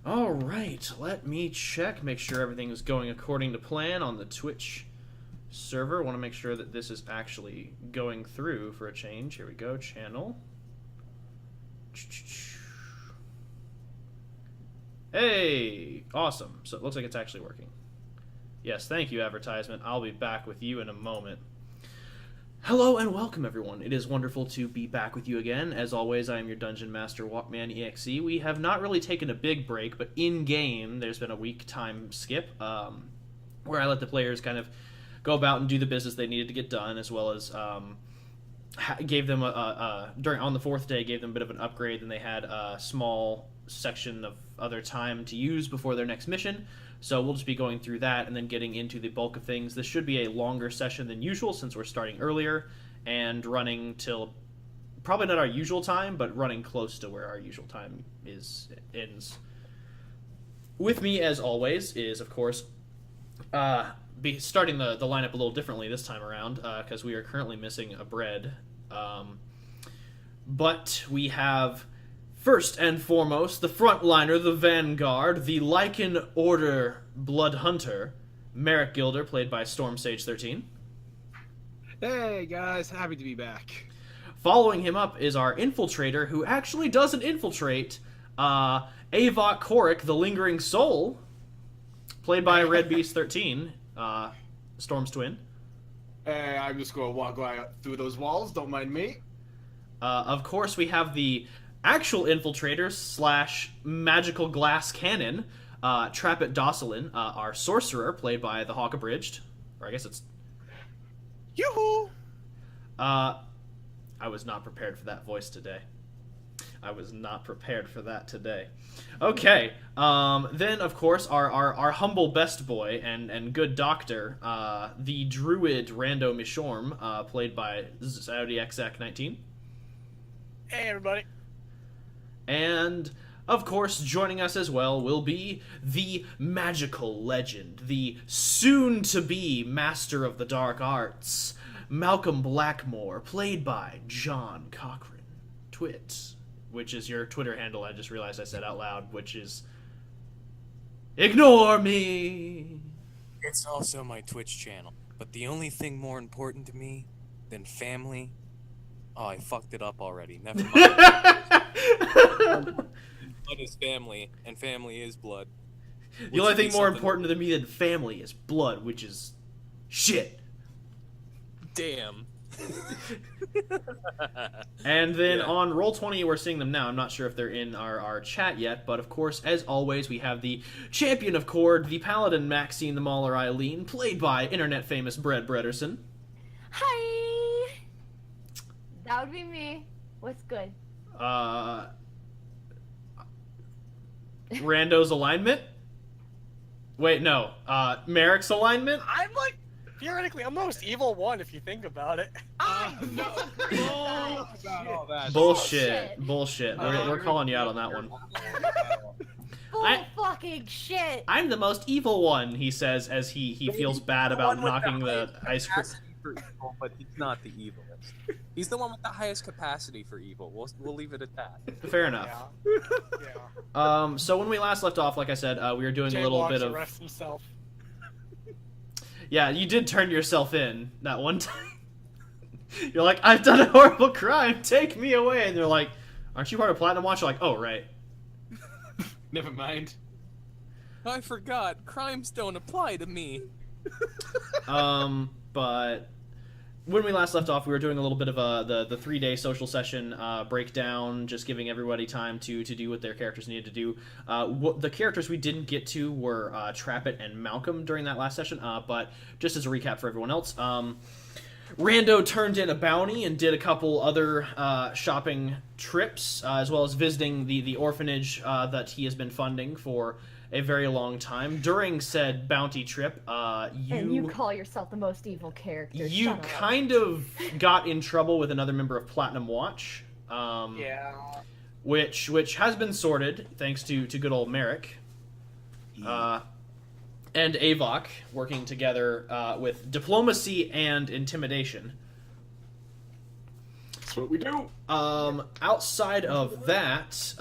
All right, let me check, make sure everything is going according to plan on the Twitch server. Want to make sure that this is actually going through for a change. Here we go, channel. Hey, awesome. So it looks like it's actually working. Yes, thank you, advertisement. I'll be back with you in a moment. Hello and welcome, everyone. It is wonderful to be back with you again. As always, I am your Dungeon Master, Walkman EXE. We have not really taken a big break, but in-game, there's been a week time skip, where I let the players kind of go about and do the business they needed to get done, as well as gave them on the fourth day, gave them a bit of an upgrade. Then they had a small section of other time to use before their next mission. So we'll just be going through that and then getting into the bulk of things. This should be a longer session than usual since we're starting earlier and running till probably not our usual time, but running close to where our usual time ends. With me, as always, is, of course, be starting the lineup a little differently this time around because we are currently missing a bread. But we have... First and foremost, the frontliner, the vanguard, the Lycan Order Blood Hunter, Merrick Gilder, played by Storm Sage 13. Hey guys, happy to be back. Following him up is our infiltrator, who actually doesn't infiltrate, Avok Korik, the Lingering Soul, played by Red Beast 13, Storm's twin. Hey, I'm just gonna walk right through those walls, don't mind me. Of course, we have the actual infiltrator slash magical glass cannon, Trappet Dosselin, our sorcerer, played by the Hawk Abridged. Or I guess it's... Yoo-hoo! I was not prepared for that voice today. I was not prepared for that today. Okay, then, of course, our humble best boy and good doctor, the druid Rando Mishorm, played by ZodiacZack19. Hey, everybody. And, of course, joining us as well will be the magical legend, the soon-to-be master of the dark arts, Malcolm Blackmore, played by John Cochran. Twit, which is your Twitter handle, I just realized I said out loud, which is... Ignore me! It's also my Twitch channel, but the only thing more important to me than family... Oh, I fucked it up already. Never mind. Blood is family, and family is blood. The only thing more important to me than family is blood, which is shit. Damn. And then on Roll20, we're seeing them now. I'm not sure if they're in our chat yet, but of course, as always, we have the champion of Cord, the paladin Maxine the Mauler Eileen, played by internet famous Brett Brederson. Hi! That would be me. What's good? Rando's alignment? Wait, no. Merrick's alignment? I'm like, theoretically, I'm the most evil one if you think about it. No. Oh, about all that. Bullshit. Bullshit. We're calling you out on that one. Fucking shit! I'm the most evil one, he says as he feels bad about knocking the ice cream. For evil, but he's not the evilest. He's the one with the highest capacity for evil. We'll leave it at that. Fair enough. Yeah. So when we last left off, like I said, we were doing a little bit of... arrests himself. Yeah, you did turn yourself in that one time. You're like, I've done a horrible crime, take me away. And they're like, aren't you part of Platinum Watch? You're like, oh, right. Never mind. I forgot. Crimes don't apply to me. But when we last left off, we were doing a little bit of the 3-day social session breakdown, just giving everybody time to do what their characters needed to do. The characters we didn't get to were Trappet and Malcolm during that last session, but just as a recap for everyone else, Rando turned in a bounty and did a couple other shopping trips, as well as visiting the orphanage that he has been funding for a very long time. During said bounty trip, And you call yourself the most evil character. you Shut up. kind of got in trouble with another member of Platinum Watch. Yeah. Which has been sorted thanks to good old Merrick. And Avok working together with diplomacy and intimidation. That's what we do. Outside of that,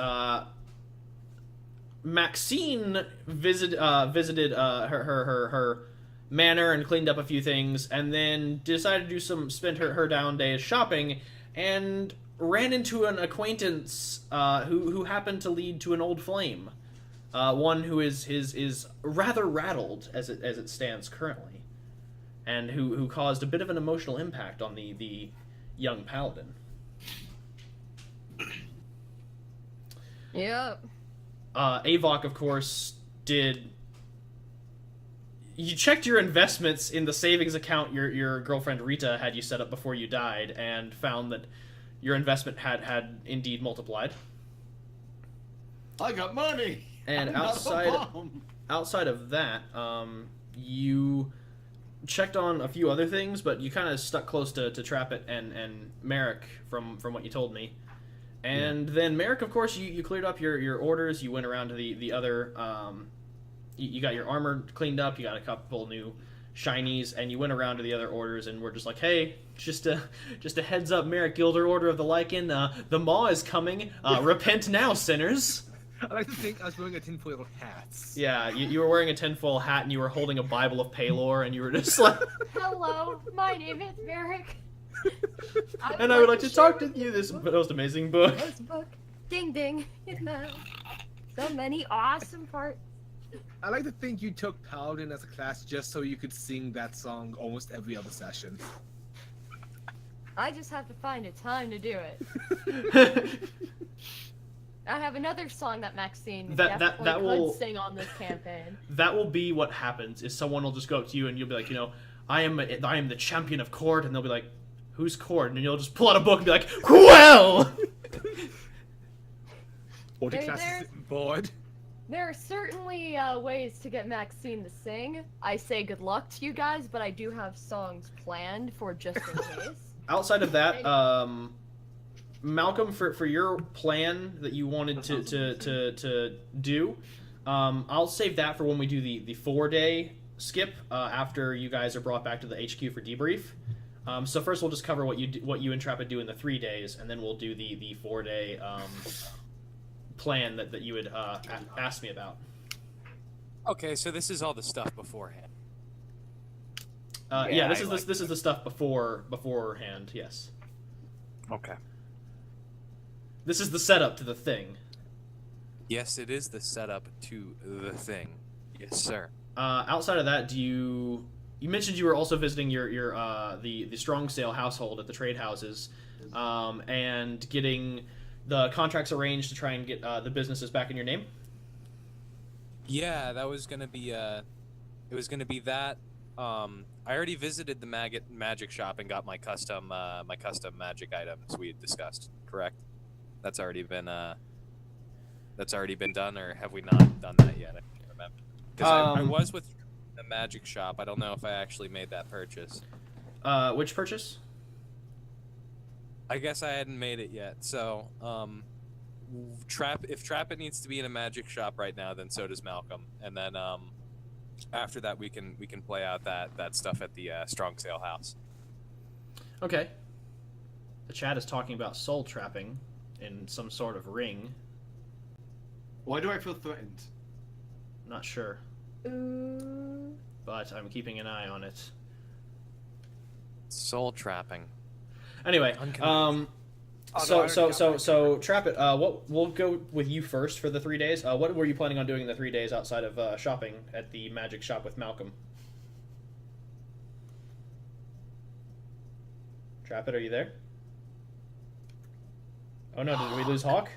Maxine visited her manor and cleaned up a few things, and then decided to spend her down days shopping, and ran into an acquaintance who happened to lead to an old flame, one who is rather rattled as it stands currently, and who caused a bit of an emotional impact on the young paladin. Yep. Avok, of course, did. You checked your investments in the savings account your girlfriend Rita had you set up before you died, and found that your investment had indeed multiplied. I got money. And I'm not a bum. outside of that, you checked on a few other things, but you kind of stuck close to Trappet and Merrick from what you told me. And then Merrick, of course, you cleared up your orders. You went around to the other. You got your armor cleaned up. You got a couple new shinies, and you went around to the other orders, and we're just like, hey, just a heads up, Merrick, Guilder Order of the Lycan, the Maw is coming. Repent now, sinners. I like to think I was wearing a tinfoil hat. Yeah, you were wearing a tinfoil hat, and you were holding a Bible of Paylor, and you were just like, Hello, my name is Merrick. and I would like to talk to you this most amazing book. This book. Ding ding. So many awesome parts. I like to think you took Paladin as a class just so you could sing that song almost every other session. I just have to find a time to do it. I have another song that Maxine definitely could sing on this campaign. That will be what happens. Is someone will just go up to you and you'll be like, I am the champion of Cord, and they'll be like, who's Cord? And you'll just pull out a book and be like, well. Or the class is bored. There are certainly ways to get Maxine to sing. I say good luck to you guys, but I do have songs planned for just in case. Outside of that, Malcolm, for your plan that you wanted to do, I'll save that for when we do the 4-day skip after you guys are brought back to the HQ for debrief. So first we'll just cover what you and Trappet do in the 3 days, and then we'll do the 4-day plan that you had asked me about. Okay, so this is all the stuff beforehand. This is the stuff beforehand. Yes. Okay. This is the setup to the thing. Yes, it is the setup to the thing. Yes, sir. Outside of that, you mentioned you were also visiting your the strong sale household at the trade houses, and getting the contracts arranged to try and get the businesses back in your name. Yeah, that was gonna be it was gonna be that. I already visited the magic shop and got my custom magic items we had discussed. Correct? That's already been done, or have we not done that yet? I can't remember. Because I was with the magic shop. I don't know if I actually made that purchase. Which purchase? I guess I hadn't made it yet. So, if Trappet needs to be in a magic shop right now, then so does Malcolm. And then after that, we can play out that stuff at the strong sale house. Okay. The chat is talking about soul trapping in some sort of ring. Why do I feel threatened? Not sure. But I'm keeping an eye on it. Soul trapping. Anyway, so Trappet, what we'll go with you first for the 3 days. What were you planning on doing in the 3 days outside of shopping at the magic shop with Malcolm? Trappet, are you there? Oh no, did we lose Hawk?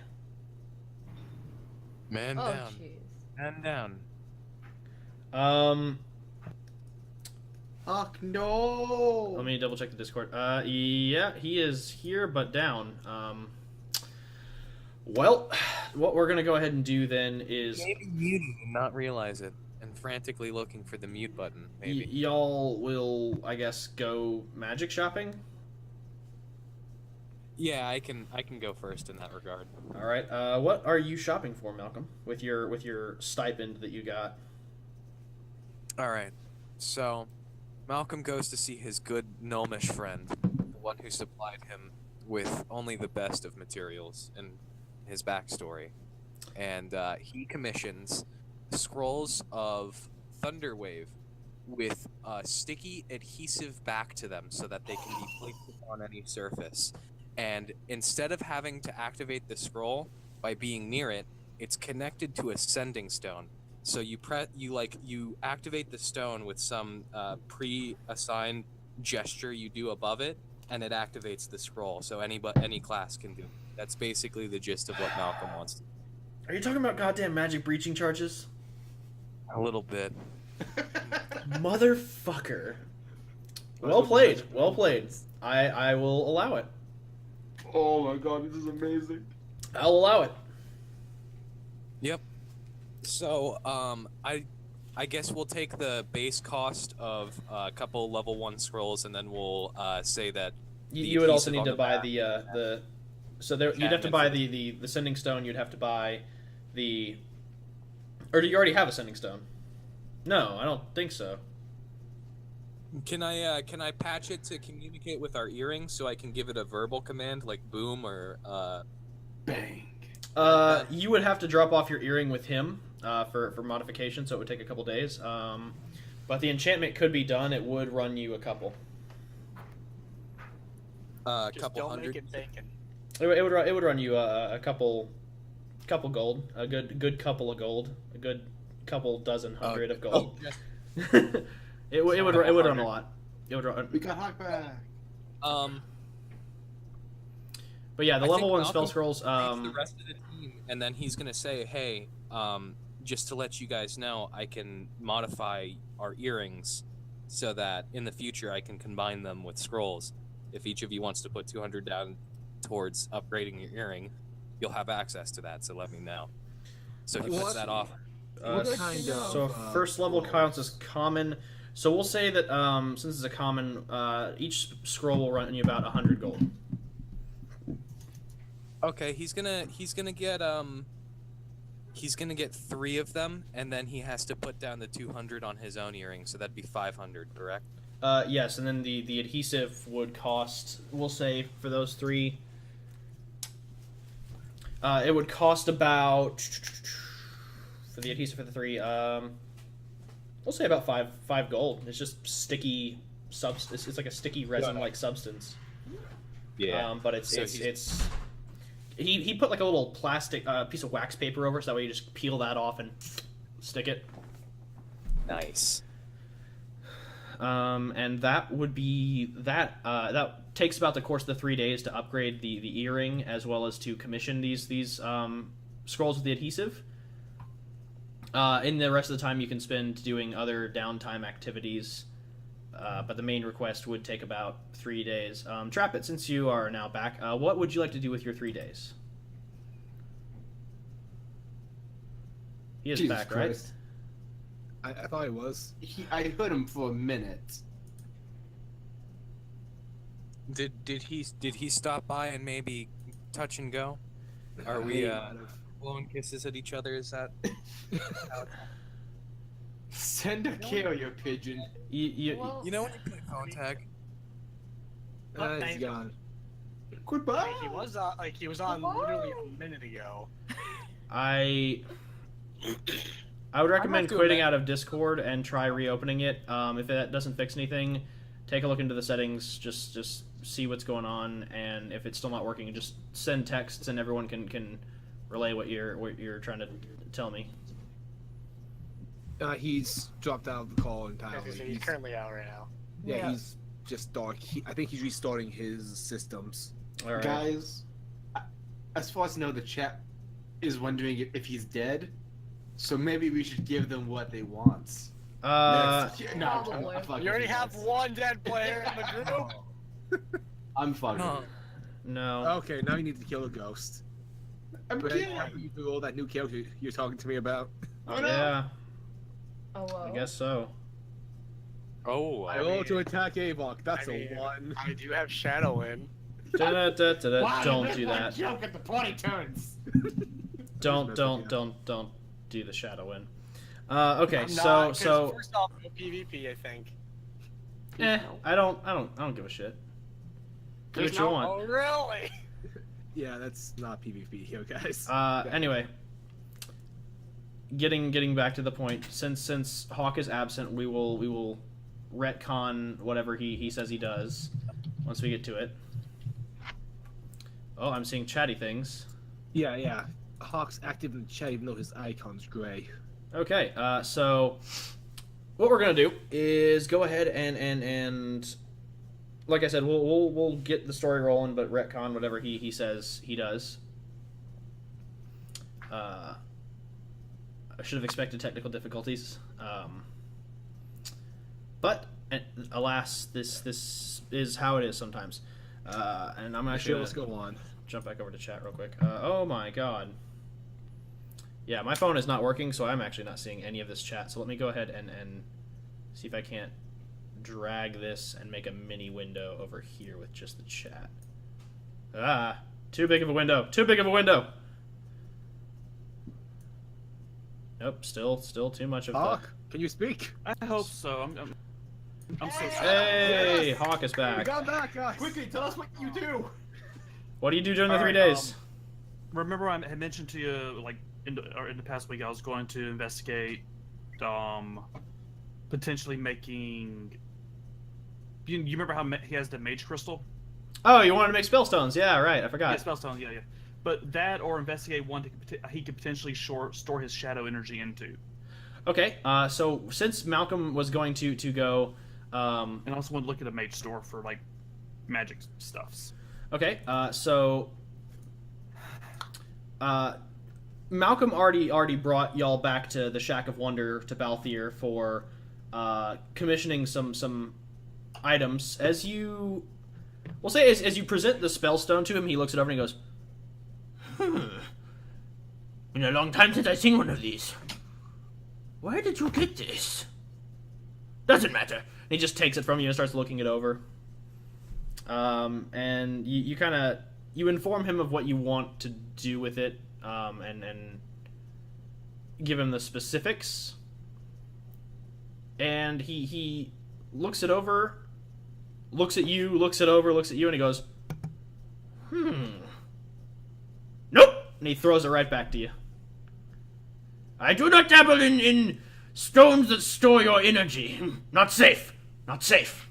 Man down. Jeez. Man down. Fuck no! Let me double check the Discord. Yeah, he is here but down. Well, what we're gonna go ahead and do then is Maybe muted and not realize it, and frantically looking for the mute button. Maybe. y'all will, I guess, go magic shopping. Yeah, I can go first in that regard. All right. What are you shopping for, Malcolm? With your stipend that you got. All right. So, Malcolm goes to see his good gnomish friend, the one who supplied him with only the best of materials and his backstory. and he commissions scrolls of Thunderwave with sticky adhesive back to them so that they can be placed on any surface. And instead of having to activate the scroll by being near it, it's connected to a sending stone. So you activate the stone with some pre-assigned gesture you do above it, and it activates the scroll. So any class can do it. That's basically the gist of what Malcolm wants to do. Are you talking about goddamn magic breaching charges? A little bit. Motherfucker. Well played. Well played. I will allow it. Oh my god, this is amazing. I'll allow it. Yep. So, I guess we'll take the base cost of a couple level 1 scrolls, and then we'll say that you would also need to buy the so there you'd have to buy the sending stone. You'd have to buy the, or do you already have a sending stone? No, I don't think so. Can I patch it to communicate with our earrings so I can give it a verbal command like boom or Bang. You would have to drop off your earring with him for modification, so it would take a couple days. But the enchantment could be done. It would run you a couple. Just couple don't hundred. make it bacon. It would run you a couple gold, a good couple of gold, a good couple dozen hundred of gold. It would run a lot. It would run. We got Hawk back. But yeah, the I level think 1 spell scrolls. The rest of the team, and then he's gonna say, "Hey, just to let you guys know, I can modify our earrings so that in the future I can combine them with scrolls. If each of you wants to put 200 down towards upgrading your earring, you'll have access to that. So let me know." So he puts that off. So first level counts as common. So we'll say that since it's a common, each scroll will run you about 100 gold. Okay, he's gonna get 3 of them, and then he has to put down the 200 on his own earring, so that'd be 500, correct? Yes, and then the adhesive would cost, we'll say for those 3, it would cost about, for the adhesive for the 3, we'll say about 5 gold. It's just sticky substance. It's like a sticky resin-like substance. Yeah. But he put like a little plastic piece of wax paper over, so that way you just peel that off and stick it. Nice. And that would be that. That takes about the course of the 3 days to upgrade the earring, as well as to commission these scrolls with the adhesive. In the rest of the time, you can spend doing other downtime activities. But the main request would take about 3 days. Trap It, since you are now back, what would you like to do with your 3 days? He is Jesus back, Christ. I thought he was. I heard him for a minute. Did he stop by and maybe touch and go? Are we blowing kisses at each other? Is that? Send a carrier pigeon. You know when you play phone tag? He's gone. Goodbye. He was on literally a minute ago. I would recommend quitting out of Discord and try reopening it. If that doesn't fix anything, take a look into the settings. Just see what's going on, and if it's still not working, just send texts, and everyone can relay what you're trying to tell me. He's dropped out of the call entirely. He's currently out right now. Yeah, he's just I think he's restarting his systems. All right. Guys, as far as I know, the chat is wondering if he's dead. So maybe we should give them what they want. You already have one dead player in the group. I'm fucking. No. Okay, now you need to kill a ghost. I'm But kidding. after you do all that new character you're talking to me about. Oh, no. Yeah, Oh, well. I guess so. Oh, I roll to attack Avok. That's a 1. I do have Shadow in. Don't do My that. joke at the party turns. Don't do the shadow in. Okay, I'm so not, 'cause first off, no PvP, I think. I don't give a shit. Do what you want. Oh, really? Yeah, that's not PvP here, guys. Anyway, getting back to the point, since Hawk is absent, we will retcon whatever he says he does once we get to it. Oh, I'm seeing chatty things. Yeah. Hawk's active in the chat even though his icon's gray. Okay, so what we're gonna do is go ahead and like I said, we'll get the story rolling, but retcon whatever he says he does. I should have expected technical difficulties, but alas, this is how it is sometimes. And I'm actually let's go on. Jump back over to chat real quick. Oh my god. Yeah, my phone is not working, so I'm actually not seeing any of this chat. So let me go ahead and see if I can't drag this and make a mini window over here with just the chat. Ah, too big of a window. Too big of a window. Nope, still too much of Hawk, can you speak? I hope so. I'm so sorry. Hey, Yes! Hawk is We back. got back, guys. Quickly, tell us what you do. What do you do during the All 3 right, days? Remember, I had mentioned to you, like in the past week, I was going to investigate, potentially making. You remember how he has the mage crystal? Oh, you wanted to make spellstones? Yeah, right. I forgot. Yeah, spellstone. Yeah. But that, or investigate one he could potentially store his shadow energy into. Okay. So since Malcolm was going to go, And I also want to look at a mage store for like magic stuffs. okay. So Malcolm already brought y'all back to the Shack of Wonder to Balthier for commissioning some items. As you present the spellstone to him, he looks it over and he goes, Been a long time since I've seen one of these. Where did you get this? Doesn't matter. And he just takes it from you and starts looking it over. And you inform him of what you want to do with it, and give him the specifics. And he looks it over, looks at you, looks it over, looks at you, and he goes, Nope! And he throws it right back to you. I do not dabble in stones that store your energy. Not safe. Not safe.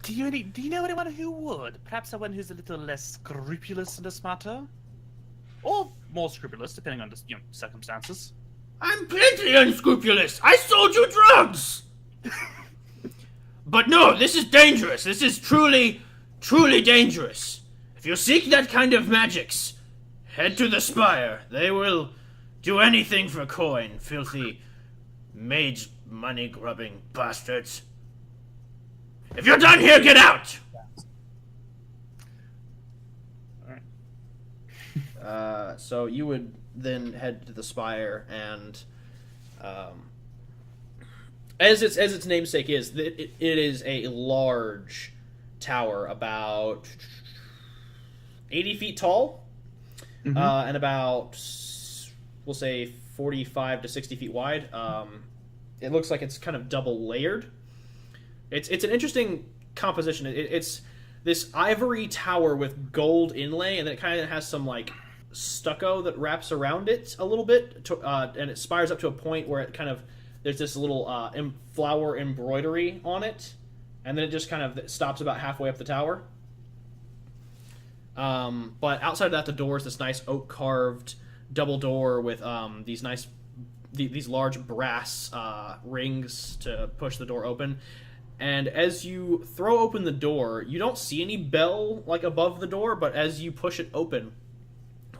Do you know anyone who would? Perhaps someone who's a little less scrupulous in this matter? Or more scrupulous, depending on the circumstances. I'm plenty unscrupulous. I sold you drugs. But no, this is dangerous. This is truly, truly dangerous. If you seek that kind of magics, head to the Spire. They will do anything for coin, filthy, mage money-grubbing bastards. If you're done here, get out! Alright. So you would then head to the Spire, and as its namesake is, it is a large tower, about 80 feet tall, and about, we'll say, 45 to 60 feet wide. It looks like it's kind of double layered. It's an interesting composition. It's this ivory tower with gold inlay, and then it kind of has some like stucco that wraps around it a little bit, and it spires up to a point where it kind of there's this little flower embroidery on it, and then it just kind of stops about halfway up the tower. But outside of that, the door is this nice oak carved double door with these large brass rings to push the door open. And as you throw open the door, you don't see any bell like above the door, but as you push it open,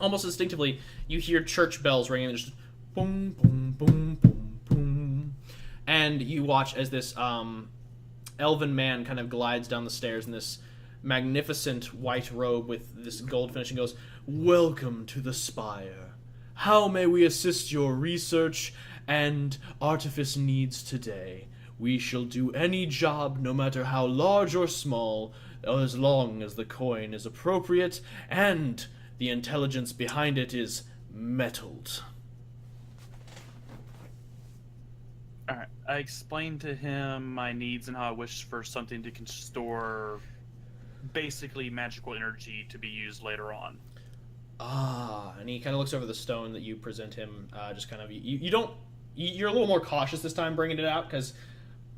almost instinctively, you hear church bells ringing, and just boom, boom, boom, boom, boom. And you watch as this elven man kind of glides down the stairs in this magnificent white robe with this gold finish and goes, "Welcome to the Spire. How may we assist your research and artifice needs today? We shall do any job, no matter how large or small, as long as the coin is appropriate and the intelligence behind it is mettled." Alright, I explained to him my needs and how I wish for something that can store basically magical energy to be used later on. Ah, and he kind of looks over the stone that you present him. Just kind of you don't. You're a little more cautious this time bringing it out because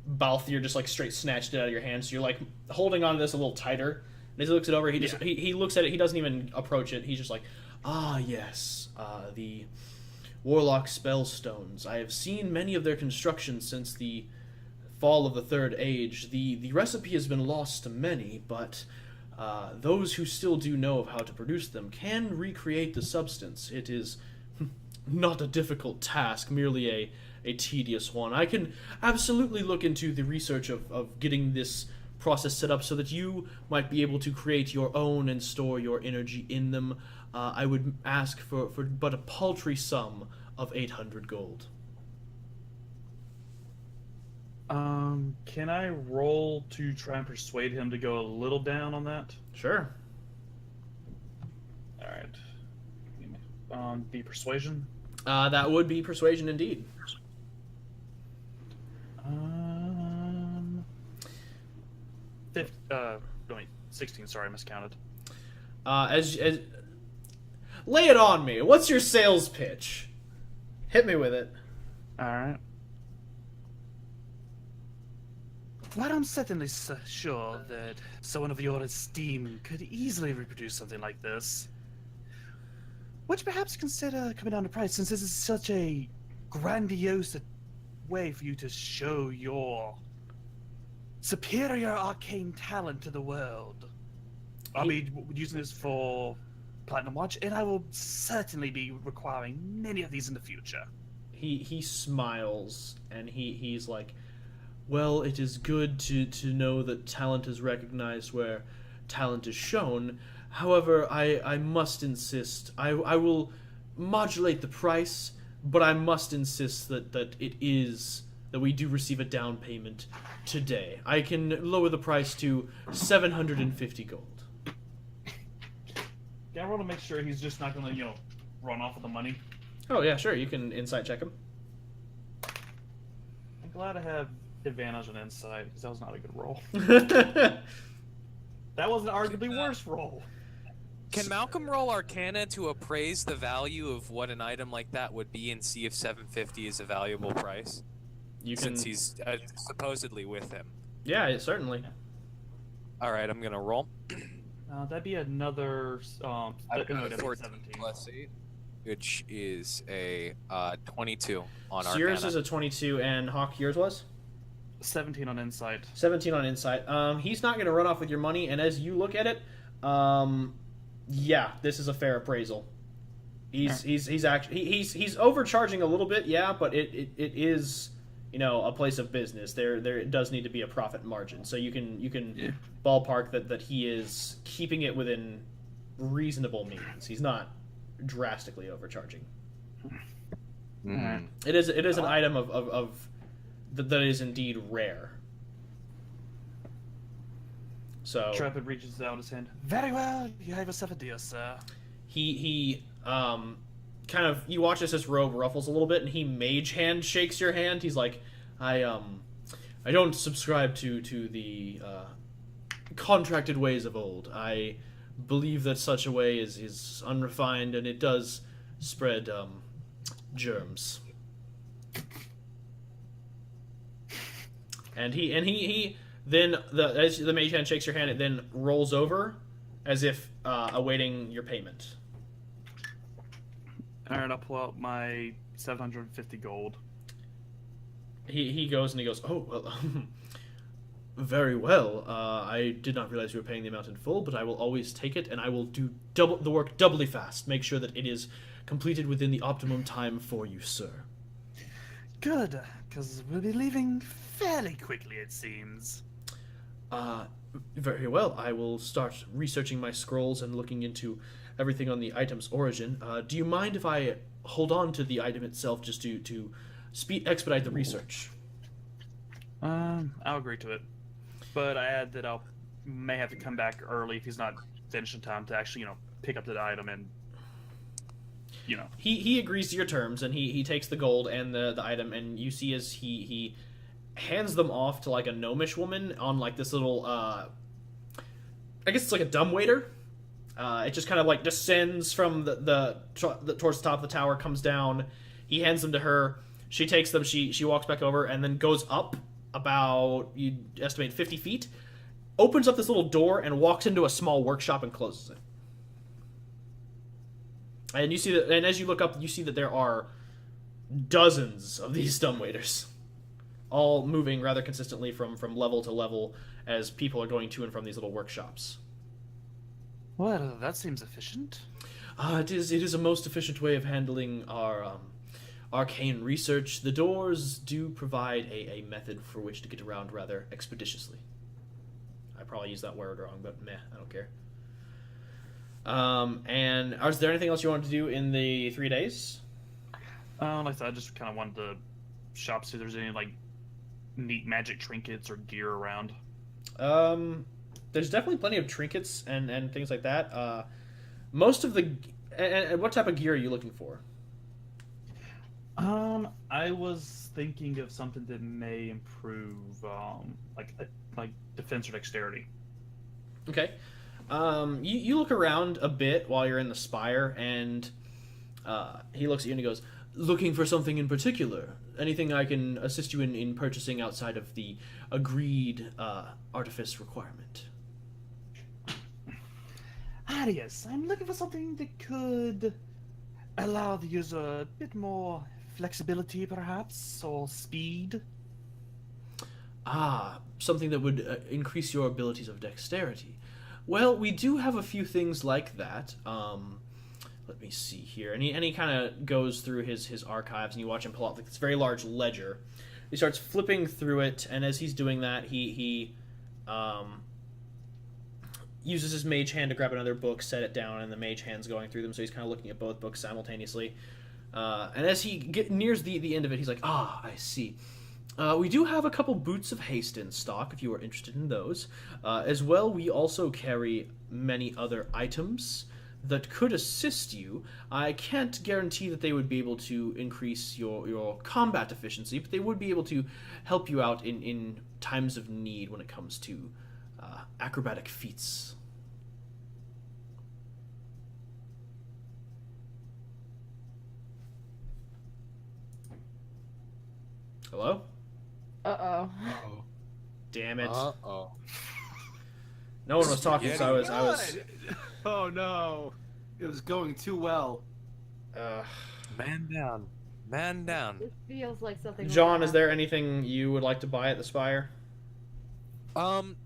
Balthier just like straight snatched it out of your hand. So you're like holding on to this a little tighter. And as he looks it over, he looks at it. He doesn't even approach it. He's just like, yes, the Warlock Spellstones. I have seen many of their construction since the fall of the Third Age. The recipe has been lost to many, but those who still do know of how to produce them can recreate the substance. It is not a difficult task, merely a tedious one. I can absolutely look into the research of getting this process set up so that you might be able to create your own and store your energy in them. I would ask for but a paltry sum of 800 gold. Can I roll to try and persuade him to go a little down on that? Sure. Alright. The persuasion? That would be persuasion indeed. 16, sorry, I miscounted. As lay it on me. What's your sales pitch? Hit me with it. Alright. Well, I'm certainly sure that someone of your esteem could easily reproduce something like this. Would you perhaps consider coming down to price, since this is such a grandiose way for you to show your superior arcane talent to the world? I'll be using this for Platinum Watch, and I will certainly be requiring many of these in the future. He smiles, and he's like, well, it is good to know that talent is recognized where talent is shown. However, I must insist. I will modulate the price, but I must insist that we do receive a down payment today. I can lower the price to 750 gold. Yeah, I want to make sure he's just not going to, run off with the money. Oh, yeah, sure. You can insight check him. I'm glad I have advantage on insight, because that was not a good roll. That was an arguably worse roll. Can Malcolm roll Arcana to appraise the value of what an item like that would be and see if 750 is a valuable price? Since he's supposedly with him. Yeah, certainly. All right, I'm gonna roll. That'd be another. I've got a 14 14 plus 8, which is a 22 on so Arcana. yours is a 22, and Hawk, yours was? 17 on insight. 17 on insight. He's not going to run off with your money, and as you look at it, yeah, this is a fair appraisal. He's overcharging a little bit, yeah, but it is, a place of business. There does need to be a profit margin, so you can ballpark that he is keeping it within reasonable means. He's not drastically overcharging. Mm-hmm. It is an item of that is indeed rare. So Trepid reaches out his hand. Very well, you have yourself a deal, sir. He kind of, you watch as his robe ruffles a little bit, and he mage hand shakes your hand. He's like, I don't subscribe to the contracted ways of old. I believe that such a way is unrefined, and it does spread germs. And he then as the mage hand shakes your hand, it then rolls over as if awaiting your payment. Alright, I'll pull out my 750 gold. He goes and he goes, oh, well, very well. I did not realize you were paying the amount in full, but I will always take it, and I will do the work doubly fast. Make sure that it is completed within the optimum time for you, sir. Good, because we'll be leaving fairly quickly, it seems. Very well. I will start researching my scrolls and looking into everything on the item's origin. Do you mind if I hold on to the item itself just to expedite the research? I'll agree to it. But I add that I'll may have to come back early if he's not finished in time to actually, pick up the item and, He agrees to your terms, and he takes the gold and the item, and you see as he hands them off to, like, a gnomish woman on, like, this little, I guess it's like a dumbwaiter. It just kind of like descends from the towards the top of the tower, comes down. He hands them to her. She takes them. She walks back over and then goes up about, you estimate, 50 feet. Opens up this little door and walks into a small workshop and closes it. And you see that, and as you look up, you see that there are dozens of these dumbwaiters, all moving rather consistently from level to level as people are going to and from these little workshops. Well, that seems efficient. It is a most efficient way of handling our arcane research. The doors do provide a method for which to get around rather expeditiously. I probably used that word wrong, but meh, I don't care. And is there anything else you wanted to do in the 3 days? Like I said, I just kind of wanted to shop, see if there's any like neat magic trinkets or gear around. There's definitely plenty of trinkets and things like that. Most of the... And what type of gear are you looking for? I was thinking of something that may improve, like defense or dexterity. Okay. You look around a bit while you're in the spire, and he looks at you and he goes, "Looking for something in particular? Anything I can assist you in purchasing outside of the agreed artifice requirement?" Yes, I'm looking for something that could allow the user a bit more flexibility, perhaps, or speed. Something that would increase your abilities of dexterity. Well, we do have a few things like that. Let me see here. And he kind of goes through his archives, and you watch him pull out like this very large ledger. He starts flipping through it, and as he's doing that, he uses his mage hand to grab another book, set it down, and the mage hand's going through them, so he's kind of looking at both books simultaneously. And as he nears the end of it, he's like, I see. We do have a couple boots of haste in stock, if you are interested in those. As well, we also carry many other items that could assist you. I can't guarantee that they would be able to increase your combat efficiency, but they would be able to help you out in times of need when it comes to acrobatic feats. Hello? Uh-oh. Uh-oh. Damn it. Uh-oh. No one was talking, so I was... Oh no. It was going too well. Man down. Man down. It feels like something. John, will is there anything you would like to buy at the Spire?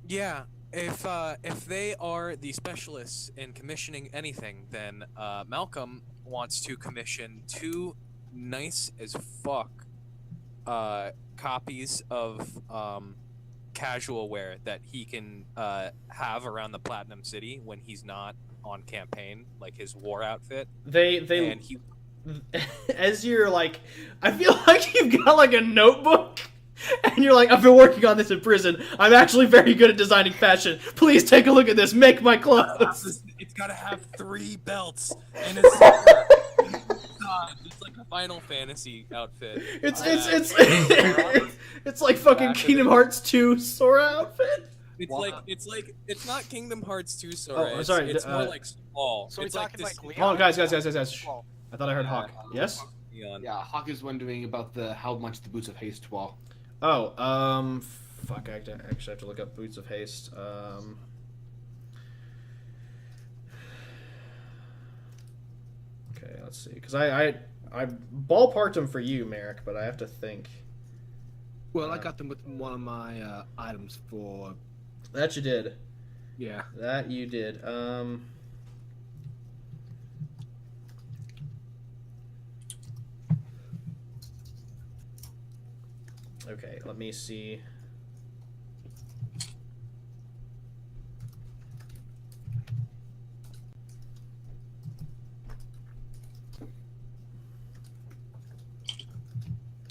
Yeah. If they are the specialists in commissioning anything, then Malcolm wants to commission 2 nice as fuck copies of casual wear that he can have around the Platinum City when he's not on campaign, like his war outfit. They as you're like, I feel like you've got like a notebook and you're like, I've been working on this in prison. I'm actually very good at designing fashion. Please take a look at this. Make my clothes. It's gotta have 3 belts and a zipper. It's like a Final Fantasy outfit. It's like fucking Kingdom Hearts 2 Sora outfit. It's not Kingdom Hearts 2 Sora. Oh, sorry. It's more like small. So we're it's talking this, like Oh, Leon. guys. Shh. I thought I heard Hawk. Yes? Leon. Yeah, Hawk is wondering about how much the boots of haste wall. Oh, fuck, I actually have to look up Boots of Haste. Okay, let's see. Because I ballparked them for you, Merrick, but I have to think. Well, I got them with one of my items for... That you did. Yeah. That you did. Okay, let me see.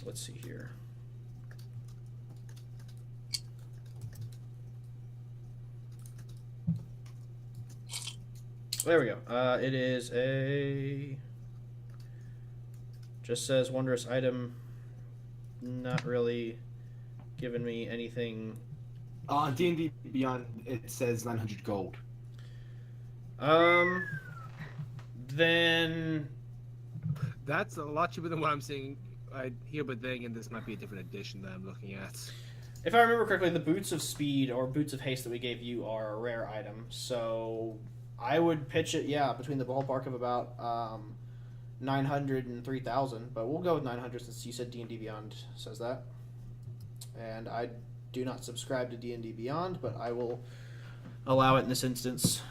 Let's see here. There we go. It is a... Just says wondrous item. Not really giving me anything. On D&D Beyond, it says 900 gold. Then That's a lot cheaper than what I'm seeing here, but then again, this might be a different edition that I'm looking at. if I remember correctly, the Boots of Speed or Boots of Haste that we gave you are a rare item. So I would pitch it, between the ballpark of about 900 and 3,000, but we'll go with 900 since you said D&D Beyond says that. And I do not subscribe to D&D Beyond, but I will allow it in this instance.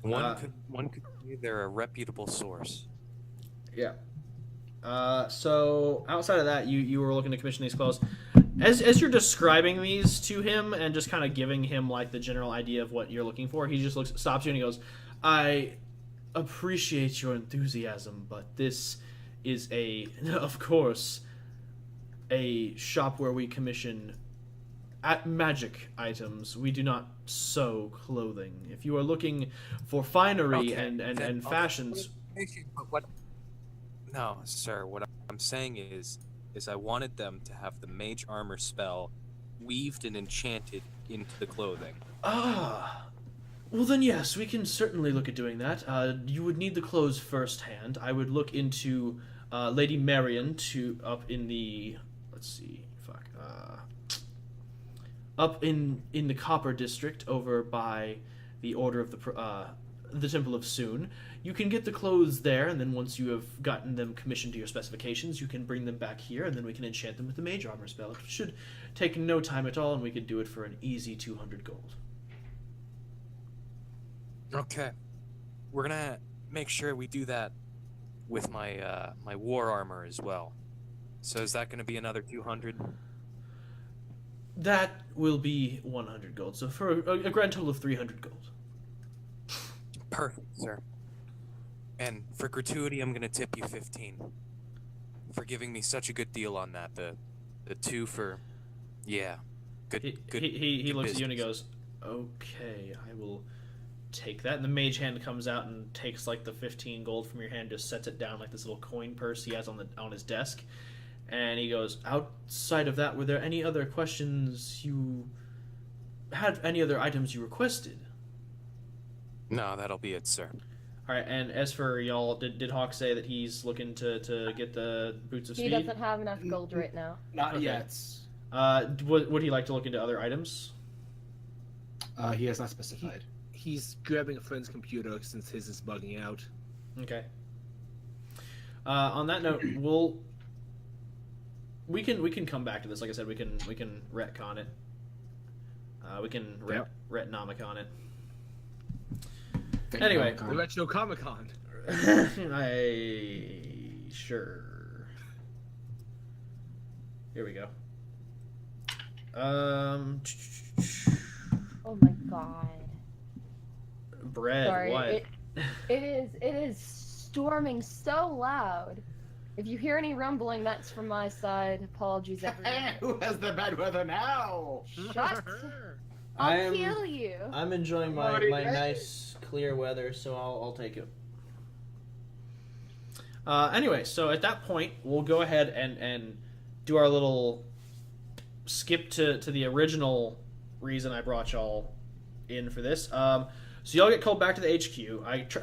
One could say they're a reputable source. Yeah. So outside of that, you were looking to commission these clothes. As you're describing these to him and just kind of giving him like the general idea of what you're looking for, he just stops you and he goes, "I appreciate your enthusiasm, but this is of course, a shop where we commission magic items. We do not sew clothing. If you are looking for finery and fashions..." But what? No, sir. What I'm saying is I wanted them to have the mage armor spell weaved and enchanted into the clothing. Ah, well then yes, we can certainly look at doing that. You would need the clothes firsthand. I would look into Lady Marion up in the up in the Copper District over by the Order of the Temple of Soon. You can get the clothes there, and then once you have gotten them commissioned to your specifications, you can bring them back here, and then we can enchant them with the Mage Armor spell. It should take no time at all, and we could do it for an easy 200 gold. Okay. We're gonna make sure we do that with my my war armor as well. So is that gonna be another 200? That will be 100 gold, so for a grand total of 300 gold. Perfect, sir. And for gratuity, I'm gonna tip you 15 for giving me such a good deal on that. The 2 for, yeah, good. He good looks at you and he business. goes, "Okay, I will take that." And the mage hand comes out and takes like the 15 gold from your hand, just sets it down like this little coin purse he has on his desk. And he goes, "Outside of that, were there any other questions you had? Any other items you requested?" No, that'll be it, sir. All right, and as for y'all, did Hawk say that he's looking to get the Boots of He Speed? doesn't have enough gold right now. Not Okay. yet. Would he like to look into other items? He has not specified. He's grabbing a friend's computer since his is bugging out. Okay. On that note, we can come back to this. Like I said, we can retcon it. We can retnomicon it. Anyway. The Retro Comic Con. Sure. Here we go. Oh my god. Bread. Sorry, What? it is storming so loud. If you hear any rumbling, that's from my side. Apologies, everyone. Who has the bad weather now? Shut. I'll kill you. I'm enjoying my nice clear weather, so I'll take it. Anyway, so at that point, we'll go ahead and do our little skip to the original reason I brought y'all in for this. So y'all get called back to the HQ.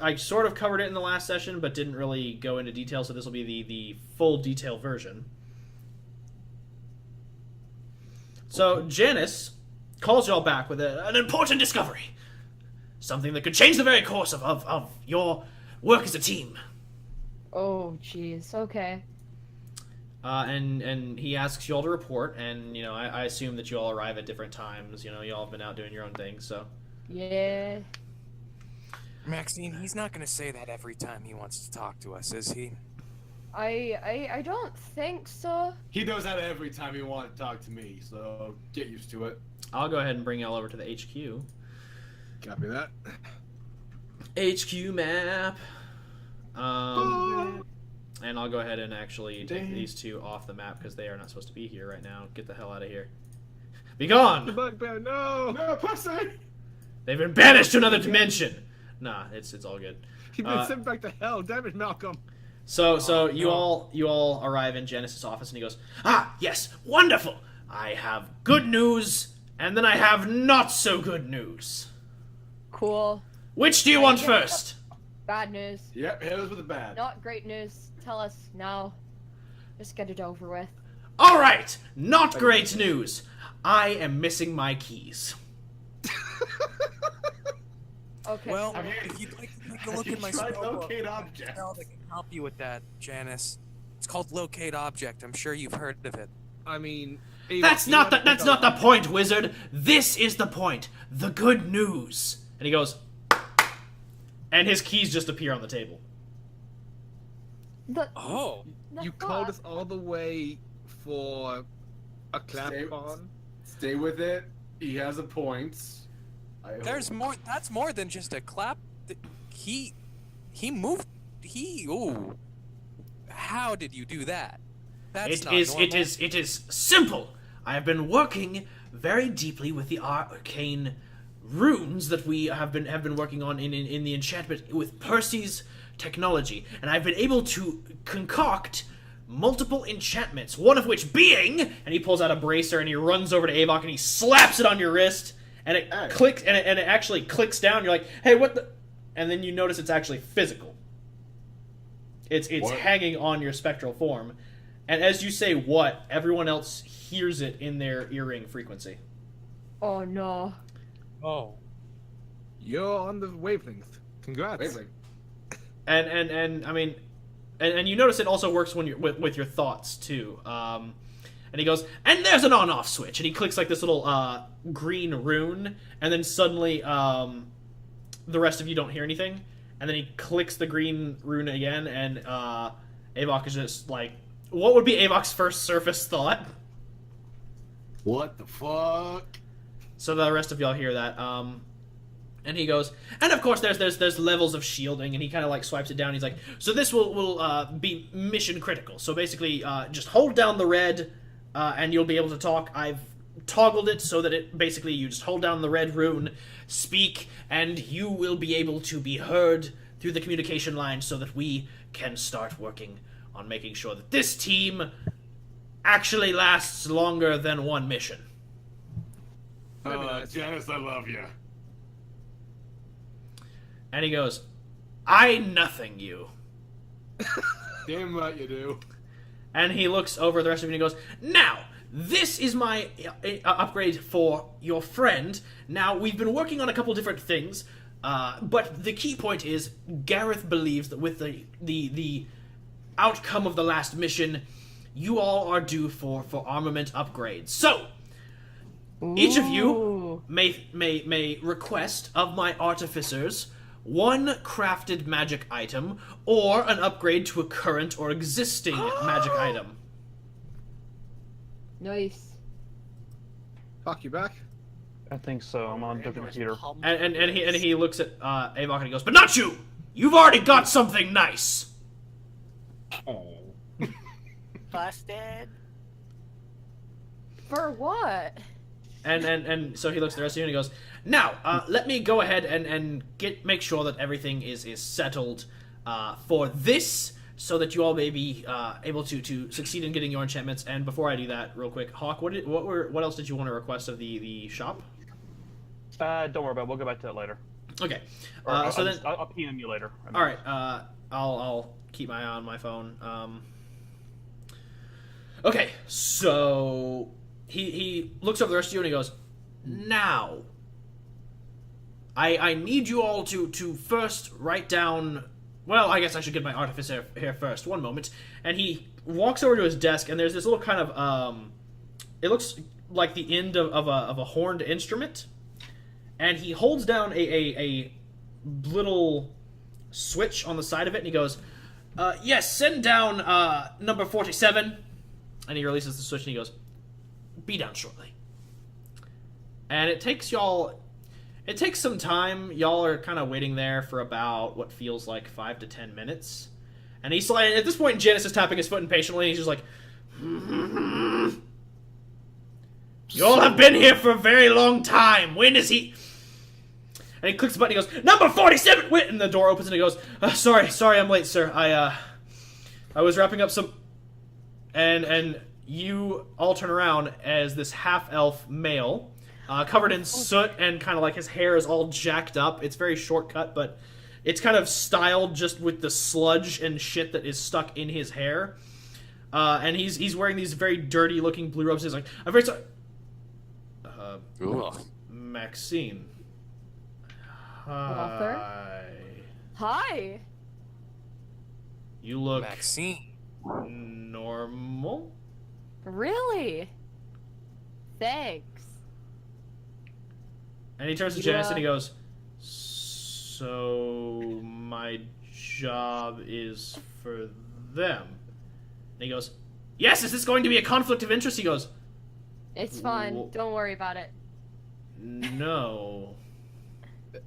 I sort of covered it in the last session, but didn't really go into detail, so this will be the full detail version. So Janice calls y'all back with an important discovery. Something that could change the very course of your work as a team. Oh, jeez. Okay. And he asks y'all to report, and, you know, I assume that you all arrive at different times. You know, y'all have been out doing your own thing, so... Yeah. Maxine, he's not gonna say that every time he wants to talk to us, is he? I don't think so. He does that every time he wants to talk to me, so get used to it. I'll go ahead and bring y'all over to the HQ. Copy that. HQ map. And I'll go ahead and actually take these two off the map because they are not supposed to be here right now. Get the hell out of here. Be gone! The bugbear, no! No, pussy! They've been banished to another dimension! Nah, it's all good. He's been sent back to hell. Damn it, Malcolm. So you all arrive in Genesis' office, and he goes, "Ah, yes, wonderful! I have good news, and then I have not so good news. Cool. Which do you want first? Bad news. Yep, hit us with the bad. Not great news. Tell us now. Just get it over with. All right, not great news. I am missing my keys. Okay. Well, sorry. if you'd like to take a look at my Try spellbook, locate I object. can help you with that, Janice. It's called locate object. I'm sure you've heard of it. I mean, That's not the point, wizard. This is the point. The good news. And he goes, and his keys just appear on the table. Oh. You called us all the way for a clap on. Stay with it. He has a point. There's more. That's more than just a clap. He moved. Ooh. How did you do that? That's not normal. It is simple. I have been working very deeply with the arcane runes that we have been working on in the enchantment with Percy's technology, and I've been able to concoct multiple enchantments, one of which being, and he pulls out a bracer and he runs over to Avok and he slaps it on your wrist, and it clicks, and it actually clicks down. You're like, hey, what the? And then you notice it's actually physical. It's hanging on your spectral form, and as you say what, everyone else hears it in their earring frequency. Oh no. Oh. You're on the wavelength. Congrats. Wavelength. And I mean, and you notice it also works when you're with your thoughts too. And he goes, and there's an on-off switch, and he clicks like this little green rune, and then suddenly the rest of you don't hear anything, and then he clicks the green rune again, and Avok is just like, what would be Avok's first surface thought? What the fuck? So the rest of y'all hear that. And he goes, and of course there's levels of shielding, and he kind of like swipes it down. He's like, so this will be mission critical. So basically, just hold down the red, and you'll be able to talk. I've toggled it so that it basically you just hold down the red rune, speak, and you will be able to be heard through the communication line, so that we can start working on making sure that this team actually lasts longer than one mission. Janice, I love you. And he goes, I nothing you. Damn right you do. And he looks over the rest of you and he goes, now, this is my upgrade for your friend. Now, we've been working on a couple different things, but the key point is Gareth believes that with the outcome of the last mission, you all are due for armament upgrades. So, each of you may request of my artificers one crafted magic item or an upgrade to a current or existing magic item. Nice. Fuck you back. I think so. I'm on a different computer. And he looks at Avok and he goes, but not you! You've already got something nice! Busted. For what? And so he looks at the rest of you and he goes, now, let me go ahead and make sure that everything is settled for this, so that you all may be able to succeed in getting your enchantments. And before I do that, real quick, Hawk, what else did you want to request of the shop? Don't worry about it. We'll go back to that later. Okay. So then I'll PM you later. All right. I'll keep my eye on my phone. Okay. So he looks over the rest of you and he goes, now, I need you all to first write down. Well, I guess I should get my artificer here first. One moment. And he walks over to his desk, and there's this little kind of it looks like the end of a horned instrument, and he holds down a little switch on the side of it, and he goes, yes, send down number 47. And he releases the switch, and he goes, be down shortly. And it takes some time. Y'all are kind of waiting there for about what feels like 5 to 10 minutes. And he's like, at this point, Janice is tapping his foot impatiently, and he's just like, you all have been here for a very long time. When is he? And he clicks the button, he goes, number 47! Wait! And the door opens, and he goes, sorry, I'm late, sir. I was wrapping up some... And you all turn around as this half-elf male, covered in soot and kind of like his hair is all jacked up. It's very shortcut, but it's kind of styled just with the sludge and shit that is stuck in his hair. And he's wearing these very dirty-looking blue robes. He's like, I'm very sorry. Maxine. Walter? Hi. Hi. You look Maxine. normal? Really? Thanks. And he turns to Janice and he goes, so my job is for them. And he goes, yes, is this going to be a conflict of interest? He goes, It's fine. Don't worry about it. no.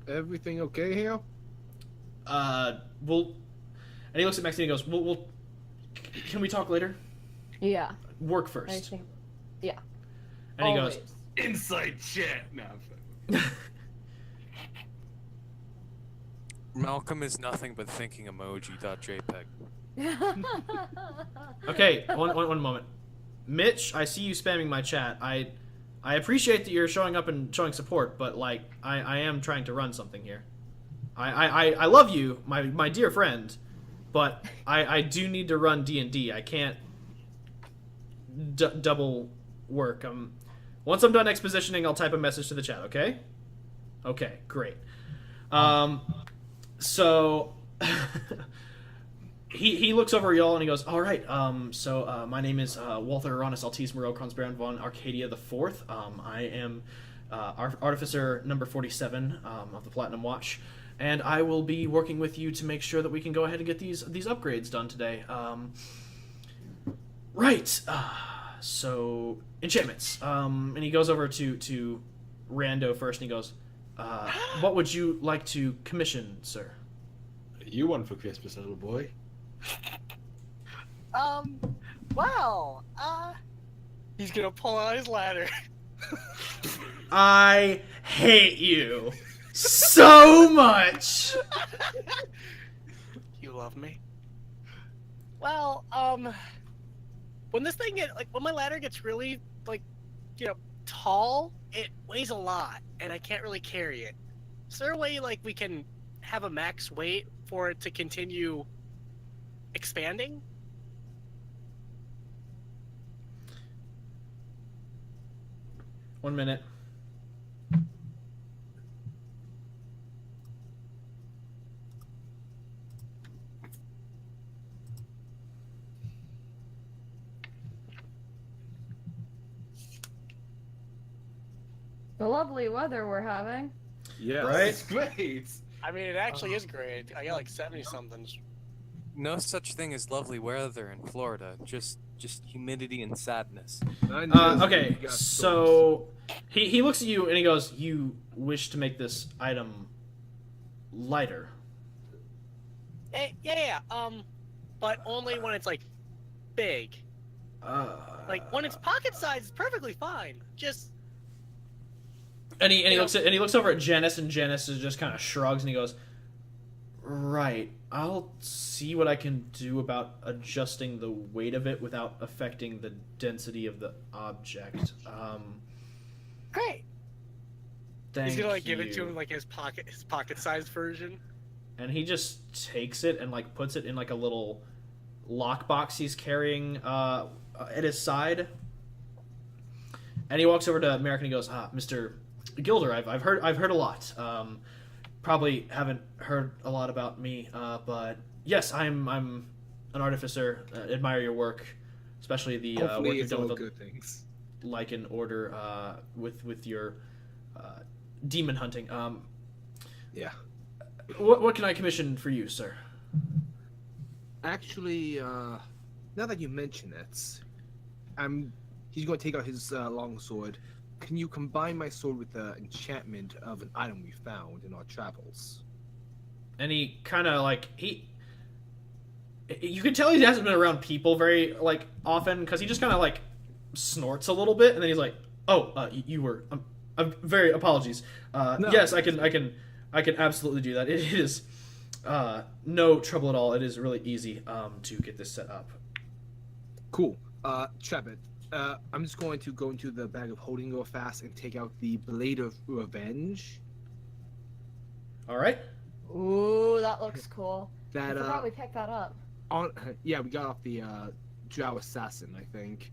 Everything okay here? Well, and he looks at Maxine and he goes, well, can we talk later? Yeah. Work I first. think. Yeah. And he Always. goes, Inside chat. No, I'm sorry. Malcolm is nothing but thinking emoji.jpg. okay, one moment. Mitch, I see you spamming my chat. I appreciate that you're showing up and showing support, but like I am trying to run something here. I love you, my dear friend, but I do need to run D&D. I can't double work. Once I'm done expositioning, I'll type a message to the chat. Okay? Okay, great. So he looks over at y'all and he goes, all right, so my name is Walther Uranus Altis Moreau Kronzbaron von Arcadia the Fourth. I am Artificer number 47 of the Platinum Watch, and I will be working with you to make sure that we can go ahead and get these upgrades done today. Right. So enchantments. And he goes over to Rando first, and he goes, what would you like to commission, sir? You won for Christmas, little boy. Well, he's gonna pull out his ladder. I hate you so much. You love me. Well, when this thing when my ladder gets really tall, it weighs a lot, and I can't really carry it. Is there a way we can have a max weight for it to continue expanding? One minute. The lovely weather we're having. Yeah. Right? It's great. I mean, it actually is great. I got 70 somethings. No such thing as lovely weather in Florida. Just humidity and sadness. Okay, so he looks at you and he goes, you wish to make this item lighter. Yeah. But only when it's big. When it's pocket size, it's perfectly fine. Just. And he looks over at Janice, and Janice just kind of shrugs and he goes, right, I'll see what I can do about adjusting the weight of it without affecting the density of the object. Great. Thank He's gonna give it you. to him his pocket-sized version. And he just takes it and puts it in a little lockbox he's carrying at his side. And he walks over to Merrick and he goes, Mr. Gilder, I've heard a lot. Probably haven't heard a lot about me, but yes, I'm an artificer. Admire your work, especially the Hopefully work you've it's done all with the good things. Lycan Order with your demon hunting. Yeah. What can I commission for you, sir? Actually, now that you mention it, he's going to take out his long sword. Can you combine my sword with the enchantment of an item we found in our travels? And he kind of you can tell he hasn't been around people very often, because he just kind of snorts a little bit, and then he's like, "Oh, you were. I'm very apologies. No. Yes, I can absolutely do that. It is no trouble at all. It is really easy to get this set up." Cool. Trebit, I'm just going to go into the bag of holding real fast and take out the Blade of Revenge. All right. Ooh, that looks cool. That I forgot we picked that up. we got off the Drow Assassin, I think.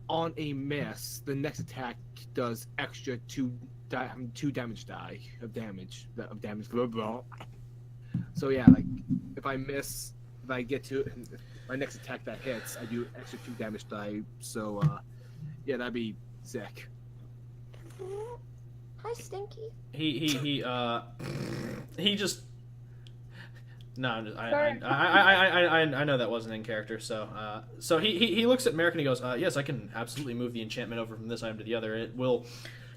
On a miss, the next attack does extra two damage die of damage. Blah, blah. So yeah, like if I miss, if I get to my next attack that hits, I do extra 2 damage die. So yeah, that'd be sick. Hi, Stinky. He just. No, I know that wasn't in character. So he looks at Merrick and he goes, yes, I can absolutely move the enchantment over from this item to the other. It will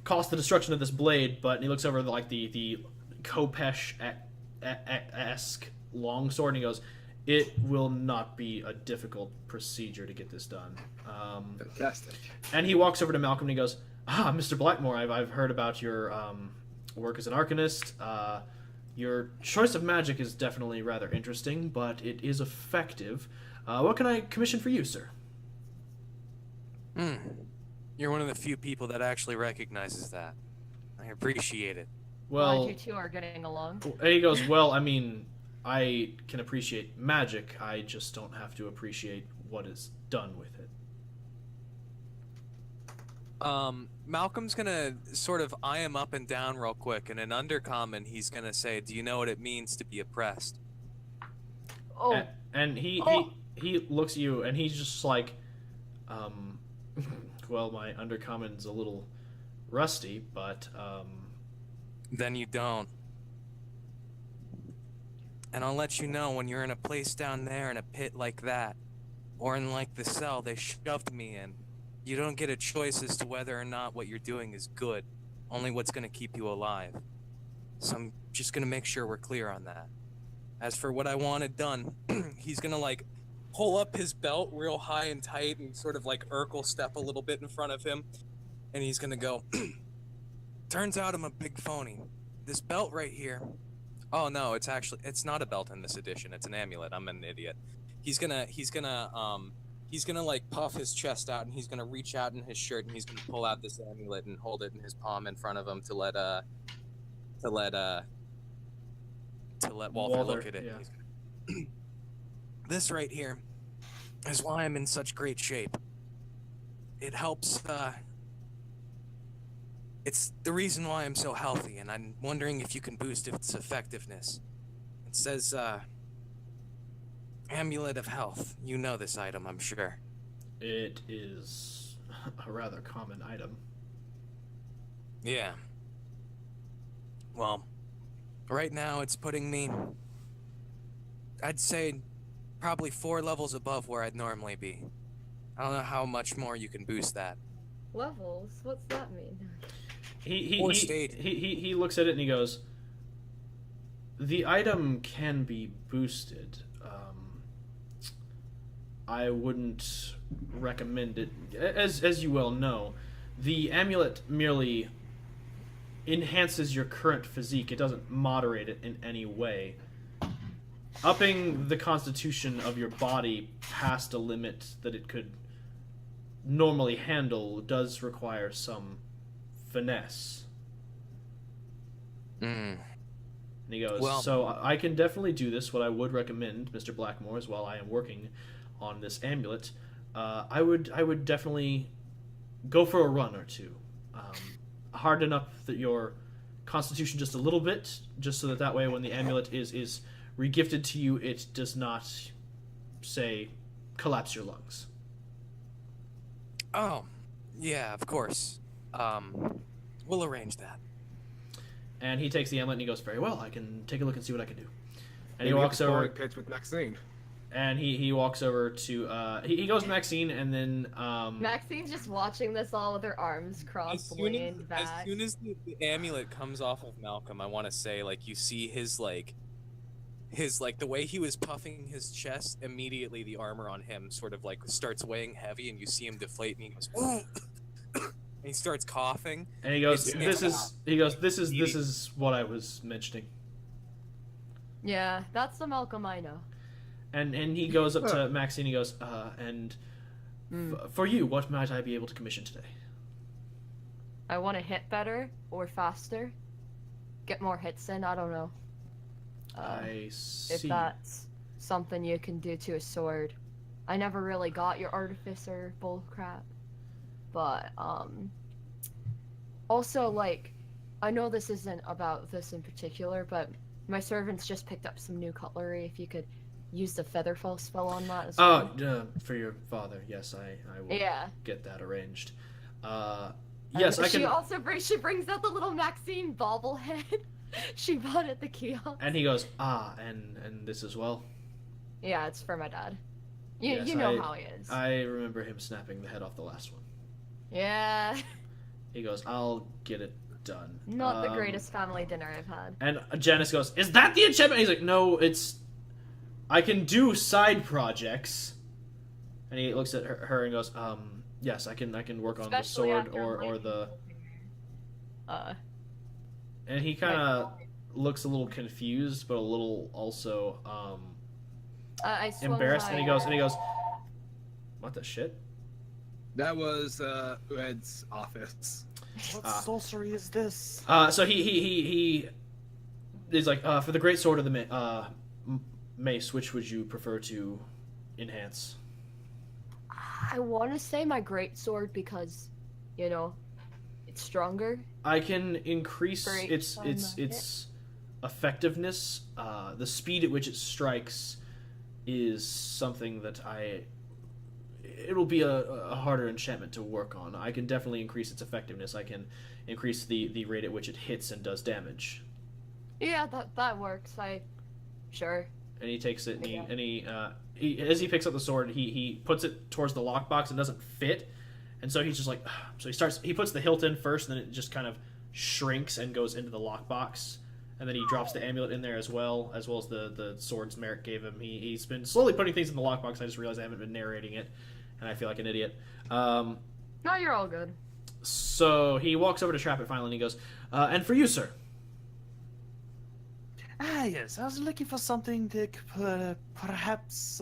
cost the destruction of this blade, but he looks over the Kopesh-esque longsword and he goes, it will not be a difficult procedure to get this done. Fantastic. And he walks over to Malcolm and he goes, Mr. Blackmore, I've heard about your work as an arcanist. Your choice of magic is definitely rather interesting, but it is effective. What can I commission for you, sir? You're one of the few people that actually recognizes that. I appreciate it. Well, you two are getting along. And he goes, well, I mean, I can appreciate magic. I just don't have to appreciate what is done with it. Malcolm's gonna sort of eye him up and down real quick, and in Undercommon, he's gonna say, do you know what it means to be oppressed? Oh. And he looks at you, and he's just like, well, my Undercommon's a little rusty, but, Then you don't. And I'll let you know, when you're in a place down there in a pit like that, or in like the cell they shoved me in, you don't get a choice as to whether or not what you're doing is good, only what's going to keep you alive. So I'm just going to make sure we're clear on that. As for what I wanted done, he's going to like pull up his belt real high and tight and sort of like Urkel step a little bit in front of him. And he's going to go, turns out I'm a big phony. This belt right here. Oh no, it's not a belt in this edition. It's an amulet. I'm an idiot. He's gonna like puff his chest out and he's gonna reach out in his shirt and he's gonna pull out this amulet and hold it in his palm in front of him to let Walter look at it. Yeah. This right here is why I'm in such great shape. It helps. It's the reason why I'm so healthy, and I'm wondering if you can boost its effectiveness. It says, Amulet of Health. You know this item, I'm sure. It is a rather common item. Yeah. Well, right now it's putting me, I'd say, probably 4 levels above where I'd normally be. I don't know how much more you can boost that. Levels? What's that mean? He looks at it and he goes, the item can be boosted. I wouldn't recommend it. As you well know, the amulet merely enhances your current physique. It doesn't moderate it in any way. Upping the constitution of your body past a limit that it could normally handle does require some finesse. And he goes, well, so I can definitely do this. What I would recommend, Mr. Blackmore, is while I am working on this amulet, I would definitely go for a run or two. Harden up your constitution just a little bit, just so that way when the amulet is regifted to you, it does not, say, collapse your lungs. Oh, yeah, of course. We'll arrange that. And he takes the amulet and he goes, very well, I can take a look and see what I can do. And Maybe he walks over. Pitch with Maxine. And he walks over to he goes to Maxine and then Maxine's just watching this all with her arms crossed, leaned back. As soon as the amulet comes off of Malcolm, I want to say, like, you see his the way he was puffing his chest, immediately the armor on him sort of like starts weighing heavy, and you see him deflate, and he goes, ooh! And he starts coughing. And he goes, this is what I was mentioning. Yeah, that's the Malcolm I know. And he goes up to Maxine and he goes, and For you, what might I be able to commission today? I want to hit better or faster. Get more hits in, I don't know. I see. If that's something you can do to a sword. I never really got your artificer bullcrap. But, also, like, I know this isn't about this in particular, but my servants just picked up some new cutlery. If you could use the Featherfall spell on that as well. For your father, yes, I will get that arranged. Yes, I can... She brings out the little Maxine bobblehead she bought at the kiosk. And he goes, and this as well? Yeah, it's for my dad. You Yes, know how he is. I remember him snapping the head off the last one. Yeah. He goes, I'll get it done. Not the greatest family dinner I've had. And Janice goes, is that the enchantment? He's like, no, it's... I can do side projects. And he looks at her and goes, yes, I can work on the sword or the... And he kind of looks a little confused, but a little also embarrassed. And he goes, what the shit? That was Red's office. What sorcery is this? So he's like, for the great sword of the mace, which would you prefer to enhance? I want to say my great sword because, you know, it's stronger. I can increase its effectiveness. The speed at which it strikes is something that it'll be a harder enchantment to work on. I can definitely increase its effectiveness. I can increase the rate at which it hits and does damage. Yeah, that works. Sure. And he takes it and he as he picks up the sword, he puts it towards the lockbox and doesn't fit. And so he's just like, he puts the hilt in first, and then it just kind of shrinks and goes into the lockbox. And then he drops the amulet in there as well as the swords Merrick gave him. He's been slowly putting things in the lockbox. I just realized I haven't been narrating it, and I feel like an idiot. No, you're all good. So he walks over to trap it finally, and he goes, and for you, sir. Yes, I was looking for something that could, perhaps,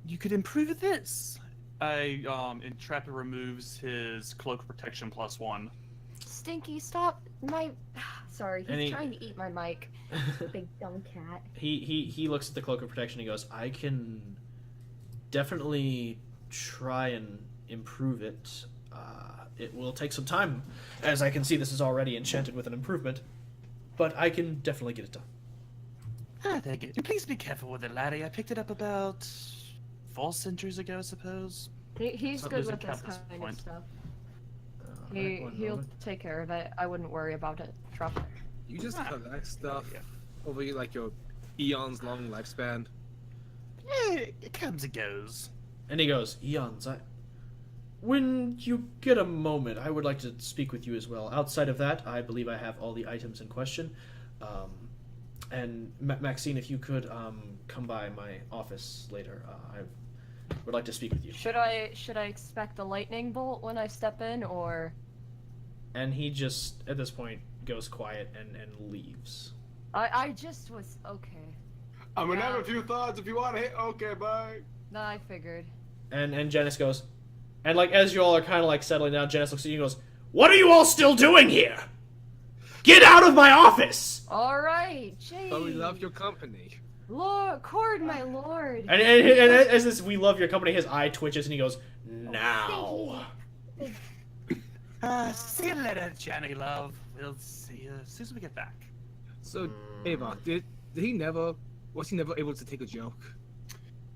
you could improve this. Entrapper removes his cloak of protection +1. Stinky, stop! Sorry, he's trying to eat my mic. Big dumb cat. He looks at the cloak of protection. And he goes, I can definitely try and improve it. It will take some time, as I can see this is already enchanted with an improvement, but I can definitely get it done. Thank you. Please be careful with it, laddie. I picked it up about 4 centuries ago, I suppose. He's good with this kind of stuff. He'll take care of it. I wouldn't worry about it. Trust me. You just collect stuff over like your eons long lifespan. It comes and goes. And he goes, eons, when you get a moment, I would like to speak with you as well. Outside of that, I believe I have all the items in question. And Maxine, if you could come by my office later, I would like to speak with you. Should I expect a lightning bolt when I step in, or? And he just, at this point, goes quiet and leaves. I just was okay. I'm gonna have a few thoughts if you want to hit. Okay, bye. No, I figured. And Janice goes, and like as you all are kind of like settling down, Janice looks at you and goes, "What are you all still doing here? Get out of my office!" All right, Jay. But we love your company. Cord, my lord. And as this, we love your company, his eye twitches and he goes, now. See you later, Johnny love. We'll see you as soon as we get back. So, Ava, was he never able to take a joke?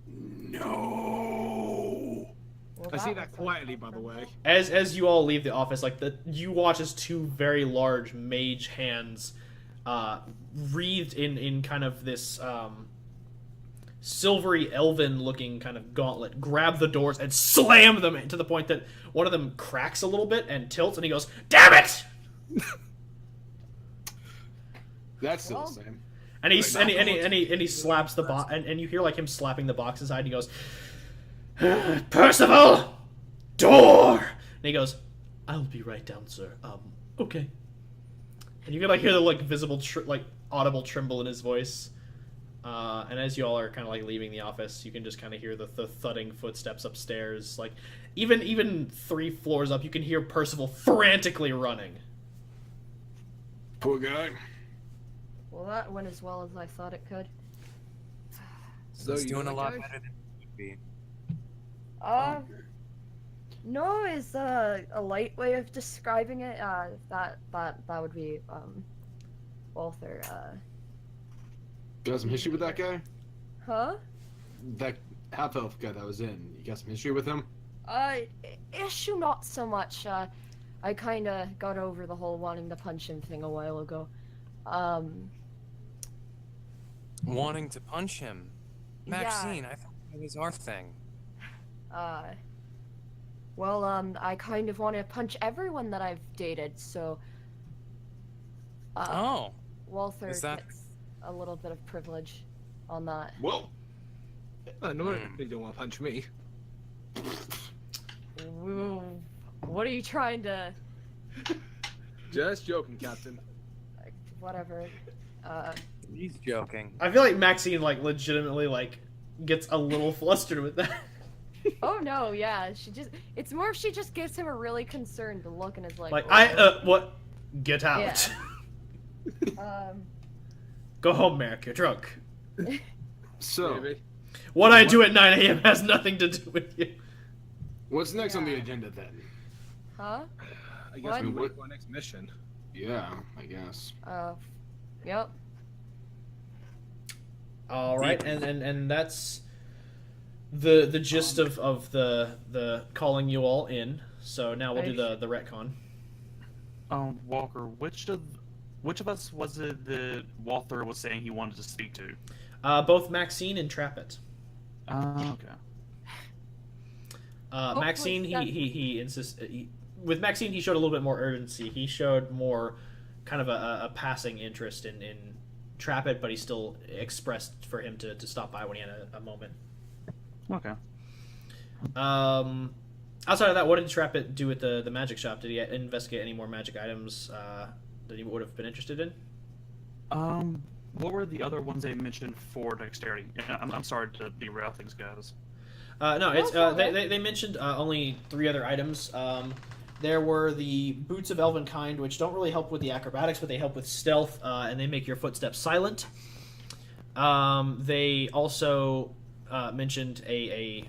No. Well, I say that quietly, by the way. As you all leave the office, like you watch as 2 very large mage hands, wreathed in kind of this silvery elven looking kind of gauntlet, grab the doors and slam them to the point that one of them cracks a little bit and tilts, and he goes, "Damn it!" That's still the same. And he slaps the box, and you hear like him slapping the box inside, and he goes, "Percival, door!" And he goes, "I'll be right down, sir. Okay." And you can like hear the like visible like audible tremble in his voice. And as you all are kind of like leaving the office, you can just kind of hear the thudding footsteps upstairs. Like even 3 floors up, you can hear Percival frantically running. Poor guy. Well, that went as well as I thought it could. So He's you doing know a that lot guy? better than he would be. No is a light way of describing it. That would be Walther. You got some history with that guy? Huh? That half-elf guy that was in. You got some history with him? Issue not so much. I kind of got over the whole wanting to punch him thing a while ago. Wanting to punch him. Maxine, I thought that was our thing. Well, I kind of want to punch everyone that I've dated, so... Walther Is that- gets a little bit of privilege on that. Whoa! No, they don't want to punch me. Ooh, what are you trying to... Just joking, Captain. Whatever. He's joking. I feel like Maxine like legitimately like gets a little flustered with that. Oh no, yeah, it's more she just gives him a really concerned look and is like... What? Get out. Yeah. Go home, Merrick, you're drunk. So, Maybe. What I do at 9 a.m. has nothing to do with you. what's next on the agenda then? Huh? I guess What? we wait for our next mission. Yeah, I guess. Yep. All right, and that's the gist of the calling you all in. So now we'll do the retcon. Walker, which of us was it that Walther was saying he wanted to speak to? Both Maxine and Trappet. Okay. Maxine, he insists. With Maxine, he showed a little bit more urgency. He showed more kind of a passing interest in Trappet, but he still expressed for him to stop by when he had a moment. Okay. Outside of that, what did Trappet do at the magic shop? Did he investigate any more magic items that he would have been interested in? What were the other ones they mentioned for dexterity? Yeah, I'm sorry to derail things, guys. No, it's they mentioned only 3 other items. There were the boots of elven kind, which don't really help with the acrobatics, but they help with stealth, and they make your footsteps silent. They also mentioned a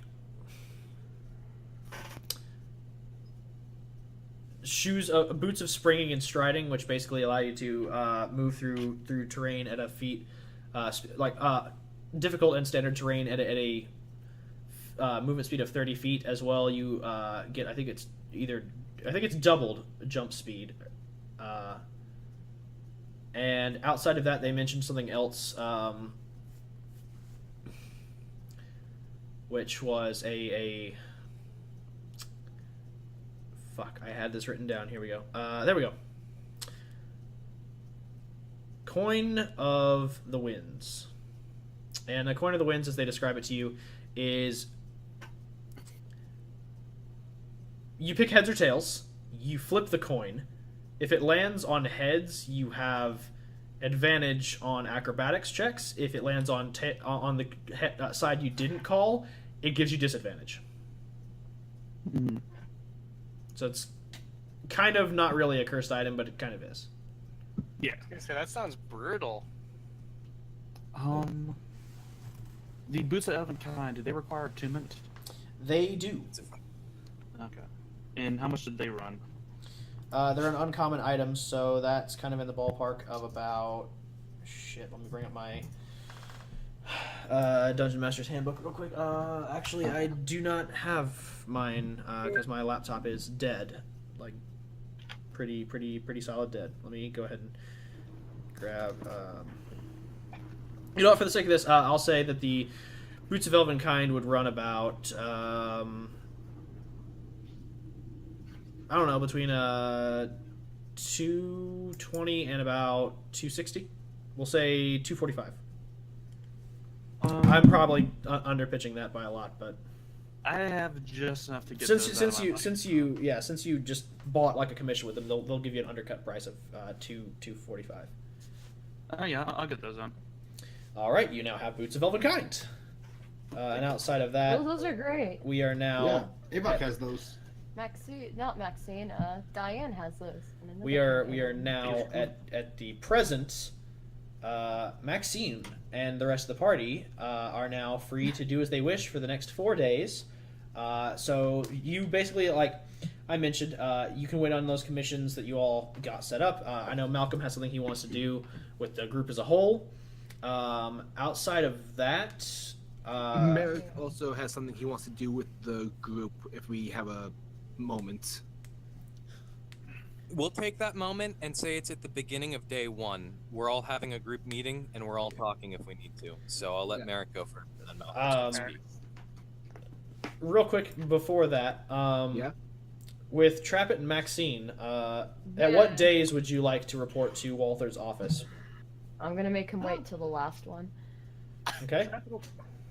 boots of springing and striding, which basically allow you to move through terrain at a feat difficult and standard terrain at a movement speed of 30 feet. As well, you get I think it's doubled jump speed. And outside of that, they mentioned something else, which was a fuck, I had this written down. Here we go. There we go. Coin of the Winds. And the Coin of the Winds, as they describe it to you, is you pick heads or tails, you flip the coin. If it lands on heads, you have advantage on acrobatics checks. If it lands on the side you didn't call, it gives you disadvantage. Mm. So it's kind of not really a cursed item, but it kind of is. Yeah. I was gonna say, that sounds brutal. The boots of elven kind, do they require attunement? They do. Okay. And how much did they run? They're an uncommon item, so that's kind of in the ballpark of about... Shit, let me bring up my Dungeon Master's Handbook real quick. Actually, I do not have mine, because my laptop is dead. Like, pretty solid dead. Let me go ahead and grab... You know what, for the sake of this, I'll say that the Boots of Elven Kind would run about... I don't know, between 220 and about 260. We'll say 245. I'm probably underpitching that by a lot, but I have just enough to get since you just bought like a commission with them, they'll give you an undercut price of 245. Yeah, I'll get those on. All right, you now have boots of elvenkind. And outside of that, Those are great. we are now. Yeah, Avok has those. Diane has those. We are now at the present. Maxine and the rest of the party are now free to do as they wish for the next 4 days. So you basically, like I mentioned, you can wait on those commissions that you all got set up. I know Malcolm has something he wants to do with the group as a whole. Outside of that, Merrick also has something he wants to do with the group if we have a moment. We'll take that moment and say it's at the beginning of day 1. We're all having a group meeting and we're all talking if we need to. So I'll let Merrick go first and then Malcolm can speak. Real quick before that, Yeah. with Trappett and Maxine, at what days would you like to report to Walther's office? I'm gonna make him wait till the last one. Okay.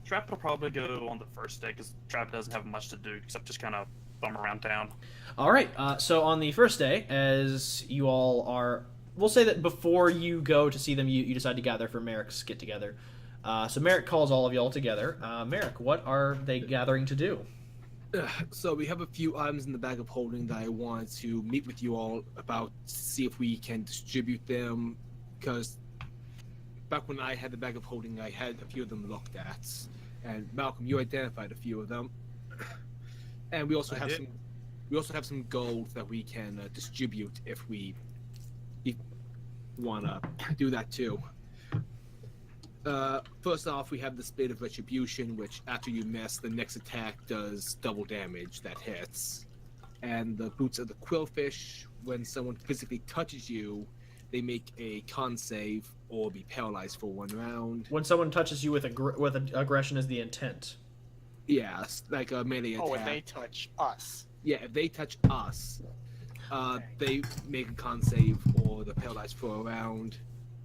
Trap will probably go on the first day because Trap doesn't have much to do except just kind of bum around town. All right. So on the first day, as you all are, we'll say that before you go to see them, you decide to gather for Merrick's get together. So Merrick calls all of y'all together. Merrick, what are they gathering to do? So we have a few items in the bag of holding that I wanted to meet with you all about, see if we can distribute them, because back when I had the bag of holding, I had a few of them looked at, and Malcolm, you identified a few of them, and we also have some gold that we can distribute if we wanna do that too. First off, we have the Spade of Retribution, which after you miss, the next attack does double damage that hits. And the Boots of the Quillfish, when someone physically touches you, they make a con save or be paralyzed for 1 round. When someone touches you with aggression is the intent. Yeah, like a melee attack. Oh, and they touch us. Yeah, if they touch us, they make a con save or they're paralyzed for a round.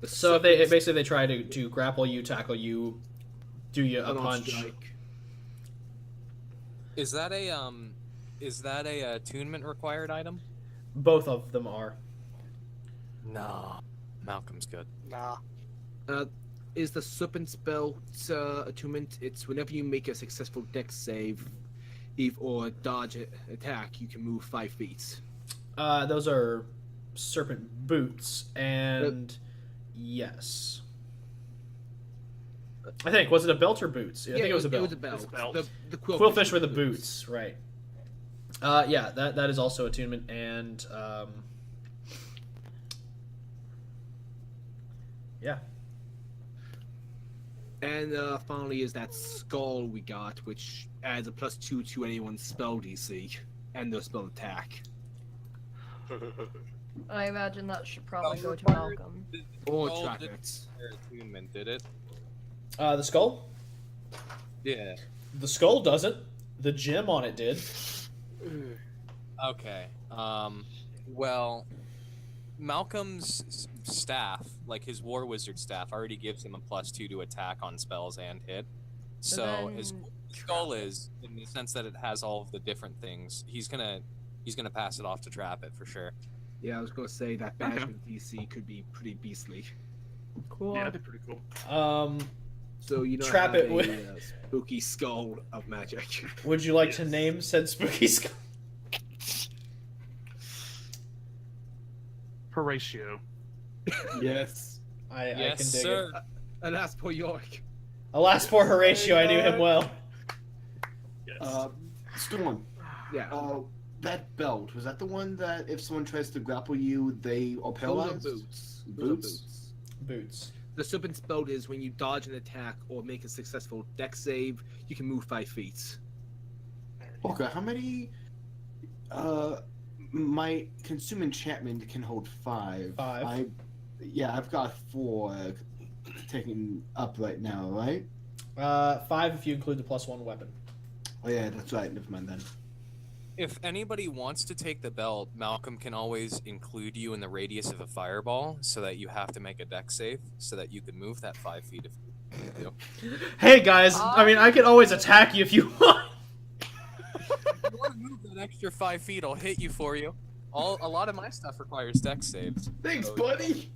So if they basically they try to grapple you, tackle you, do you a punch. Strike. Is that a attunement required item? Both of them are. No. Malcolm's good. Nah. Is the Serpent Spell attunement? It's whenever you make a successful dex save, or dodge attack, you can move 5 feet. Those are serpent boots, and yes. I think, was it a belt or boots? I think it was a belt. It was a belt. It's a belt. The Quillfish were the boots, right. Yeah, that is also attunement, and yeah. And finally is that skull we got, which adds a +2 to anyone's spell DC and their spell attack. I imagine that should probably go to required- Malcolm. The Or skull track didn't it. require attunement, did it? The skull? Yeah. The skull doesn't. The gem on it did. Okay. Well, Malcolm's staff, like his war wizard staff, already gives him a +2 to attack on spells and hit. So then his skull is, in the sense that it has all of the different things, he's gonna pass it off to Trap It for sure. Yeah, I was gonna say that banishment DC could be pretty beastly. Cool. Yeah, that'd be pretty cool. So you know, Trap have it a with- spooky skull of magic. Would you like to name said spooky skull? Horatio. Yes. I can Yes, dig sir. it. Alas, poor York. Alas, poor Horatio, I knew him well. Yes. Storm. Yeah. That belt, was that the one that if someone tries to grapple you, they are Those are paralyzed? boots. Those are Boots? boots. Boots. The Serpent Spell is when you dodge an attack or make a successful dex save, you can move 5 feet. Okay, how many? My consume enchantment can hold 5. 5. I've got 4 taken up right now, right? 5 if you include the +1 weapon. Oh yeah, that's right. Never mind then. If anybody wants to take the belt, Malcolm can always include you in the radius of a fireball, so that you have to make a dex save, so that you can move that 5 feet if you need to. Hey guys, I mean, I could always attack you if you want. If you want to move that extra 5 feet, I'll hit you for you. A lot of my stuff requires dex saves. Thanks, So- buddy.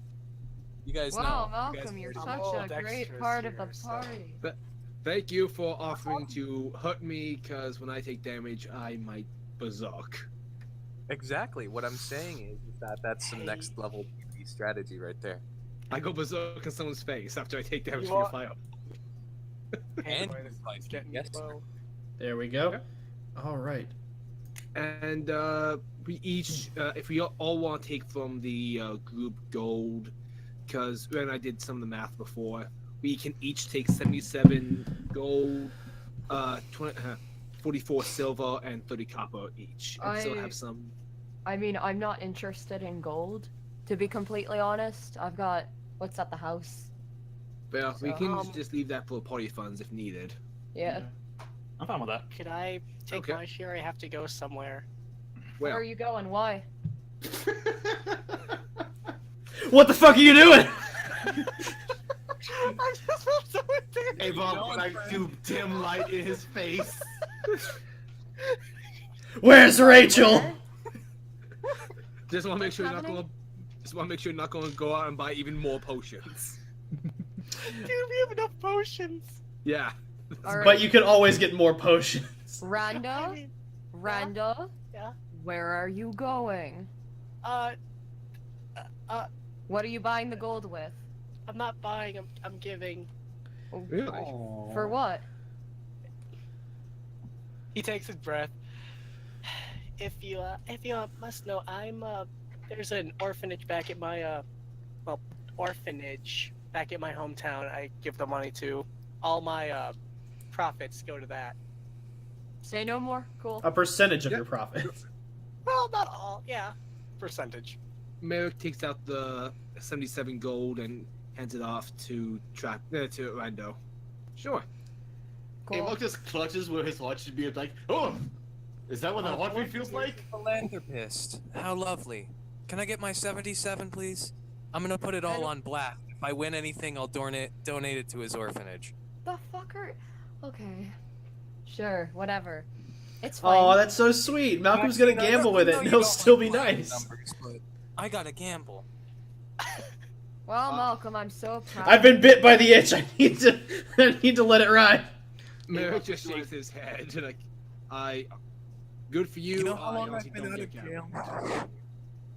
You guys Wow, know. You guys Malcolm, you're know. such all a great dexterous part of the here, so- party. Thank you for offering to hurt me, because when I take damage, I might berserk. Exactly. What I'm saying is that that's some next level PvP strategy right there. I go berserk in someone's face after I take damage You from your want- fire. And It's getting yes. low. There we go. All right. And we each, if we all want to take from the group gold, because when I did some of the math before, we can each take 77 gold, 44 silver, and 30 copper each, and still have some. I mean, I'm not interested in gold. To be completely honest, I've got what's at the house. Well, we So, can just leave that for party funds if needed. Yeah. I'm fine with that. Could I take Okay. my share? I have to go somewhere. Where Well, are you going? Why? What the fuck are you doing? I just felt so intimidated. Avon like do dim light in his face. Where's Rachel? Where? just want to make sure you're not happening? going. Just want to make sure you're not going to go out and buy even more potions. Dude, we have enough potions. Yeah. All right. But you can always get more potions. I Randa? mean, Randa? Yeah? Where are you going? What are you buying the gold with? I'm not buying. I'm giving. Really? For what? He takes his breath. If you must know, there's an orphanage back at my orphanage back at my hometown. I give the money to. All my profits go to that. Say no more? Cool. A percentage of Yep. your profits. Well, not all. Yeah, percentage. Merrick takes out the 77 gold and hands it off to to Rando. Sure. Cool. Avon just clutches where his watch should be like, oh, is that what the heartbeat feels like? Philanthropist. How lovely. Can I get my 77, please? I'm gonna put it all on black. If I win anything, I'll donate it to his orphanage. The fucker? Okay. Sure, whatever. It's fine. Oh, that's so sweet. Malcolm's gonna gamble with it, and he'll still be nice. Numbers, but I gotta gamble. Well, Malcolm, I'm so proud. I've been bit by the itch. I need to let it ride. Merrick just shakes his head like, good for you. You know how long honestly I've been don't out of get jail?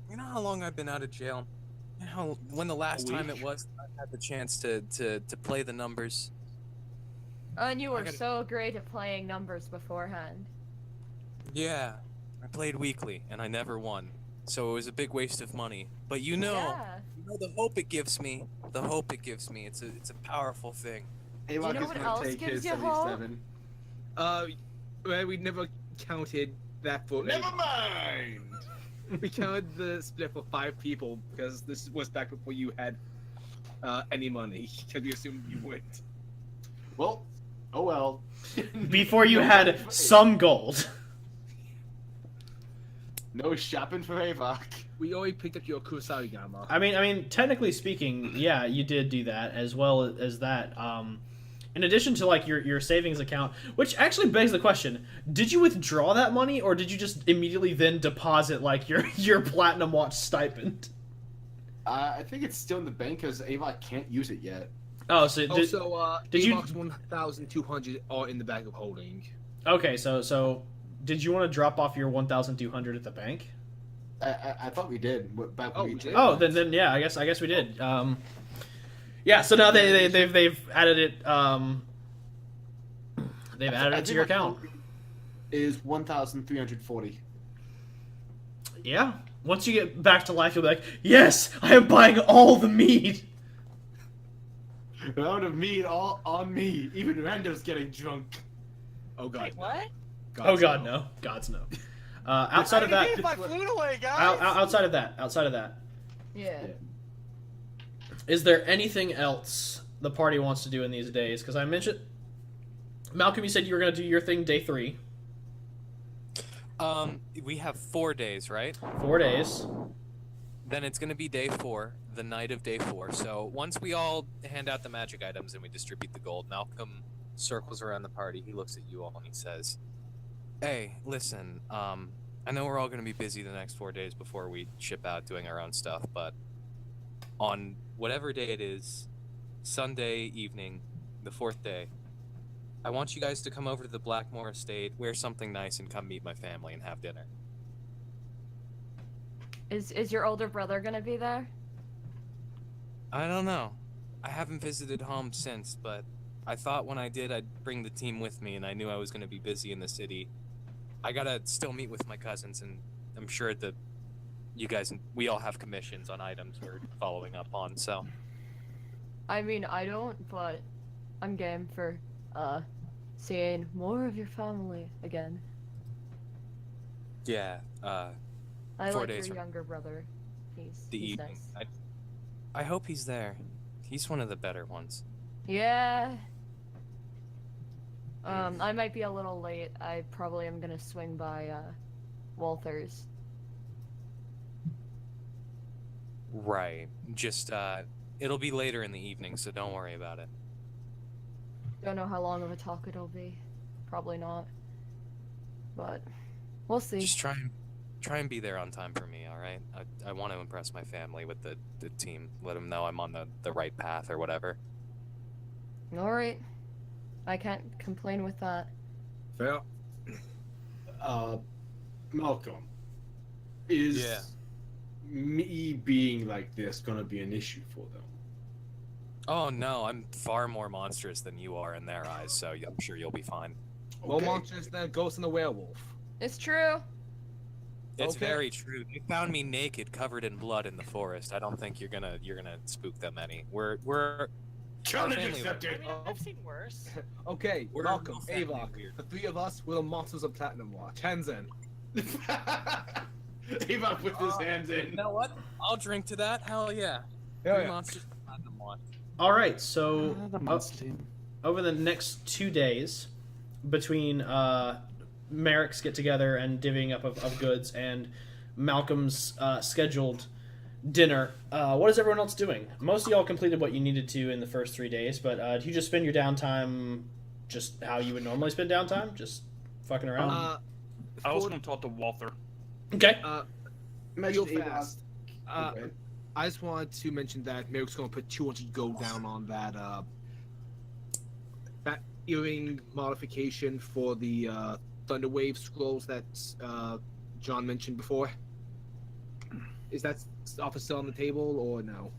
You know how long I've been out of jail? You know when the last A time week? it was I had the chance to play the numbers? And you were gotta- so great at playing numbers beforehand. Yeah, I played weekly and I never won, so it was a big waste of money. But you know the hope it gives me. The hope it gives me. It's a powerful thing. Avon know is what gonna else take gives his you hope? 77. Well, we never counted that for. Never mind! We counted the split for 5 people because this was back before you had any money. Because we assumed you wouldn't. Well, oh well. Before you No had shopping for- some gold. No shopping for Avon. We already picked up your Kurosari Gamma. I mean, technically speaking, yeah, you did do that as well as that. In addition to like your savings account, which actually begs the question: did you withdraw that money, or did you just immediately then deposit like your platinum watch stipend? I think it's still in the bank because Avon can't use it yet. Oh, so did, Also, did you- Avox 1,200 are in the bag of holding. okay, so did you want to drop off your 1,200 at the bank? I thought we did. Back when Oh, we did? Oh, then yeah, I guess we did. Yeah, so now they've added it. They've added it to your account. Is 1,340. Yeah. Once you get back to life, you'll be like, yes, I am buying all the meat. Round of meat all on me. Even Rando's getting drunk. Oh god. Wait, what? Oh God, no. Gods no. Outside of I that, gave my food away, guys. outside of that, Yeah. is there anything else the party wants to do in these days? Because I mentioned, Malcolm, you said you were going to do your thing day 3. We have 4 days, right? 4 days. Then it's gonna be day 4, the night of day 4. So once we all hand out the magic items and we distribute the gold, Malcolm circles around the party. He looks at you all and he says, "Hey, listen. I know we're all gonna be busy the next 4 days before we ship out doing our own stuff, but on whatever day it is, Sunday evening, the 4th day, I want you guys to come over to the Blackmore estate, wear something nice, and come meet my family and have dinner. Is your older brother gonna be there? I don't know. I haven't visited home since, but I thought when I did, I'd bring the team with me, and I knew I was going to be busy in the city. I gotta still meet with my cousins, and I'm sure that we all have commissions on items we're following up on, so. I mean, I don't, but I'm game for, seeing more of your family again. Yeah, I 4 like days your from younger brother. He's evening. nice. I hope he's there. He's one of the better ones. Yeah. I might be a little late. I probably am gonna swing by, Walther's. Right. Just, it'll be later in the evening, so don't worry about it. Don't know how long of a talk it'll be. Probably not. But, we'll see. Just try and be there on time for me, alright? I want to impress my family with the team. Let them know I'm on the right path or whatever. Alright. I can't complain with that. Fair. Malcolm, is Yeah. me being like this gonna be an issue for them? Oh no, I'm far more monstrous than you are in their eyes, so I'm sure you'll be fine. More Okay. monsters than a ghost and a werewolf. It's true. It's Okay. very true. They found me naked, covered in blood in the forest. I don't think you're gonna spook them any. We're Challenge family accepted. I mean, I've seen worse. Okay, We're Malcolm, no family Avok, weird. the three of us, we're the monsters of Platinum Watch. Hands in. Avon put his hands in. You know what? I'll drink to that. Hell yeah. Hell Three yeah. monsters platinum watch. All right, so The monster team. over the next 2 days, between Merrick's get together and divvying up of goods and Malcolm's scheduled dinner, what is everyone else doing? Most of y'all completed what you needed to in the first 3 days, but do you just spend your downtime just how you would normally spend downtime? Just fucking around? I was going to talk to Walther. Okay. Imagine Real Avon. fast. Okay. I just wanted to mention that Merrick's going to put 200 gold down on that that earring modification for the Thunderwave scrolls that John mentioned before. Is that offer still on the table or no?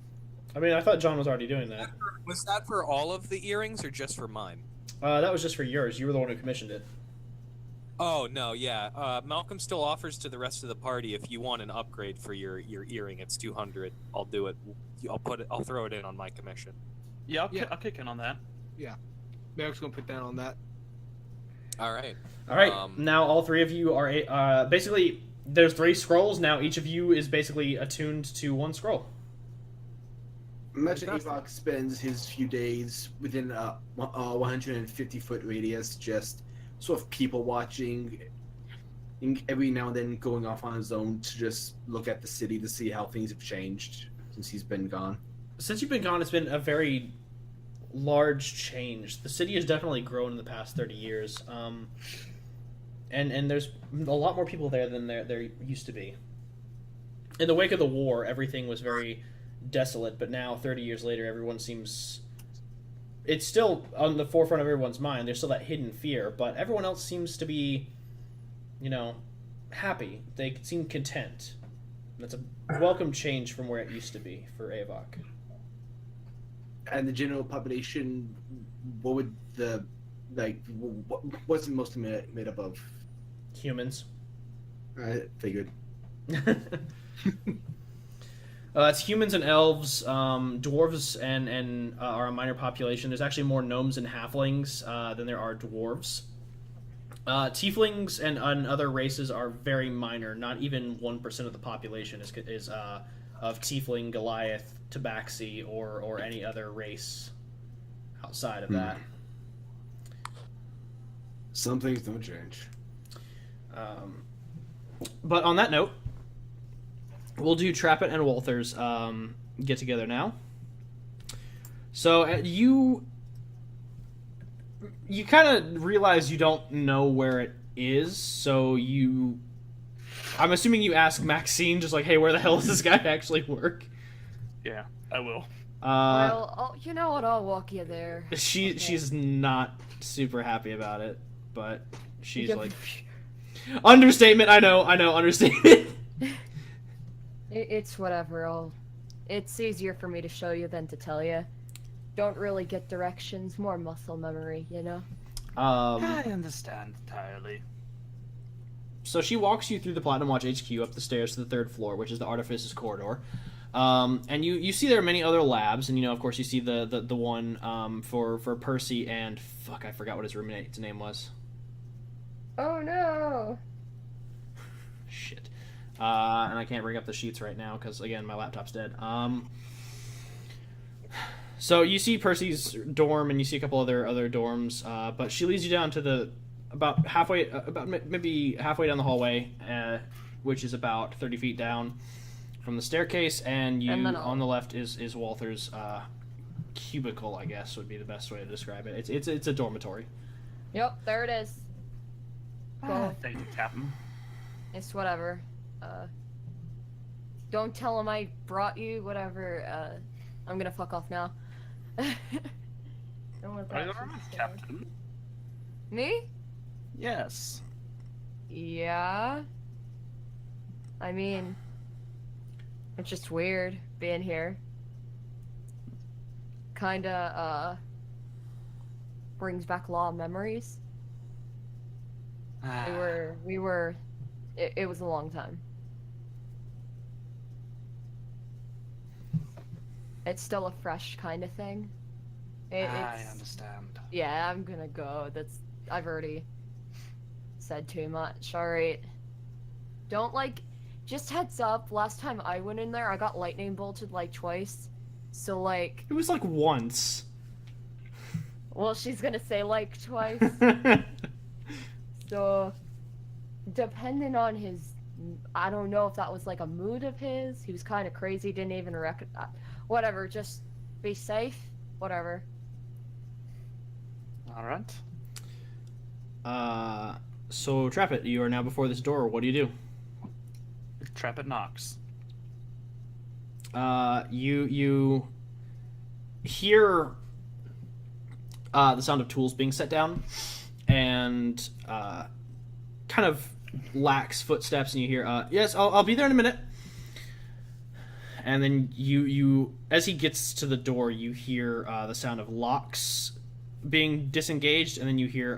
I mean, I thought John was already doing that. Was that for all of the earrings or just for mine? That was just for yours. You were the one who commissioned it. Oh no, yeah. Malcolm still offers to the rest of the party if you want an upgrade for your earring. It's 200. I'll do it. I'll throw it in on my commission. Yeah, Yeah. I'll kick in on that. Merrick's going to put down on that. All right. All right. Now all three of you are basically. There's 3 scrolls now. Each of you is basically attuned to 1 scroll. Imagine Avok spends his few days within a 150-foot radius just sort of people watching, and every now and then going off on his own to just look at the city to see how things have changed since he's been gone. Since you've been gone, it's been a very large change. The city has definitely grown in the past 30 years. And there's a lot more people there than there used to be. In the wake of the war, everything was very desolate, but now, 30 years later, everyone seems... It's still on the forefront of everyone's mind. There's still that hidden fear, but everyone else seems to be, happy. They seem content. That's a welcome change from where it used to be for Avok. And the general population, what would what's it mostly made up of? Humans. I figured. It's humans and elves, dwarves, and are a minor population. There's actually more gnomes and halflings than there are dwarves. Tieflings and other races are very minor. Not even 1% of the population is of Tiefling, Goliath, Tabaxi, or any other race outside of that. Some things don't change. But on that note, we'll do Trappet and Walther's get together now. So you kind of realize you don't know where it is, so I'm assuming you ask Maxine just like, hey, where the hell does this guy actually work? Yeah. I will. Well, you know what? I'll walk you there. She's not super happy about it, but she's like, understatement. I know, understatement. It's whatever. It's easier for me to show you than to tell you. Don't really get directions, more muscle memory, you know? I understand entirely. So she walks you through the Platinum Watch HQ up the stairs to the 3rd floor, which is the Artifices Corridor. And you see there are many other labs, and of course you see the one for Percy and fuck, I forgot what his roommate's name was. Oh no! Shit. And I can't bring up the sheets right now because again my laptop's dead. So you see Percy's dorm and you see a couple other dorms, but she leads you down to about maybe halfway down the hallway, which is about 30 feet down from the staircase, and on the left is Walther's cubicle, I guess would be the best way to describe it. It's a dormitory. Yep, there it is. Cool. Thank you, Captain. It's whatever. Don't tell him I brought you, whatever. I'm gonna fuck off now. Don't want that. Captain? Me? Yes. Yeah. I mean, it's just weird being here. Kinda, brings back a lot of memories. It was a long time. It's still a fresh kind of thing. I understand. Yeah, I'm gonna go. I've already said too much. Alright. Don't just heads up, last time I went in there, I got lightning bolted twice. So It was once. Well, she's gonna say twice. So, depending on his, I don't know if that was a mood of his. He was kind of crazy, didn't even whatever, just be safe. Whatever. Alright. So Trappet, you are now before this door. What do you do? Trappet knocks. You hear the sound of tools being set down, and kind of lax footsteps, and you hear, yes, I'll be there in a minute. And then you as he gets to the door, you hear the sound of locks being disengaged, and then you hear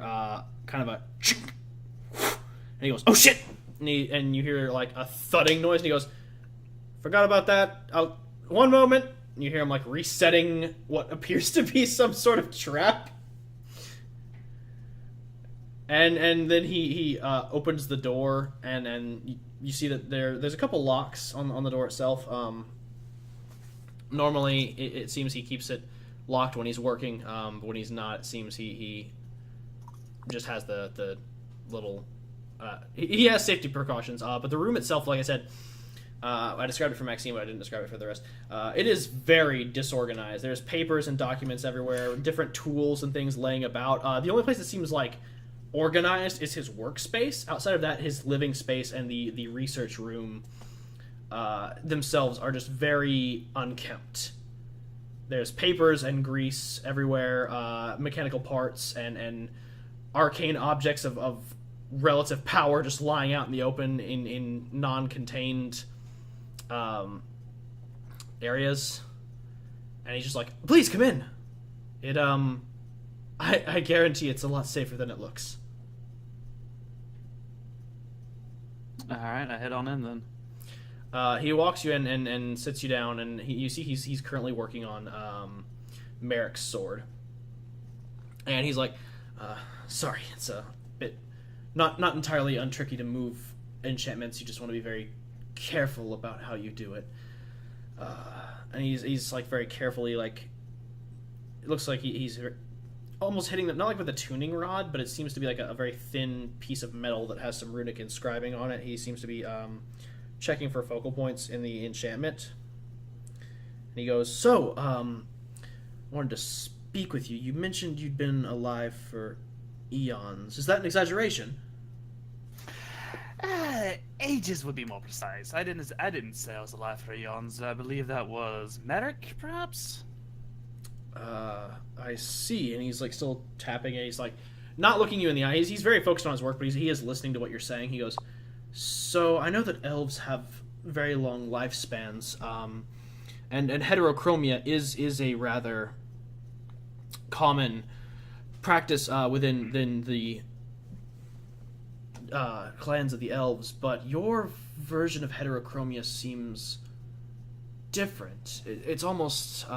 kind of a and he goes, oh shit, and you hear a thudding noise, and he goes, forgot about that, one moment, and you hear him resetting what appears to be some sort of trap, and then he opens the door, and you see that there's a couple locks on the door itself. Normally it seems he keeps it locked when he's working, but when he's not, it seems he just has the little he has safety precautions, but the room itself, like I said, I described it for Maxine, but I didn't describe it for the rest. It is very disorganized. There's papers and documents everywhere, different tools and things laying about. The only place that seems organized is his workspace. Outside of that, his living space and the research room themselves are just very unkempt. There's papers and grease everywhere, mechanical parts and arcane objects of relative power just lying out in the open in non-contained areas. And he's just please come in. It I guarantee it's a lot safer than it looks. Alright, I head on in then. He walks you in and sits you down, and you see he's currently working on Merrick's sword. And he's sorry, it's a bit not entirely untricky to move enchantments. You just want to be very careful about how you do it. And he's very carefully, it looks like he's almost hitting them, not with a tuning rod, but it seems to be a very thin piece of metal that has some runic inscribing on it. He seems to be checking for focal points in the enchantment. And he goes, so, I wanted to speak with you. You mentioned you'd been alive for eons. Is that an exaggeration? Ages would be more precise. I didn't say I was alive for eons. I believe that was Merrick, perhaps. I see. And he's like still tapping, and he's like not looking you in the eye. He's very focused on his work, but he is listening to what you're saying. He goes, "So I know that elves have very long lifespans, and heterochromia is a rather common practice within the clans of the elves, but your version of heterochromia seems different. It's almost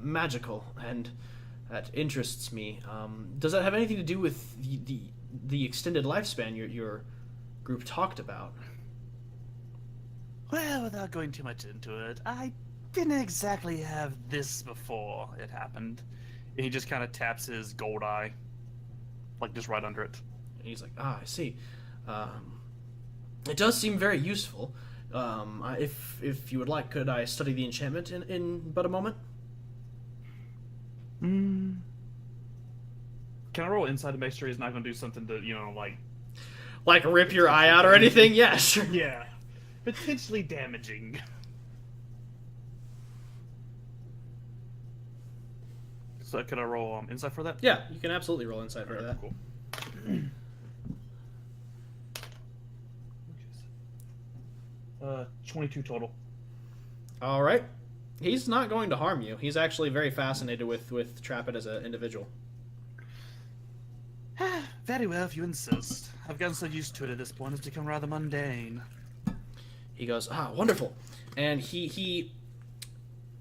magical, and that interests me. Does that have anything to do with the extended lifespan your group talked about?" Well, without going too much into it, I didn't exactly have this before it happened. And he just kind of taps his gold eye, like just right under it. And he's like, "Ah, I see. It does seem very useful. If you would like, could I study the enchantment in but a moment?" Can I roll inside to make sure he's not going to do something to, Like rip your eye out or anything? Yeah, sure. yeah, potentially damaging. So could I roll insight for that? Yeah, you can absolutely roll insight for Alright, that. Cool. 22 total. All right. He's not going to harm you. He's actually very fascinated with Trappet as an individual. Very well, if you insist. I've gotten so used to it at this point, it's become rather mundane. He goes, "Ah, wonderful." And he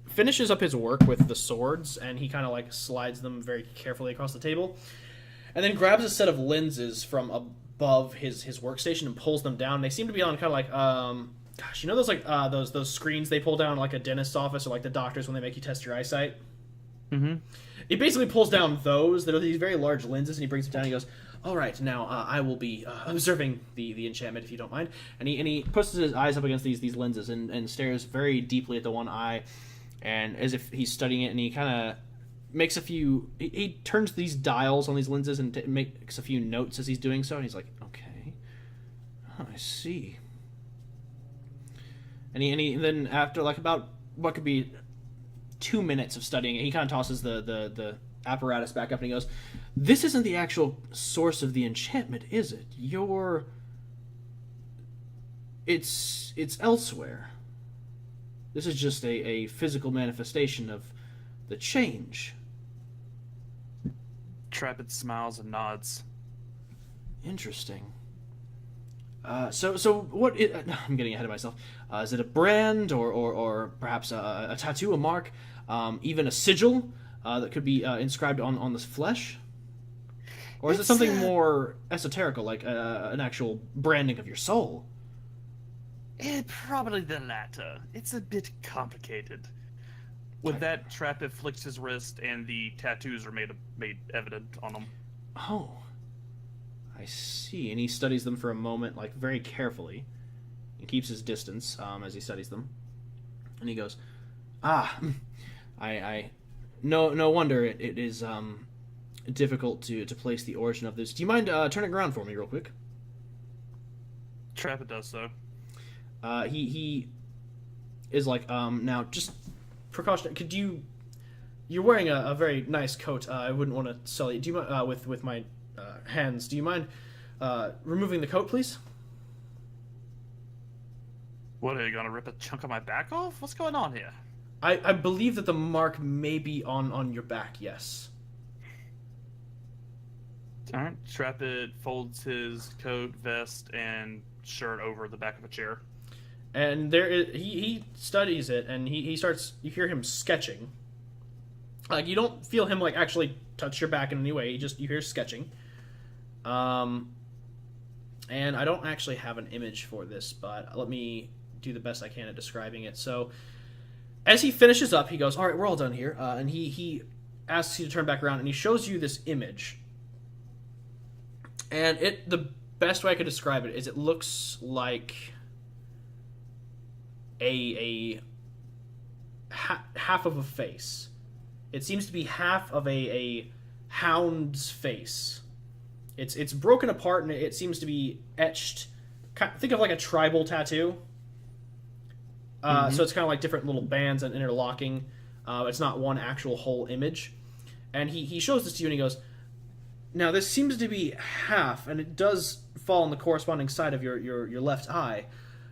finishes up his work with the swords, and he kind of like slides them very carefully across the table, and then grabs a set of lenses from above his workstation and pulls them down. They seem to be on kind of like gosh, you know those like those screens they pull down like a dentist's office or like the doctors when they make you test your eyesight. Mm-hmm. He basically pulls down those. That are these very large lenses, and he brings them down. And he goes, "All right, now I will be observing the enchantment, if you don't mind." And he puts his eyes up against these lenses and stares very deeply at the one eye, and as if he's studying it. And he kind of makes a few. He turns these dials on these lenses and makes a few notes as he's doing so. And he's like, "Okay, I see." And he then after like about what could be 2 minutes of studying it, he kind of tosses the apparatus back up and he goes, "This isn't the actual source of the enchantment, is it? It's elsewhere. This is just a physical manifestation of the change." Trappet smiles and nods. Interesting. So what? I'm getting ahead of myself. Is it a brand or perhaps a tattoo, a mark, even a sigil that could be inscribed on the flesh? Or is it something more esoterical, like an actual branding of your soul? Probably the latter. It's a bit complicated. With that, Trappet flicks his wrist, and the tattoos are made evident on him. Oh, I see. And he studies them for a moment, like very carefully. He keeps his distance as he studies them. And he goes, "Ah, I no wonder it is difficult to place the origin of this. Do you mind turning around for me real quick?" Trappet does so. He is like, now just precaution. Could you're wearing a very nice coat. I wouldn't want to sell you. Do you mind with my hands? Do you mind removing the coat, please? What, are you gonna rip a chunk of my back off? What's going on here? I believe that the mark may be on your back. Yes. Alright. Trappet folds his coat, vest, and shirt over the back of a chair. And there is, he studies it, and he starts. You hear him sketching. Like you don't feel him like actually touch your back in any way. You hear sketching. And I don't actually have an image for this, but let me do the best I can at describing it. So, as he finishes up, he goes, "All right, we're all done here," and he asks you to turn back around, and he shows you this image. And the best way I could describe it is it looks like half of a face. It seems to be half of a hound's face. It's broken apart, and it seems to be etched think of like a tribal tattoo. So it's kind of like different little bands and interlocking. It's not one actual whole image. And he shows this to you and he goes, now this seems to be half, and it does fall on the corresponding side of your left eye.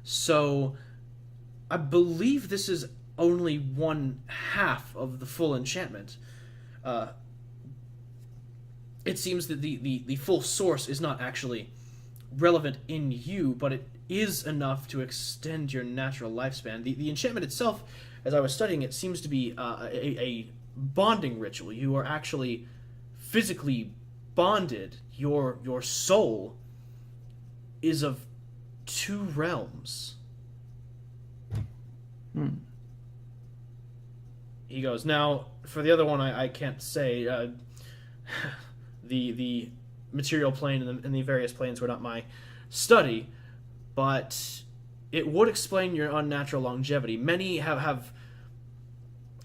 So I believe this is only one half of the full enchantment. It seems that the full source is not actually relevant in you, but it is enough to extend your natural lifespan. The enchantment itself, as I was studying it, seems to be a bonding ritual. You are actually physically bonded. Your soul is of two realms. He goes, now, for the other one, I can't say. The material plane and the various planes were not my study, but it would explain your unnatural longevity. Many have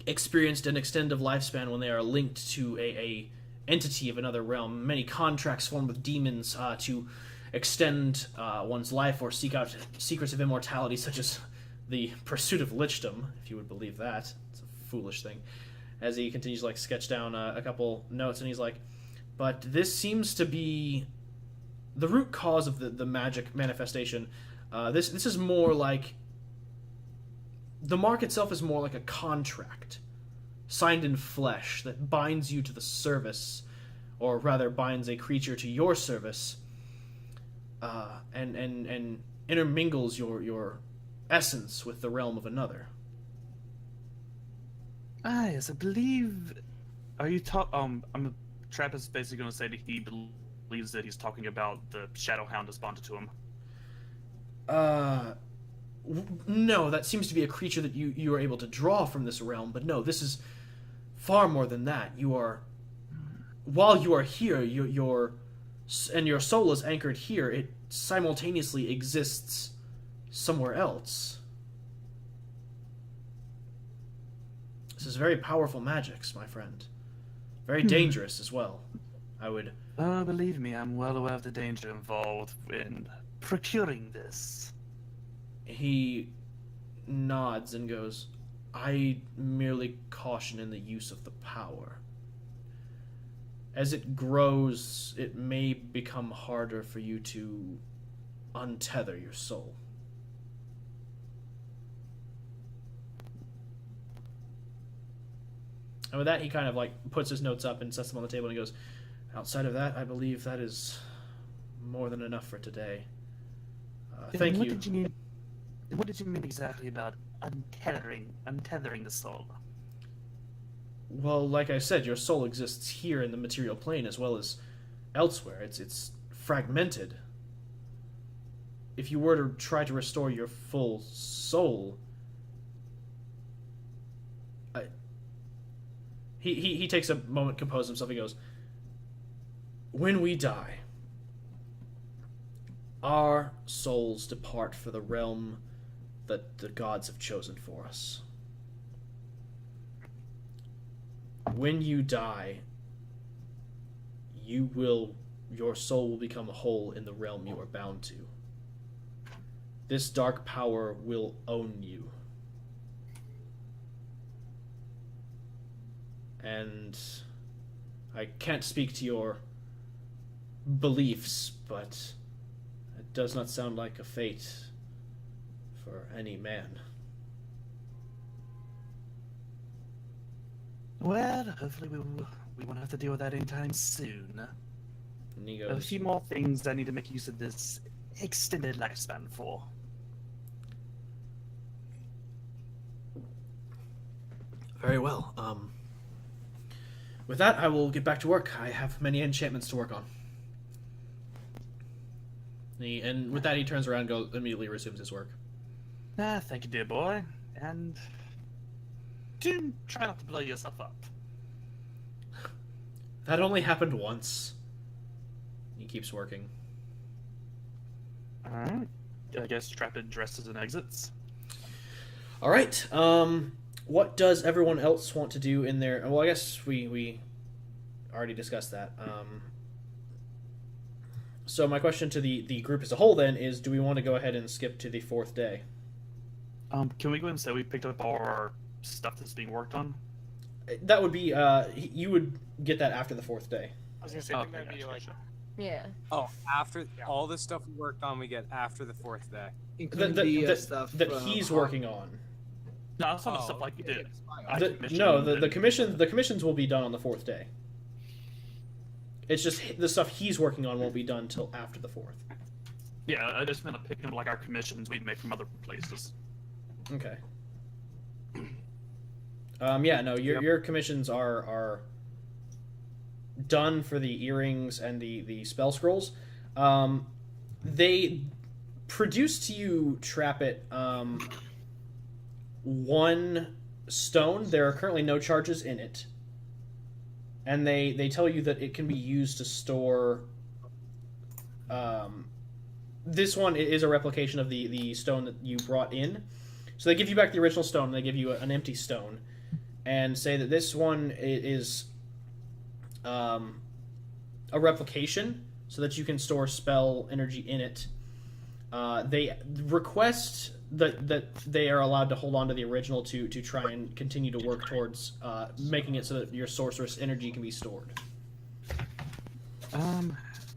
experienced an extended lifespan when they are linked to a entity of another realm. Many contracts formed with demons to extend one's life or seek out secrets of immortality, such as the pursuit of lichdom, if you would believe that. It's a foolish thing. As he continues to like sketch down a couple notes, and he's like, but this seems to be the root cause of the magic manifestation. This is more like, the mark itself is more like a contract signed in flesh that binds you to the service, or rather binds a creature to your service, and intermingles your essence with the realm of another. Ah, yes, I believe. Are you Trappist is basically going to say that he believes that he's talking about the Shadow Hound that's bonded to him. No, that seems to be a creature that you are able to draw from this realm, but no, this is far more than that. You are, while you are here, your soul is anchored here, it simultaneously exists somewhere else. This is very powerful magics, my friend. Very dangerous as well. I would... believe me, I'm well aware of the danger involved in procuring this. He nods and goes, I merely caution in the use of the power. As it grows, it may become harder for you to untether your soul. And with that, he kind of like puts his notes up and sets them on the table and he goes, outside of that, I believe that is more than enough for today. Thank you. What did you mean exactly about untethering the soul? Well, like I said, your soul exists here in the material plane as well as elsewhere. It's fragmented. If you were to try to restore your full soul... He takes a moment, composes himself, he goes, when we die, our souls depart for the realm that the gods have chosen for us. When you die, your soul will become whole in the realm you are bound to. This dark power will own you. And I can't speak to your beliefs, but it does not sound like a fate for any man. Well, hopefully we won't have to deal with that anytime soon. And he A goes, few more things I need to make use of this extended lifespan for. very well. With that, I will get back to work. I have many enchantments to work on. And with that, he turns around and immediately resumes his work. Thank you, dear boy. And do try not to blow yourself up. That only happened once. He keeps working. Alright. I guess Trapid dresses and exits. Alright, what does everyone else want to do in their... Well, I guess we already discussed that. So my question to the group as a whole then is, do we want to go ahead and skip to the 4th day? Can we go ahead and say we picked up all our stuff that's being worked on? That would be you would get that after the 4th day. I was gonna say, I think that'd be like. Yeah. Oh, after all the stuff we worked on, we get after the 4th day. Including The stuff that he's working on. No, that's not the Oh. stuff like you did. The commissions will be done on the 4th day. It's just the stuff he's working on won't be done till after the 4th. Yeah, I just meant to pick up like our commissions we'd make from other places. Okay. Yeah, no, your commissions are done for the earrings and the spell scrolls. They produce to you, Trap It, 1 stone. There are currently no charges in it. And they tell you that it can be used to store... this one is a replication of the stone that you brought in. So they give you back the original stone, and they give you an empty stone. And say that this one is a replication, so that you can store spell energy in it. They request that they are allowed to hold on to the original to try and continue to work towards making it so that your sorceress energy can be stored.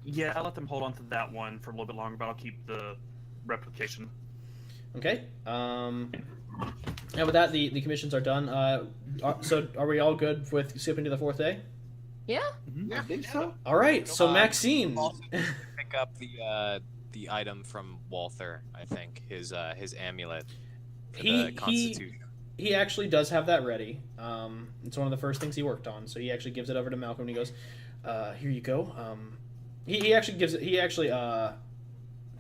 Yeah, I'll let them hold on to that one for a little bit longer, but I'll keep the replication. Okay. And with that, the commissions are done. So are we all good with skipping to the 4th day? Yeah. I think so. All right. So Maxine. Also pick up the item from Walther. I think his amulet. For the Constitution. He actually does have that ready. It's one of the first things he worked on. So he actually gives it over to Malcolm, and he goes, "Here you go." He actually gives it. He actually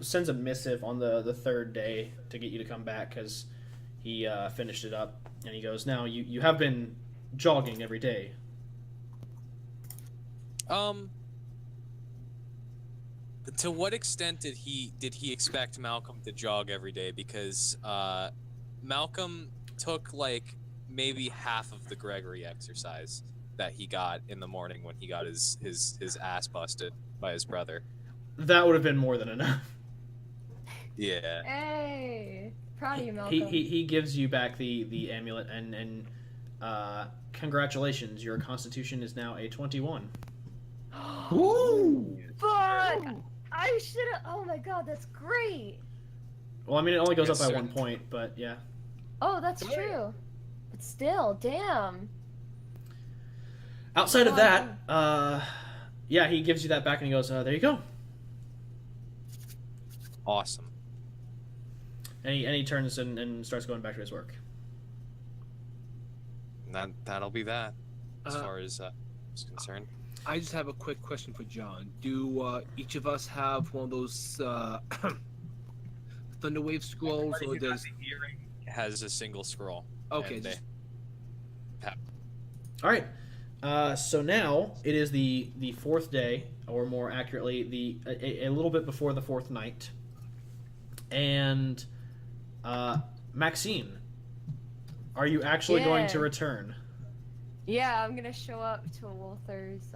sends a missive on the 3rd day to get you to come back because he finished it up, and he goes, "Now you have been jogging every day." To what extent did he expect Malcolm to jog every day? Because Malcolm took like maybe half of the Gregory exercise that he got in the morning when he got his ass busted by his brother. That would have been more than enough. Yeah. Hey, proud of you, Malcolm. He gives you back the amulet, and congratulations, your constitution is now a 21. Woo! Fuck! I should have. Oh my god, that's great. Well, I mean, it only goes Yes, up by sir. 1 point, but yeah. Oh, that's true. But still, damn. Outside of that, yeah, he gives you that back, and he goes, "There you go." Awesome. And he turns and starts going back to his work. That'll be that, as Uh, far as is concerned. I just have a quick question for John. Do each of us have one of those Thunderwave scrolls, or does? Has a single scroll. Okay, and just All right. So now it is the 4th day, or more accurately, a little bit before the 4th night. And Maxine, are you actually going to Yeah. return? Yeah, I'm gonna show up to Walther's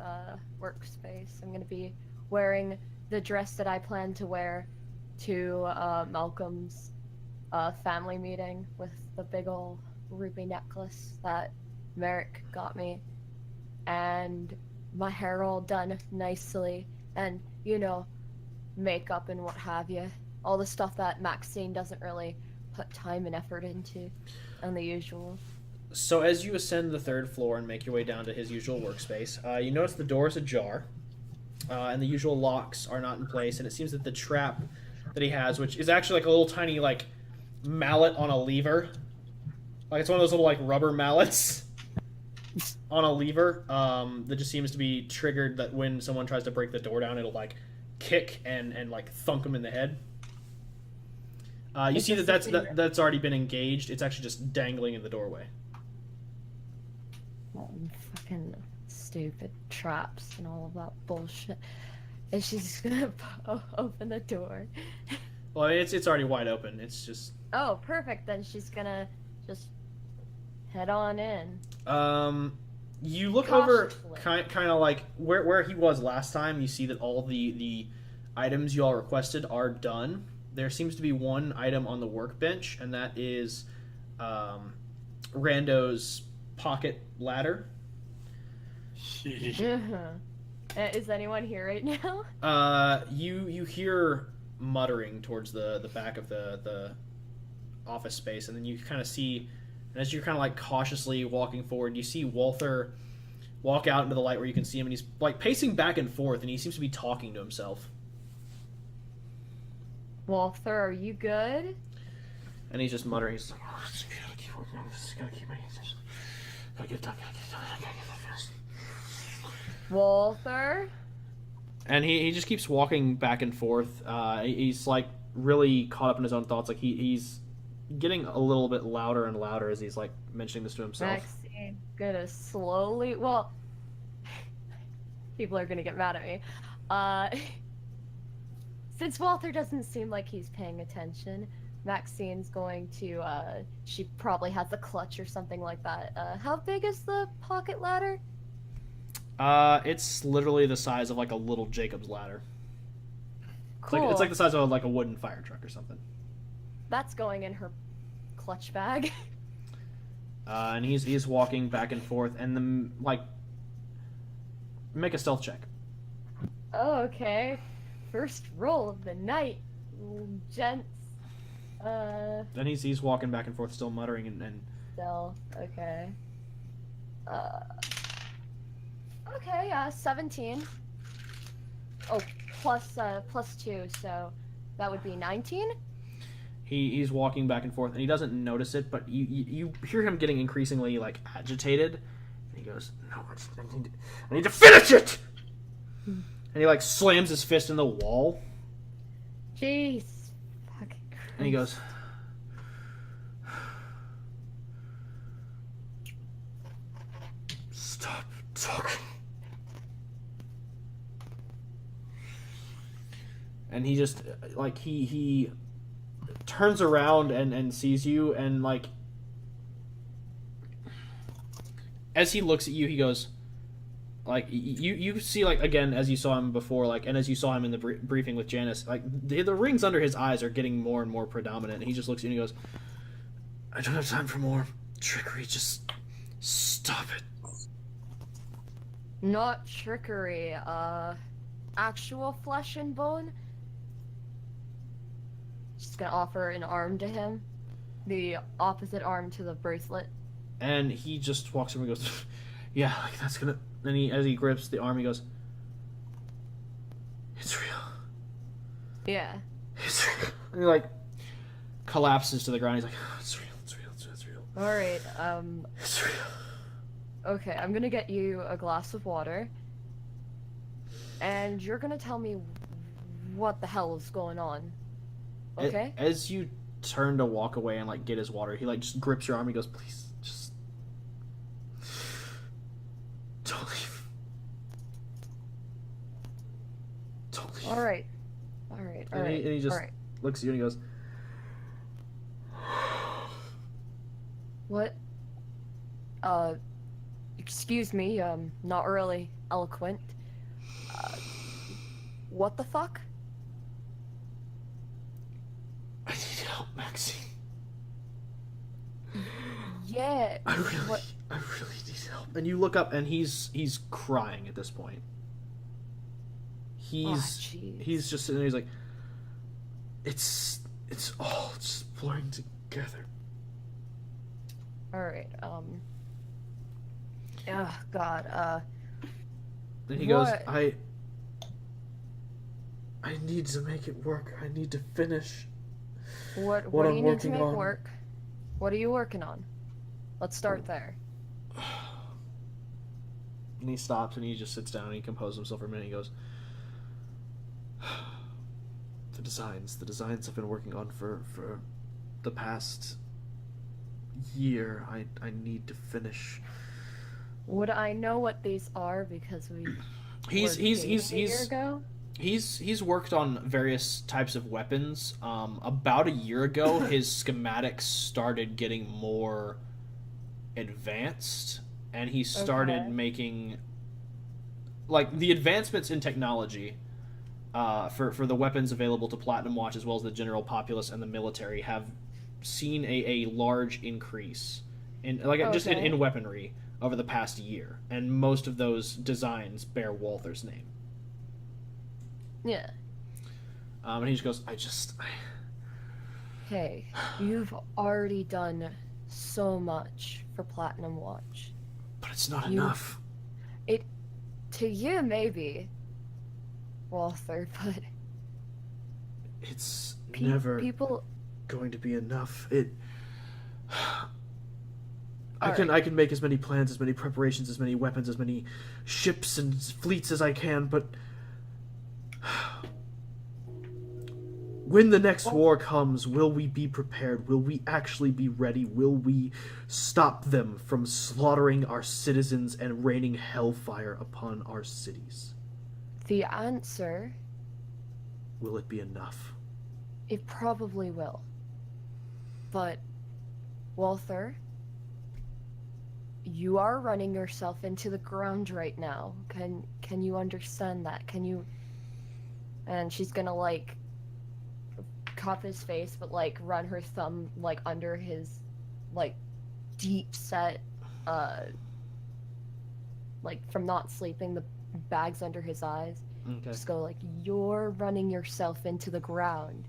workspace. I'm gonna be wearing the dress that I plan to wear to Malcolm's family meeting with the big ol' ruby necklace that Merrick got me. And my hair all done nicely, and, you know, makeup and what have you. All the stuff that Maxine doesn't really put time and effort into, and the usual. So as you ascend the 3rd floor and make your way down to his usual workspace, you notice the door is ajar, and the usual locks are not in place, and it seems that the trap that he has, which is actually like a little tiny like mallet on a lever, like it's one of those little like rubber mallets on a lever, that just seems to be triggered that when someone tries to break the door down, it'll like kick and like thunk them in the head. You It's see just that's already been engaged. It's actually just dangling in the doorway. Fucking stupid traps and all of that bullshit. And she's just gonna open the door. Well, I mean, it's already wide open. It's just Oh, perfect. Then she's gonna just head on in. you look over Cautiously. kind of like where he was last time. You see that all the items you all requested are done. There seems to be one item on the workbench, and that is Rando's pocket ladder. Is anyone here right now? You hear muttering towards the back of the office space, and then you kind of see, and as you're kind of like cautiously walking forward, you see Walther walk out into the light where you can see him, and he's like pacing back and forth, and he seems to be talking to himself. Walther, are you good? And he's just muttering. He's like, oh, just gotta keep working on this. Just gotta keep making this. Gotta get it done. Gotta get it done. Gotta get it fast. Walther? And he just keeps walking back and forth. He's like really caught up in his own thoughts. Like he's getting a little bit louder and louder as he's like mentioning this to himself. Maxine, gonna slowly. Well, people are gonna get mad at me. Since Walther doesn't seem like he's paying attention, Maxine's going to. She probably has a clutch or something like that. How big is the pocket ladder? It's literally the size of like a little Jacob's ladder. Cool. It's like the size of like a wooden fire truck or something. That's going in her clutch bag. And he's walking back and forth, and make a stealth check. Oh, okay. First roll of the night, gents. And he's walking back and forth, still muttering and Stealth. Okay. Okay. 17. Oh, plus 2, so that would be 19. He's walking back and forth, and he doesn't notice it, but you hear him getting increasingly like agitated. And he goes, "No, I need to finish it." And he like slams his fist in the wall. Jeez, fucking Christ. And he goes, "Stop talking." And he just like he turns around and sees you, and like as he looks at you, he goes like you see like again as you saw him before, like, and as you saw him in the briefing with Janice, like the rings under his eyes are getting more and more predominant, and he just looks at you and he goes, "I don't have time for more trickery, just stop it." Not trickery, actual flesh and bone. Just gonna offer an arm to him. The opposite arm to the bracelet. And he just walks over and goes, "Yeah, like that's gonna..." Then as he grips the arm, he goes, "It's real. Yeah. It's real." And he like collapses to the ground. He's like, "Oh, it's real, it's real. Alright, It's real." okay, I'm gonna get you a glass of water. And you're gonna tell me what the hell is going on. Okay? As you turn to walk away and like get his water, he like just grips your arm. He goes, "Please, just don't leave. Don't leave." Alright. And he just Alright. looks at you and he goes, What? Excuse me, not really eloquent. What the fuck? "I need help, Maxine. Yeah. I really What? need help." And you look up, and he's crying at this point. jeez. He's just sitting there. He's like, it's all just blurring together. Alright, oh god, Then he goes, What? I need to make it work. I need to finish what what do I'm you need to working make on. work? What are you working on? Let's start there. And he stops and he just sits down and he composes himself for a minute. He goes, the designs I've been working on for the past year. I need to finish. Would I know what these are because we He's were dating a year ago? He's worked on various types of weapons. About a year ago, his schematics started getting more advanced, and he started Okay. making like the advancements in technology for the weapons available to Platinum Watch, as well as the general populace and the military, have seen a large increase in just in weaponry over the past year, and most of those designs bear Walther's name. Yeah. And he just goes, Hey, you've already done so much for Platinum Watch. but it's not enough. To you, maybe, Walther, but It's never people. going to be enough. I Alright. can make as many plans, as many preparations, as many weapons, as many ships and fleets as I can, but when the next war comes, will we be prepared? Will we actually be ready? Will we stop them from slaughtering our citizens and raining hellfire upon our cities? The answer, Will it be enough? it probably will. But, Walther, you are running yourself into the ground right now. Can you understand that? Can you? And she's gonna like cuff his face, but like run her thumb like under his like deep set like from not sleeping, the bags under his eyes. Okay. Just go like, you're running yourself into the ground.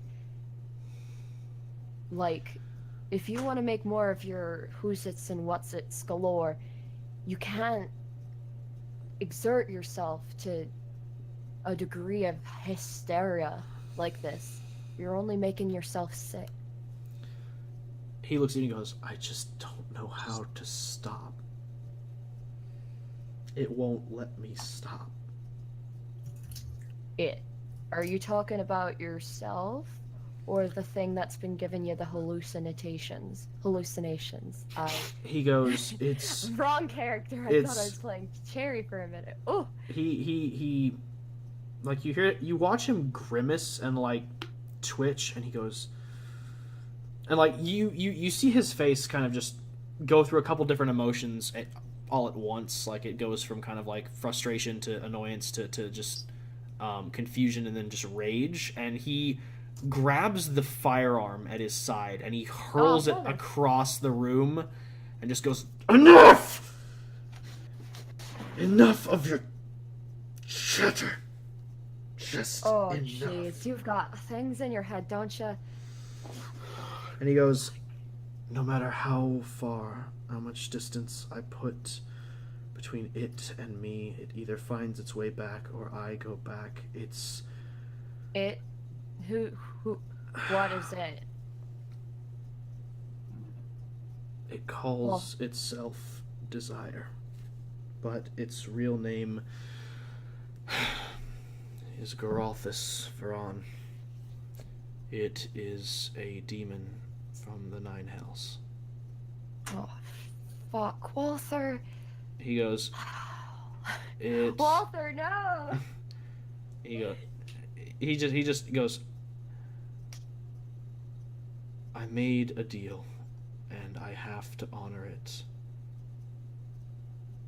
Like, if you want to make more of your who's its and what's its galore, you can't exert yourself to a degree of hysteria like this. You're only making yourself sick. He looks at you and goes, I just don't know how to stop. It won't let me stop. Are you talking about yourself? Or the thing that's been giving you the hallucinations? He goes, it's... Wrong character. I thought I was playing Cherry for a minute. Oh! He like, you watch him grimace and like twitch, and he goes, and like you see his face kind of just go through a couple different emotions all at once. Like, it goes from kind of like frustration to annoyance to just confusion, and then just rage. And he grabs the firearm at his side and he hurls it across the room and just goes, enough of your chatter. Just Oh, enough. jeez, you've got things in your head, don't you? And he goes, no matter how much distance I put between it and me, it either finds its way back or I go back. It's... What is it? It calls itself Desire, but its real name is Geralthus Veron. It is a demon from the Nine Hells. Oh, fuck, Walther. He goes, Walther, no! He just goes, I made a deal, and I have to honor it.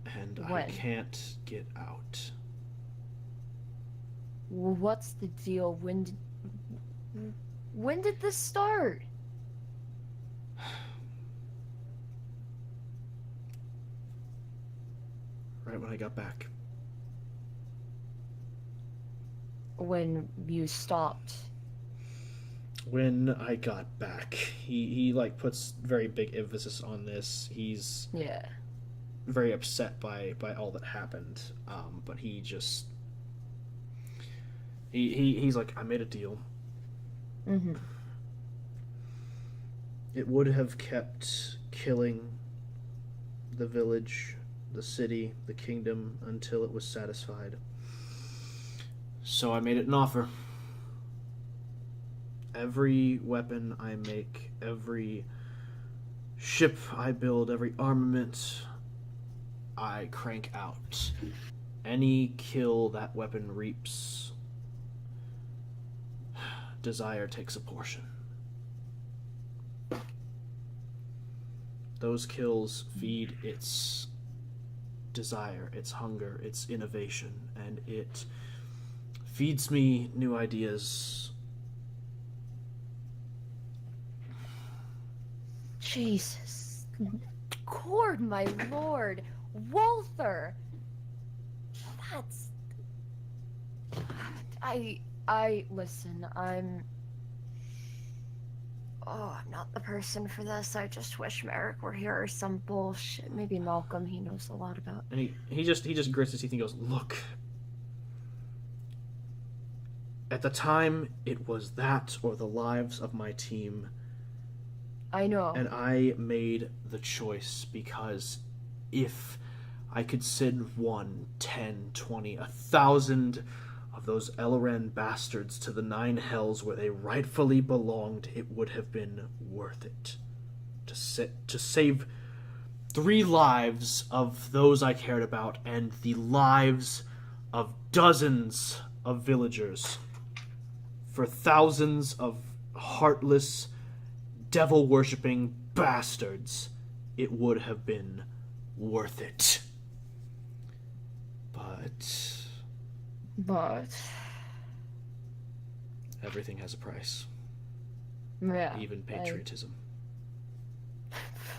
And I can't get out. What's the deal? When did this start? Right when I got back. When you stopped. When I got back. He like puts very big emphasis on this. He's very upset by all that happened. But he just he's like, I made a deal. Mm-hmm. It would have kept killing the village, the city, the kingdom until it was satisfied. So I made it an offer. Every weapon I make, every ship I build, every armament I crank out, any kill that weapon reaps, Desire takes a portion. Those kills feed its desire, its hunger, its innovation, and it feeds me new ideas. Jesus. Cord, my lord. Walther. That's... listen, I'm not the person for this. I just wish Merrick were here or some bullshit. Maybe Malcolm, he knows a lot about. And he just grits his teeth and goes, look. At the time, it was that or the lives of my team. I know. And I made the choice because if I could send 1, 10, 20, 1,000 of those Elren bastards to the 9 hells where they rightfully belonged, it would have been worth it. To save 3 lives of those I cared about and the lives of dozens of villagers for thousands of heartless, devil-worshipping bastards, it would have been worth it. But everything has a price. Yeah. Even patriotism.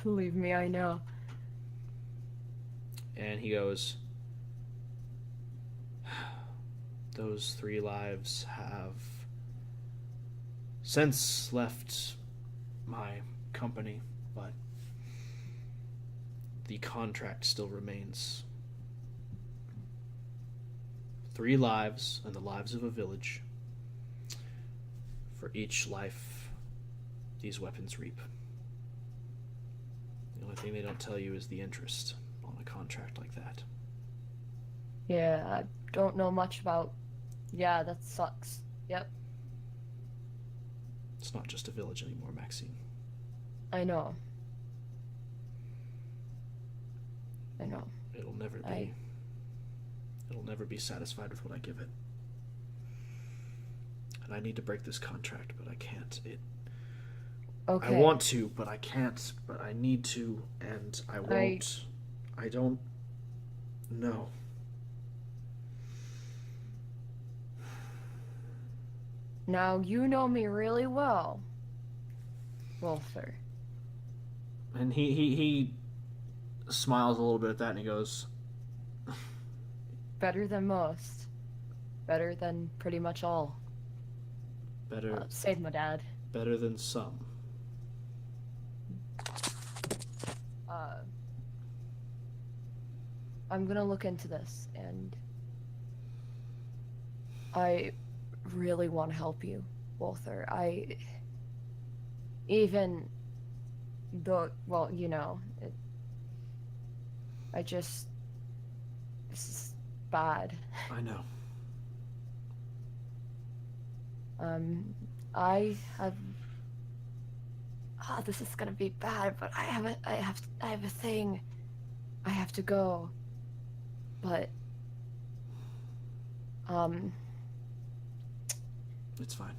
Believe me, I know. And he goes, those 3 lives have since left my company, but the contract still remains. 3 lives and the lives of a village. For each life these weapons reap. The only thing they don't tell you is the interest on a contract like that. Yeah, I don't know much about... Yeah, that sucks. Yep. It's not just a village anymore, Maxine. I know. I know. It'll never be. It'll never be satisfied with what I give it. And I need to break this contract, but I can't. Okay. I want to, but I can't. But I need to, and I won't. I don't know. Now, you know me really well, Walther. And he smiles a little bit at that, and he goes, Better than most. Better than pretty much all. better Save my dad. better than some. I'm gonna look into this, and I really want to help you, Walther. Even though, well, you know, this is bad. I know. I have. This is gonna be bad, but I have a thing. I have to go. But, It's fine.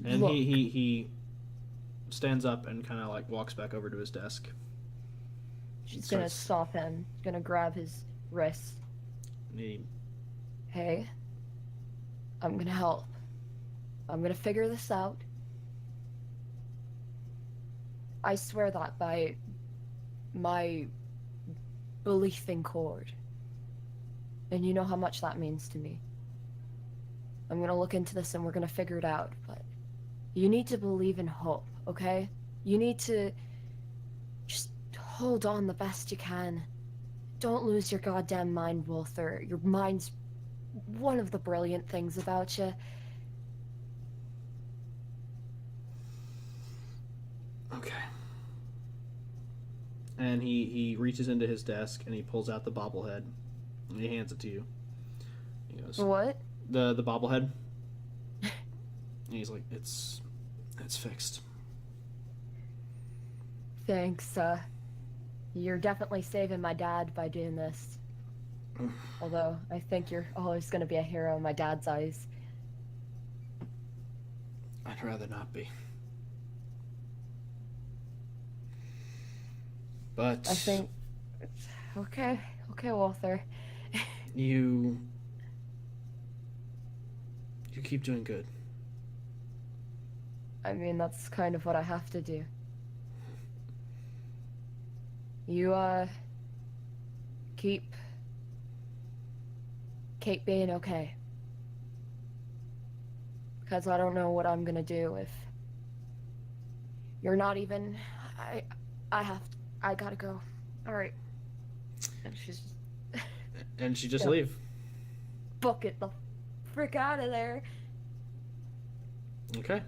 And Look. he stands up and kind of like walks back over to his desk. She's gonna stop him. Gonna grab his wrist. And he, Hey, I'm gonna help. I'm gonna figure this out. I swear that by my belief in Cord. And you know how much that means to me. I'm gonna look into this and we're gonna figure it out, but you need to believe in hope, okay? You need to just hold on the best you can. Don't lose your goddamn mind, Walther. Your mind's one of the brilliant things about you. okay. And he reaches into his desk and he pulls out the bobblehead and he hands it to you. He goes, What? The bobblehead. And he's like, it's fixed. Thanks, you're definitely saving my dad by doing this. Although, I think you're always gonna be a hero in my dad's eyes. I'd rather not be. But I think... Okay, Walther. you You keep doing good. I mean, that's kind of what I have to do. You, keep being okay. Because I don't know what I'm gonna do if you're not even... I gotta go. Alright. And she's just... And she just Yeah. leave. Book it the frick out of there. Okay.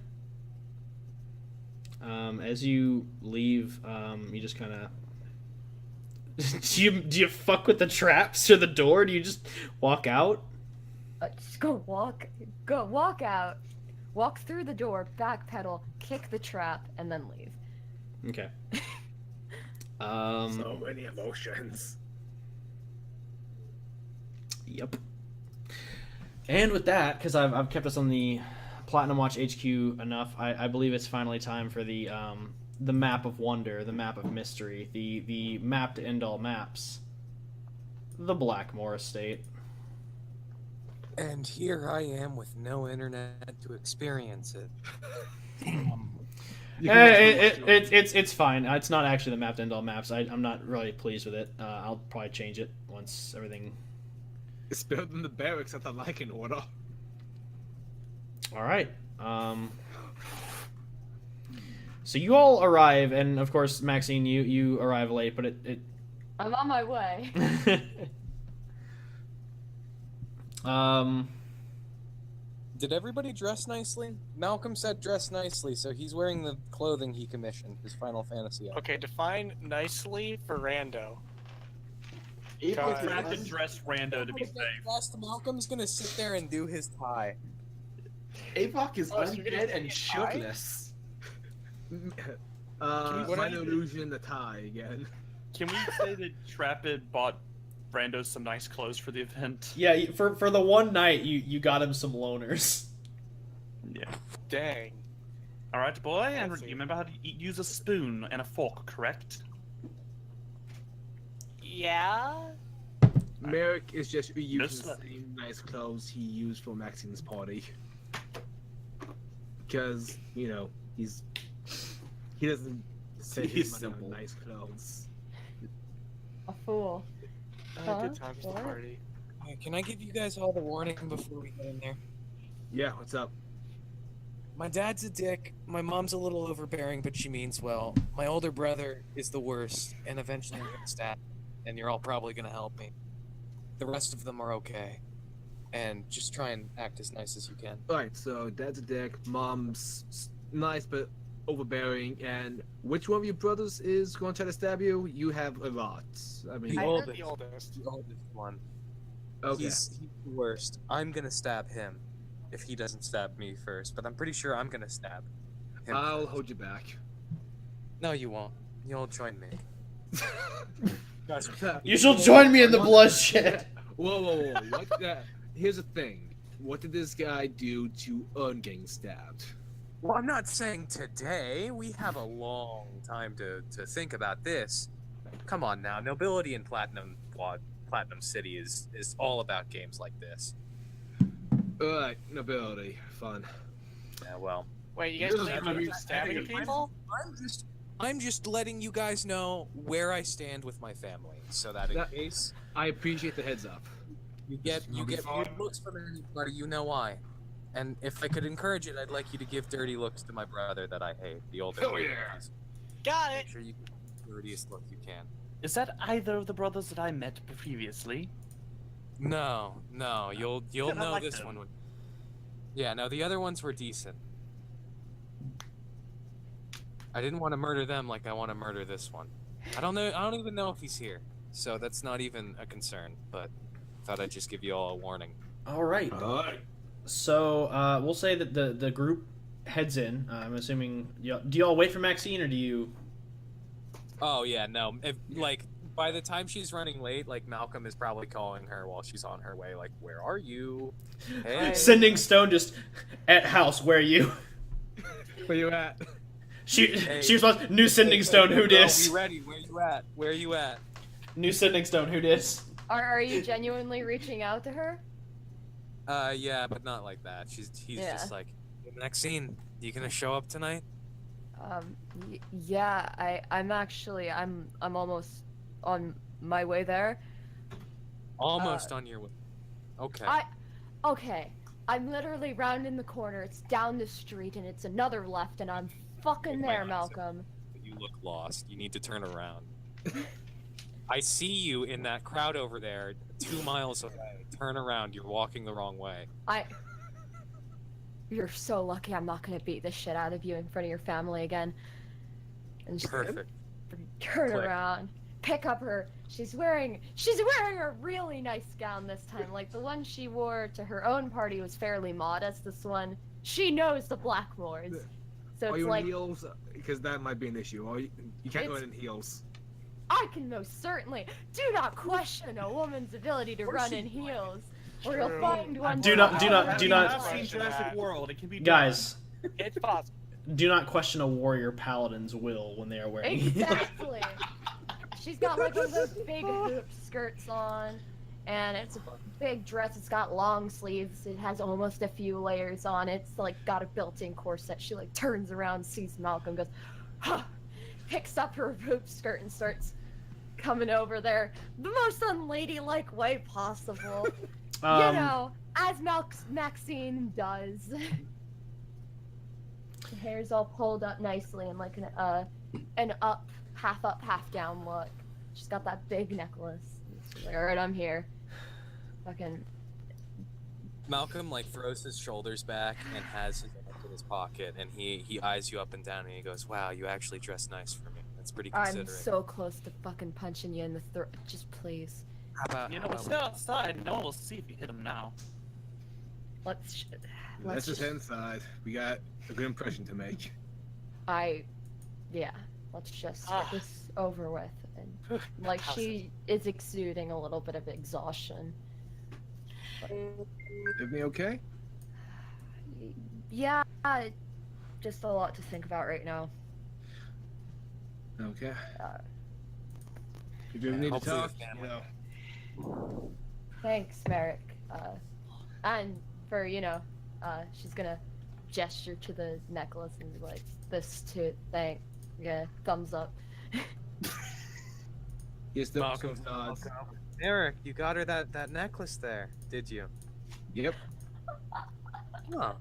As you leave, you just kind of... do you fuck with the traps or the door? Do you just walk out? Just walk out. Walk through the door, backpedal, kick the trap, and then leave. Okay. So many emotions. Yep. And with that, because I've kept us on the Platinum Watch HQ enough, I believe it's finally time for the map of wonder, the map of mystery, the map to end all maps, the Blackmore Estate. And here I am with no internet to experience it. It's fine. It's not actually the map to end all maps. I'm not really pleased with it. I'll probably change it once everything. It's better than the barracks at the Lycan Order. All right. So you all arrive, and of course, Maxine, you arrive late, but it I'm on my way. Did everybody dress nicely? Malcolm said dress nicely, so he's wearing the clothing he commissioned, his Final Fantasy outfit. Okay, define nicely for rando. Avok God. I have to is dress rando to be safe. Last Malcolm's gonna sit there and do his tie. Avok is Oh, so you're gonna undead and say I? shirtless. Minor illusion, the tie again. Can we say that Trapid bought Brando some nice clothes for the event? yeah, for the one night you got him some loners. Yeah. Dang. All right, boy. And Fancy. you remember how to use a spoon and a fork, correct? Yeah? Merrick is just reusing Just the let- same nice clothes he used for Maxine's party. Because, you know, he doesn't say He's his money on simple. nice clothes. A fool. Huh? Good times to What? party. Can I give you guys all the warning before we get in there? Yeah, what's up? My dad's a dick, my mom's a little overbearing, but she means well. My older brother is the worst, and eventually I'm gonna stab him, and you're all probably gonna help me. The rest of them are okay. And just try and act as nice as you can. Alright, so dad's a dick, mom's nice but overbearing, and which one of your brothers is going to try to stab you? You have a lot. I mean, The I heard oldest. the oldest. The oldest one. okay. He's the worst. I'm gonna stab him if he doesn't stab me first, but I'm pretty sure I'm gonna stab him. I'll first. hold you back. No, you won't. You'll join me. Guys, You shall join me in the bloodshed. Whoa. What the... Here's the thing. What did this guy do to earn getting stabbed? well, I'm not saying today. We have a long time to think about this. Come on now, nobility in Platinum City is all about games like this. Alright, nobility. Fun. Yeah, well, Wait, you guys This is believe gonna in be- stabbing people? I'm just letting you guys know where I stand with my family, so that in That- case I appreciate the heads up. you get weird looks from anybody, you know why. And if I could encourage it, I'd like you to give dirty looks to my brother that I hate, the older Hell one. yeah. Please. Got it. Make sure you give the dirtiest look you can. Is that either of the brothers that I met previously? No, you'll I know like this them. one. Yeah, no, the other ones were decent. I didn't want to murder them like I want to murder this one. I don't even know if he's here, so that's not even a concern. But thought I'd just give you all a warning. All right. Alright. So we'll say that the group heads in. I'm assuming. Do y'all wait for Maxine, or do you? Oh yeah, no. If like by the time she's running late, like Malcolm is probably calling her while she's on her way. Like, where are you? Hey. Sending Stone just at house. Where are you? Where you at? She Hey. she responds. New sending Stone. Who Oh, dis? we ready? Where you at? Where you at? New sending Stone. Who dis? Are you genuinely reaching out to her? Yeah, but not like that. He's Yeah. just like, Maxine, you gonna show up tonight? Yeah, I'm actually, I'm almost on my way there. Almost on your way. Okay. Okay, I'm literally rounding the corner, it's down the street, and it's another left, and I'm fucking My there, eyes Malcolm. You look lost. You need to turn around. I see you in that crowd over there, 2 miles away. Turn around. You're walking the wrong way. You're so lucky I'm not gonna beat the shit out of you in front of your family again. And just Perfect. turn Click. around, pick up her. She's wearing a really nice gown this time. Like the one she wore to her own party was fairly modest. This one, she knows the Blackmores. So Are it's you like in heels? Because that might be an issue. Or you can't go in heels. I can most certainly do not question a woman's ability to run in heels. Or you'll find one. Do not- I've not- seen Jurassic World. It can be done. Guys, It's possible. do not question a warrior paladin's will when they are wearing. Exactly. She's got like one of those big hoop skirts on, and it's a big dress. It's got long sleeves. It has almost a few layers on it. It's like got a built-in corset. She like turns around, sees Malcolm, goes, huh, picks up her hoop skirt and starts coming over there the most unladylike way possible. You know, as Maxine does. The hair's all pulled up nicely in like an up, half down look. She's got that big necklace. She's like, alright, I'm here. Fucking. Malcolm like throws his shoulders back and has his hands in his pocket, and he eyes you up and down, and he goes, "Wow, you actually dress nice for me. That's pretty considerate." I'm so close to fucking punching you in the throat. Just please. How about, You know, we're still outside. No one will see if you hit him now. Let's Let's just head inside. We got a good impression to make. Yeah. Let's just get this over with. And like she is exuding a little bit of exhaustion. Everything okay? Yeah, just a lot to think about right now. Okay. If you ever need to hopefully the talk, family- Thanks, Merrick. And for, she's gonna gesture to the necklace and be like, this too, yeah, thumbs up. Yes, the Malcolm, nods. Eric, you got her that necklace there, did you? Yep. Huh.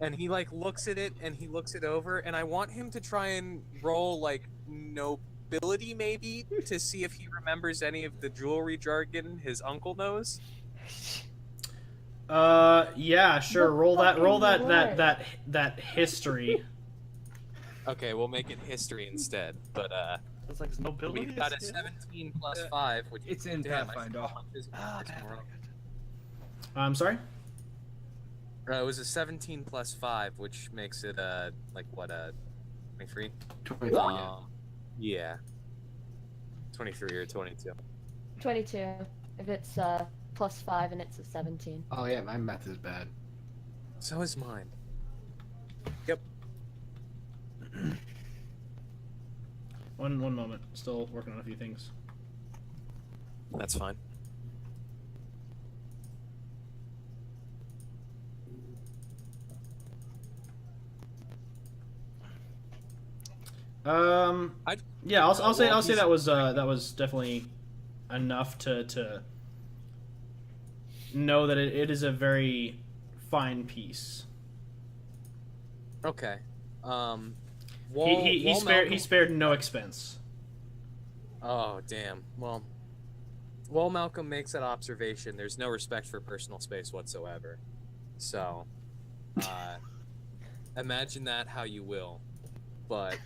And he like looks at it and he looks it over, and I want him to try and roll like nobility maybe to see if he remembers any of the jewelry jargon his uncle knows. Yeah, sure. Roll fucking that history. Okay, we'll make it history instead. But It's like no ability. we've got a 17 plus 5, which It's in damn, I Pathfinder. forgot what this is more. I'm sorry. It was a 17 plus 5, which makes it like what 23. 23, yeah. Yeah. 23 or 22. 22. If it's plus 5 and it's a 17. Oh yeah, my math is bad. So is mine. Yep. One moment. Still working on a few things. That's fine. Yeah, I'll say that was definitely enough to know that it is a very fine piece. Okay. He spared no expense. Oh damn. Well, while Malcolm makes that observation, there's no respect for personal space whatsoever. So, imagine that how you will. But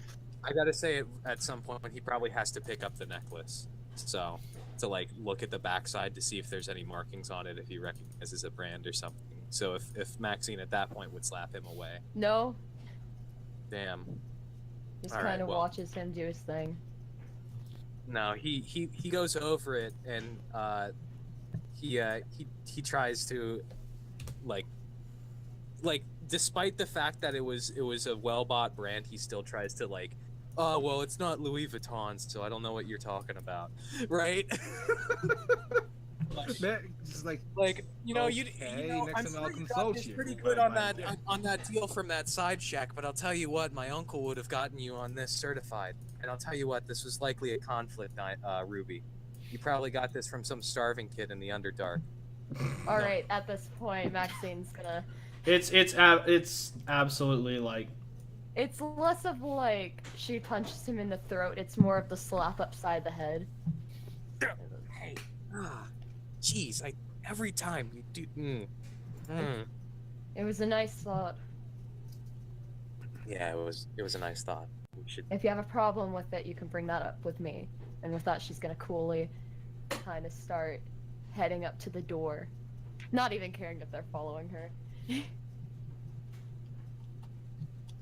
I gotta say, at some point, he probably has to pick up the necklace. So, to like look at the backside to see if there's any markings on it, if he recognizes a brand or something. So if Maxine at that point would slap him away. No, Damn. just All right, kind of well. watches him do his thing. No, he goes over it and he tries to like despite the fact that it was a well-bought brand, he still tries to like, oh well, it's not Louis Vuitton, so I don't know what you're talking about, right? Just like, you know, Okay, you know, next I'm time sure I'll you got consult this you. pretty good on that deal from that side shack, but I'll tell you what, my uncle would have gotten you on this certified, and I'll tell you what, this was likely a conflict, Ruby. You probably got this from some starving kid in the Underdark. All right, at this point, Maxine's gonna. It's absolutely like. It's less of like she punches him in the throat. It's more of the slap upside the head. Hey, jeez, every time you do. It was a nice thought. Yeah, it was a nice thought. We should. If you have a problem with it, you can bring that up with me. And with that, she's gonna coolly kind of start heading up to the door, not even caring if they're following her.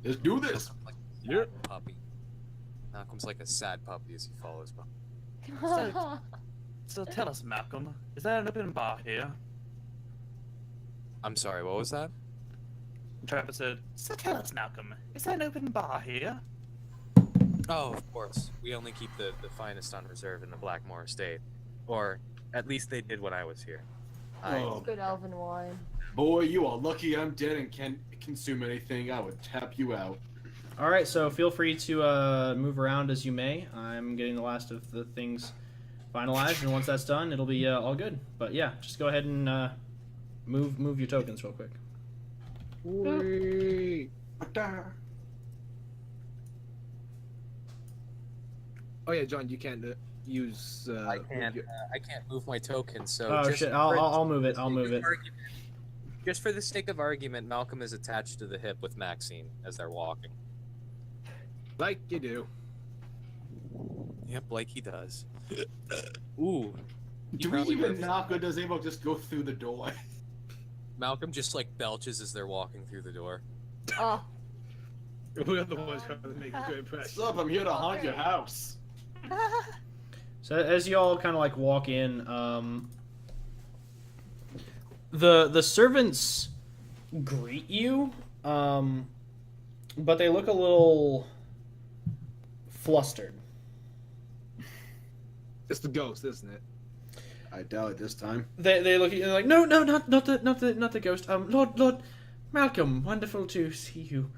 Let's do this. Like a sad puppy. Malcolm's like a sad puppy as he follows behind. So tell us, Malcolm, is that an open bar here? I'm sorry, what was that? Trapper said, so tell us, Malcolm, is that an open bar here? Oh, of course. We only keep the finest on reserve in the Blackmore estate. Or, at least they did when I was here. Oh, Good elven wine. boy, you are lucky I'm dead and can't consume anything. I would tap you out. All right, so feel free to move around as you may. I'm getting the last of the things finalized, and once that's done, it'll be all good. But yeah, just go ahead and move your tokens real quick. Wait. Oh yeah, John, you can't use. I can't move my token, so. Oh just shit! for I'll move it. the I'll sake move of it. argument- Just for the sake of argument, Malcolm is attached to the hip with Maxine as they're walking. Like you do. Yep, like he does. Ooh. Do we even knock, or does Avo just go through the door? Malcolm just like belches as they're walking through the door. Oh, We're the ones trying to make a good impression. What's up? I'm here to haunt your house. So as you all kind of like walk in, the servants greet you, but they look a little flustered. It's the ghost, isn't it? I doubt it this time. They look at you and they're like, no, not the ghost. Lord Malcolm, wonderful to see you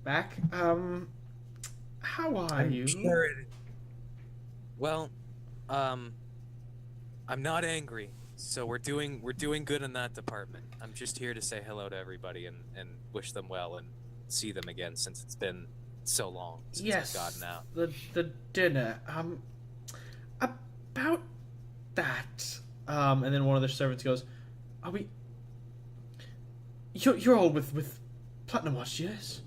back. How are you? Well, I'm not angry, so we're doing good in that department. I'm just here to say hello to everybody and wish them well and see them again since it's been so long since Yes, I've gotten out. the dinner. About that. And then one of the servants goes, "Are we? You're all with Platinum Watch, yes?"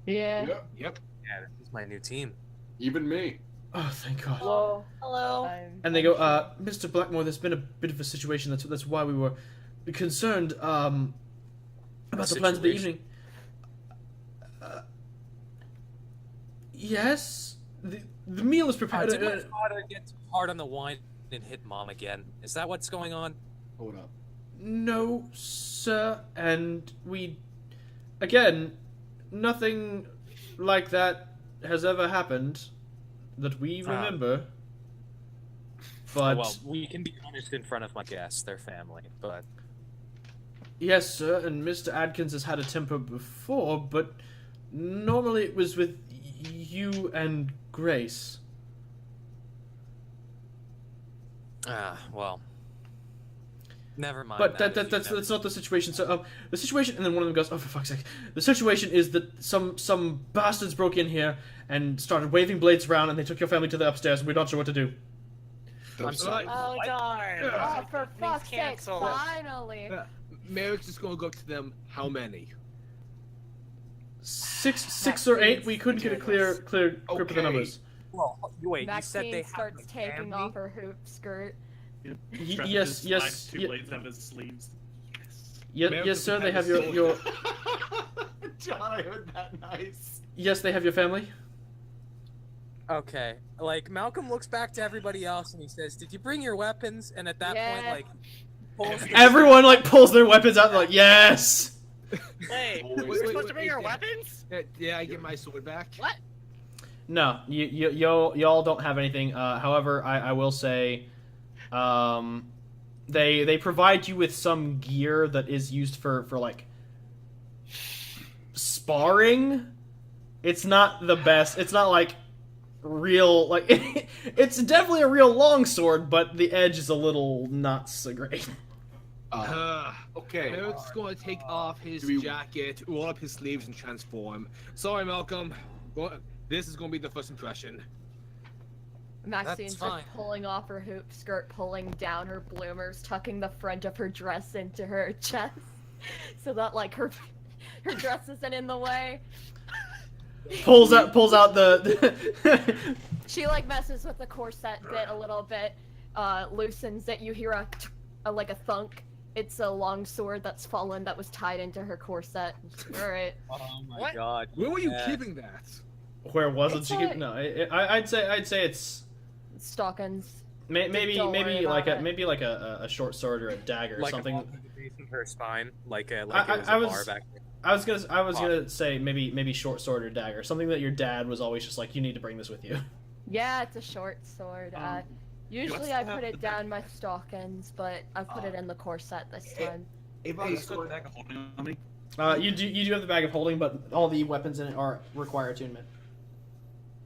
yeah. Yep. Yep. Yeah, this is my new team. Even me. Oh, thank God. Hello. Hello. And they go, Mr. Blackmore, there's been a bit of a situation. That's why we were concerned about the plans of the evening. Yes, the meal is prepared. Did my father get too hard on the wine and hit Mom again? Is that what's going on? Hold up. No, sir. And again, nothing like that has ever happened that we remember. But Oh, well, we can be honest in front of my guests, their family, but yes, sir. And Mr. Adkins has had a temper before, but normally it was with you and Grace. well, never mind. But that if that's you've not the situation. So the situation, and then one of them goes, "Oh, for fuck's sake!" The situation is that some bastards broke in here and started waving blades around, and they took your family to the upstairs, and we're not sure what to do. I'm sorry. Oh darn! Oh, for Means fuck's sake! cancel. Finally. Merrick's just gonna go up to them. How many? Six or eight. We couldn't get a clear grip of the Okay. numbers. Well, wait, Maxine you said they starts have taking off her hoop skirt. Yes, yes, Two blades out of his sleeves. yes, sir. They have your. John, I heard that nice. Yes, they have your family. Okay, like Malcolm looks back to everybody else and he says, "Did you bring your weapons?" And at that point, Yeah. like, pulls the- Everyone like pulls their weapons out. And they're like, yes. Wait, Wait, we're supposed to bring our weapons? Yeah, I get my sword back. What? No, y'all don't have anything. However, I will say, they provide you with some gear that is used for like sparring. It's not the best. It's not like real like it's definitely a real longsword, but the edge is a little not so great. Okay. Merrick's going to take off his jacket, roll up his sleeves, and transform. Sorry, Malcolm. This is going to be the first impression. Maxine's just fine. pulling off her hoop skirt, pulling down her bloomers, tucking the front of her dress into her chest, so that like her dress isn't in the way. Pulls out the She like messes with the corset bit a little bit, loosens it. You hear a like a thunk. It's a long sword that's fallen that was tied into her corset. All right. Oh my What? god. Where were you Yeah. keeping that? Where was it? It's She like- keep, no, I'd say it's Stockings. maybe Don't worry like about it. maybe like a short sword or a dagger or Like something. along the base of her spine, like it was I a was- bar back there. I was gonna say maybe short sword or dagger, something that your dad was always just like, you need to bring this with you. Yeah, it's a short sword. Usually I put it down my stockings, but I put it in the corset this time. Avon's got the bag of holding on me. You do have the bag of holding, but all the weapons in it are require attunement.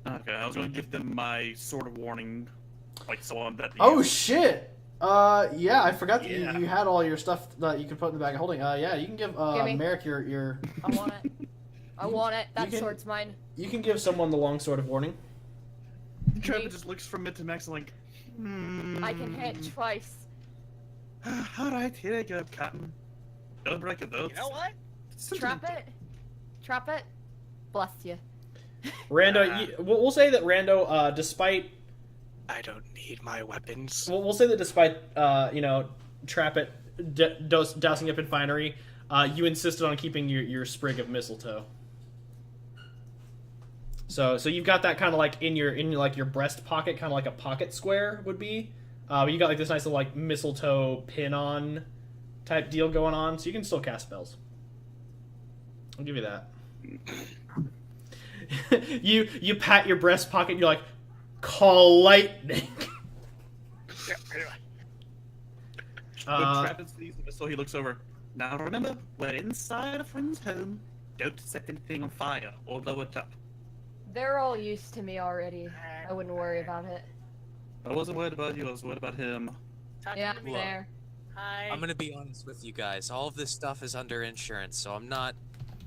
Okay, I was going to give them my sword of warning, like so on that. Oh shit! Yeah, I forgot that Yeah. you had all your stuff that you could put in the bag of holding. Yeah, you can give Gimme. Merrick your. I want it. I want it. That can- sword's mine. You can give someone the long sword of warning. Trevor just looks from mid to max and like, I can hit twice. Alright, here you go, Captain. Don't break it though. You know what? Trap it. Trap it. Bless you. Rando, we'll say that Rando, despite I don't need my weapons. we'll say that despite trap it dousing up in finery, you insisted on keeping your sprig of mistletoe. So you've got that kind of like in your breast pocket, kind of like a pocket square would be. But you got like this nice little like mistletoe pin on type deal going on, so you can still cast spells. I'll give you that. you pat your breast pocket and you're like, call lightning. But Travis leaves him, so he looks over. Now remember, we're inside a friend's home. Don't set anything on fire or blow it up. They're all used to me already. I wouldn't worry about it. I wasn't worried about you, I was worried about him. Talk Yeah, to me. there. Hi. I'm gonna be honest with you guys. All of this stuff is under insurance, so I'm not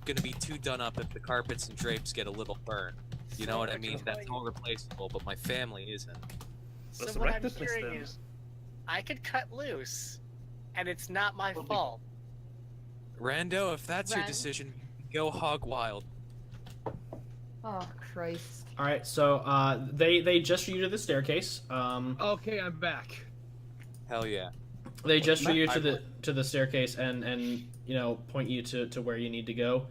gonna be too done up if the carpets and drapes get a little burned. You know what I mean? That's all replaceable, but my family isn't. So Let's what wreck I'm this place hearing then. is, I could cut loose, and it's not my Well, fault. Rando, if that's your Ren? decision, go hog wild. Oh Christ. All right, so they gesture you to the staircase. Okay, I'm back. Hell yeah. They gesture you to the staircase and point you to where you need to go.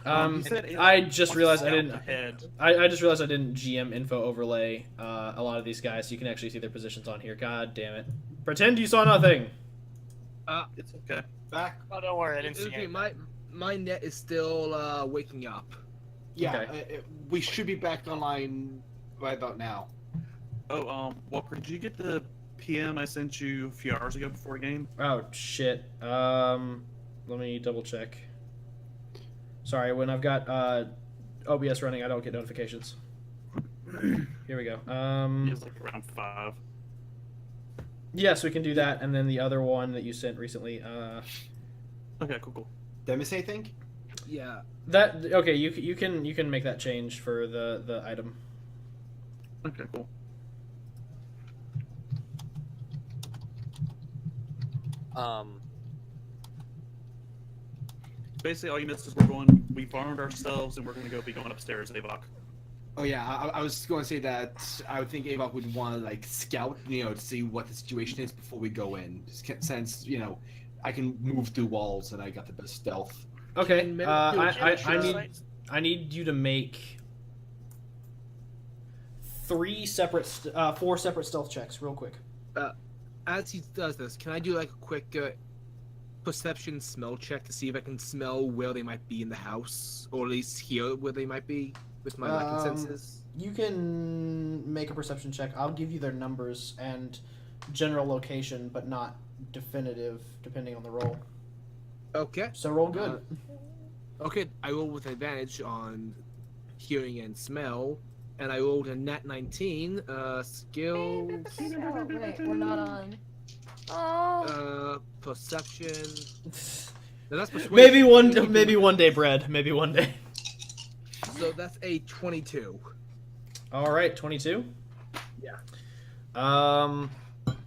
He said I just realized I scout didn't. ahead. I just realized I didn't GM info overlay a lot of these guys, so you can actually see their positions on here. God damn it! Pretend you saw nothing. It's okay. Back. Oh, don't worry, I didn't see Okay, it. my net is still waking up. Yeah, Okay. we should be back online right about now. Oh, Walker, did you get the PM I sent you a few hours ago before game? Oh shit. Let me double check. Sorry, when I've got OBS running, I don't get notifications. Here we go. It's like around 5. Yes, we can do that, and then the other one that you sent recently. Okay, cool. Did I miss anything? Yeah. That okay? You can make that change for the item. Okay, cool. Basically, all you missed is we farmed ourselves, and we're gonna be going upstairs, Avok. Oh yeah, I was going to say that I would think Avok would want to like scout, to see what the situation is before we go in. Since I can move through walls and I got the best stealth. Okay. Can Mel I do need I need you to make 4 separate stealth checks, real quick. As he does this, can I do like a quick perception smell check to see if I can smell where they might be in the house, or at least hear where they might be with my like senses? You can make a perception check. I'll give you their numbers and general location, but not definitive, depending on the roll. Okay. So roll good. Okay, I roll with advantage on hearing and smell, and I rolled a nat 19. Skills. Oh, wait, we're not on. Oh. Perception. No, that's persuasion. maybe one day, Brad. Maybe one day. So that's a 22. All right, 22. Yeah.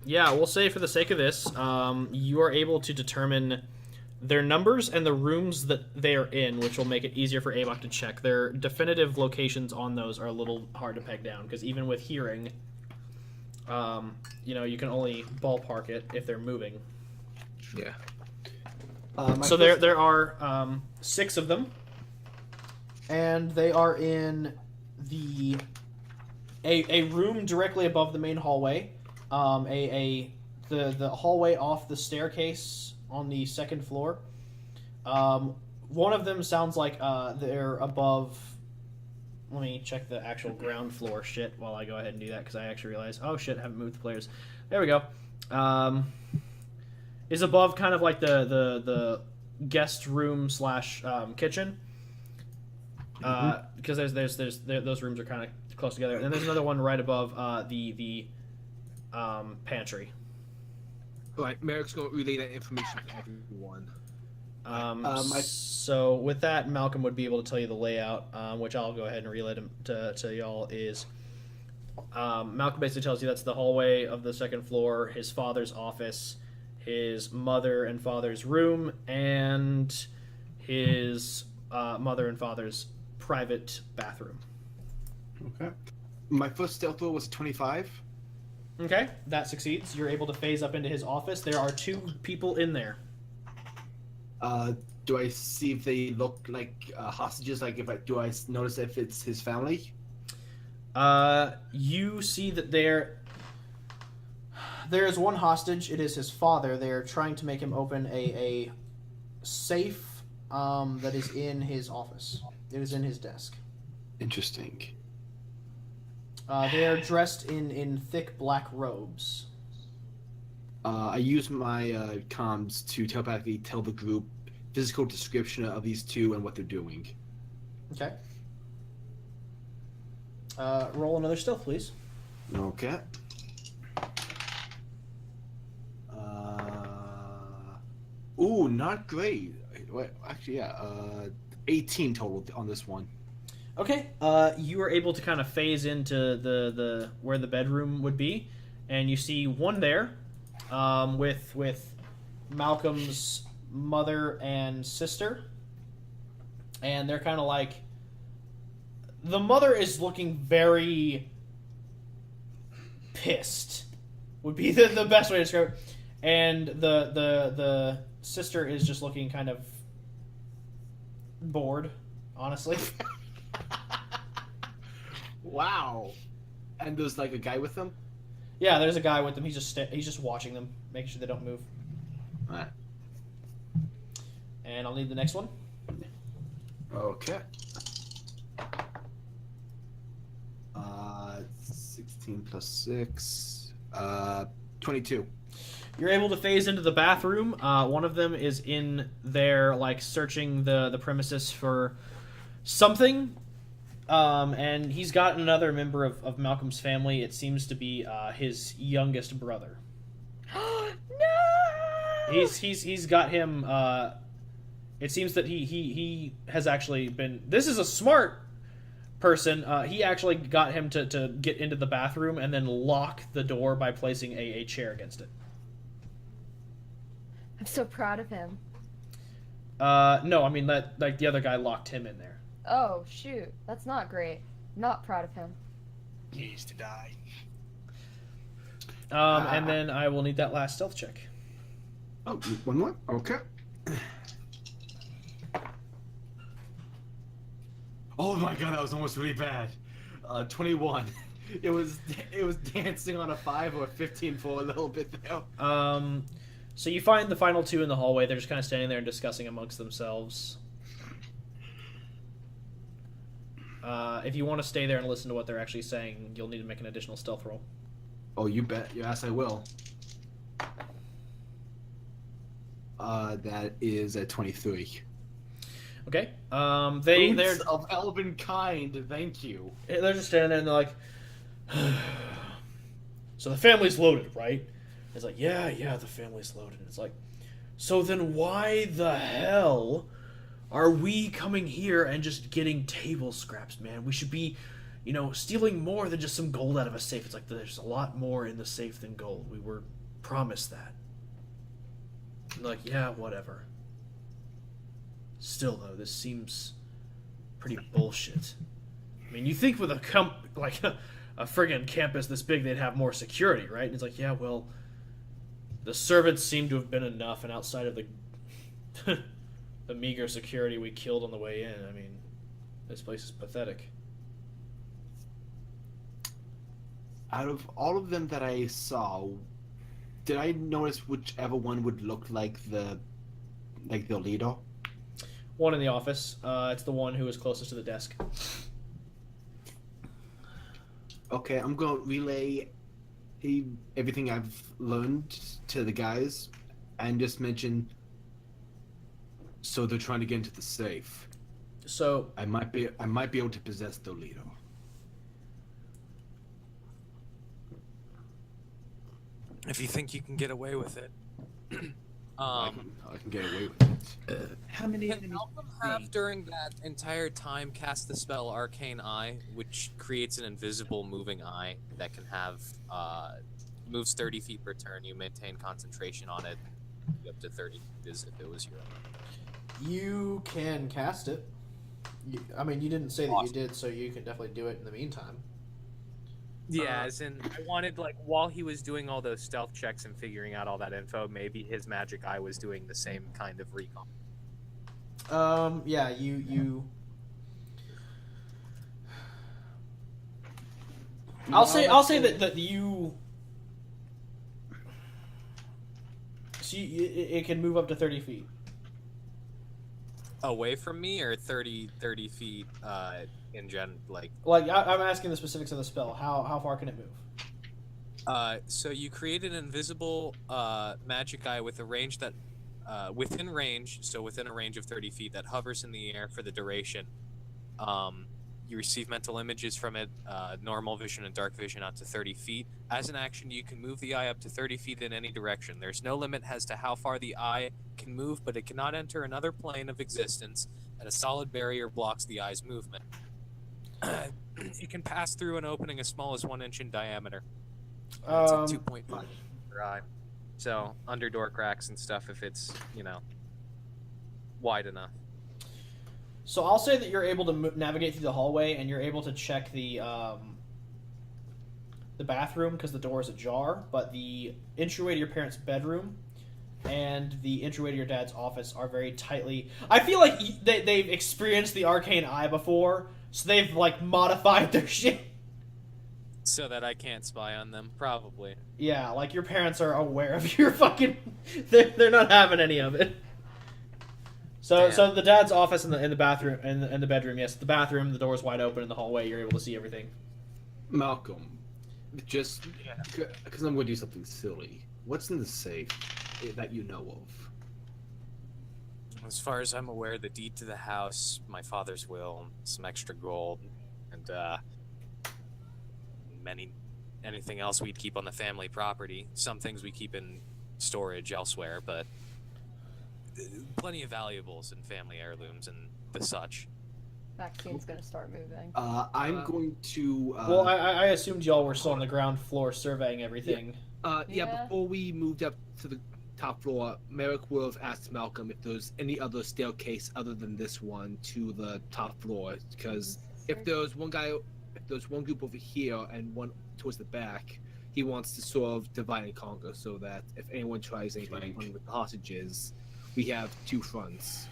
Yeah, we'll say for the sake of this, you are able to determine their numbers and the rooms that they are in, which will make it easier for Abok to check. Their definitive locations on those are a little hard to peg down, because even with hearing, you can only ballpark it if they're moving. Yeah. So there are 6 of them, and they are in a room directly above the main hallway, the hallway off the staircase on the second floor. One of them sounds like they're above. Let me check the actual ground floor shit while I go ahead and do that, because I actually realized, oh shit, I haven't moved the players. There we go. Is above kind of like the guest room / kitchen, because there's those rooms are kind of close together, and then there's another one right above the pantry. Right, Merrick's going to relay that information to everyone. So with that, Malcolm would be able to tell you the layout, which I'll go ahead and relay to y'all. Is Malcolm basically tells you that's the hallway of the second floor, his father's office, his mother and father's room, and his mother and father's private bathroom. Okay. My first stealth roll was 25. Okay, that succeeds. You're able to phase up into his office. There are 2 people in there. Do I see if they look like hostages? Like, do I notice if it's his family? You see that there is one hostage. It is his father. They are trying to make him open a safe that is in his office. It is in his desk. Interesting. They are dressed in thick black robes. I use my comms to telepathically tell the group physical description of these 2 and what they're doing. Okay. Roll another stealth, please. Okay. Ooh, not great. Wait, actually, yeah. 18 total on this one. Okay. You are able to kind of phase into the where the bedroom would be, and you see one there, with Malcolm's mother and sister, and they're kind of like, the mother is looking very pissed, would be the best way to describe it, and the sister is just looking kind of bored, honestly. Wow. And there's like a guy with them? Yeah, there's a guy with them. He's just watching them, making sure they don't move. Alright. And I'll need the next one. Okay. 16 plus 6. 22. You're able to phase into the bathroom. One of them is in there, like, searching the premises for something. And he's got another member of Malcolm's family. It seems to be his youngest brother. No! He's got him. It seems that he has actually been. This is a smart person. He actually got him to get into the bathroom and then lock the door by placing a chair against it. I'm so proud of him. No, I mean that like the other guy locked him in there. Oh, shoot. That's not great. Not proud of him. He needs to die. And then I will need that last stealth check. Oh, one more? Okay. Oh my god, that was almost really bad. 21. It was dancing on a 5 or a 15 for a little bit there. So you find the final 2 in the hallway. They're just kind of standing there and discussing amongst themselves. If you want to stay there and listen to what they're actually saying, you'll need to make an additional stealth roll. Oh, you bet. Yes, I will. That is a 23. Okay. Boots They're of elven kind. Thank you. they're just standing there and they're like, so the family's loaded, right? It's like, yeah, the family's loaded. It's like, so then why the hell are we coming here and just getting table scraps, man? We should be, stealing more than just some gold out of a safe. It's like, there's a lot more in the safe than gold. We were promised that. And they're like, yeah, whatever. Still, though, this seems pretty bullshit. I mean, you think with a friggin' campus this big, they'd have more security, right? And it's like, yeah, well, the servants seem to have been enough, and outside of the the meager security we killed on the way in, I mean, this place is pathetic. Out of all of them that I saw, did I notice whichever one would look like the leader? One in the office. It's the one who is closest to the desk. Okay, I'm gonna relay everything I've learned to the guys, and just mention. So they're trying to get into the safe. So I might be able to possess the leader. If you think you can get away with it. I can get away with it. How many Can enemies? Malcolm have during that entire time cast the spell Arcane Eye, which creates an invisible moving eye that can have moves 30 feet per turn. You maintain concentration on it up to 30 feet as if it was your own. you can cast it. You didn't say that Awesome. you did, so you can definitely do it in the meantime. Yeah, as in, I wanted, while he was doing all those stealth checks and figuring out all that info, maybe his magic eye was doing the same kind of recon. Yeah, you. I'll say that you. So it can move up to 30 feet. Away from me or 30 feet in gen, I'm asking the specifics of the spell. How far can it move? So you create an invisible magic eye with a range that within range, so within a range of 30 feet, that hovers in the air for the duration. You receive mental images from it, normal vision and dark vision out to 30 feet. As an action, you can move the eye up to 30 feet in any direction. There's no limit as to how far the eye can move, but it cannot enter another plane of existence, and a solid barrier blocks the eye's movement. It can pass through an opening as small as 1 inch in diameter. It's at 2.5 per eye. So, under door cracks and stuff if it's, wide enough. So I'll say that you're able to navigate through the hallway, and you're able to check the bathroom because the door is ajar, but the entryway to your parents' bedroom and the entryway to your dad's office are very tightly. I feel like they've experienced the arcane eye before, so they've modified their shit. So that I can't spy on them, probably. Yeah, your parents are aware of your fucking. They're not having any of it. So the dad's office in the bathroom and the bedroom. Yes, the bathroom. The door's wide open in the hallway. You're able to see everything. Malcolm, just because I'm going to do something silly. What's in the safe that you know of? As far as I'm aware, the deed to the house, my father's will, some extra gold, and anything else we'd keep on the family property. Some things we keep in storage elsewhere, but plenty of valuables and family heirlooms and the such. Vaccine's gonna start moving. I'm going to. Well, I assumed y'all were still on the ground floor surveying everything. Yeah. Before we moved up to the top floor, Merrick would have asked Malcolm if there's any other staircase other than this one to the top floor. Because if there's one group over here and one towards the back, he wants to sort of divide and conquer so that if anyone tries anything with the hostages, we have two fronts.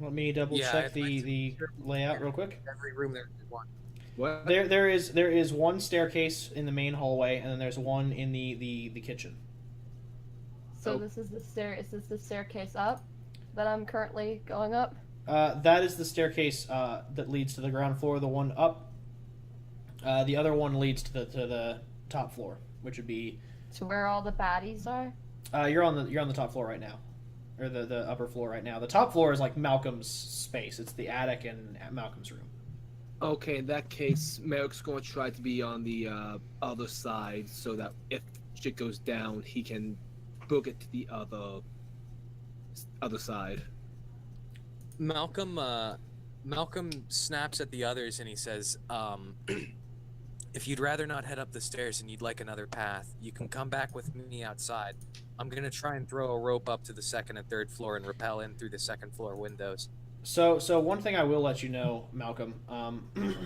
Let me double check the layout real quick. Every room there's one. What? There is one staircase in the main hallway, and then there's one in the kitchen. So this is the stair. Is this the staircase up that I'm currently going up? That is the staircase that leads to the ground floor. The one up. The other one leads to the top floor, which would be. To where all the baddies are? You're on the top floor right now, or the upper floor right now. The top floor is like Malcolm's space. It's the attic and Malcolm's room. Okay, in that case, Merrick's going to try to be on the other side so that if shit goes down, he can book it to the other side. Malcolm snaps at the others and he says, if you'd rather not head up the stairs and you'd like another path, you can come back with me outside. I'm going to try and throw a rope up to the second and third floor and rappel in through the second floor windows. So one thing I will let you know, Malcolm,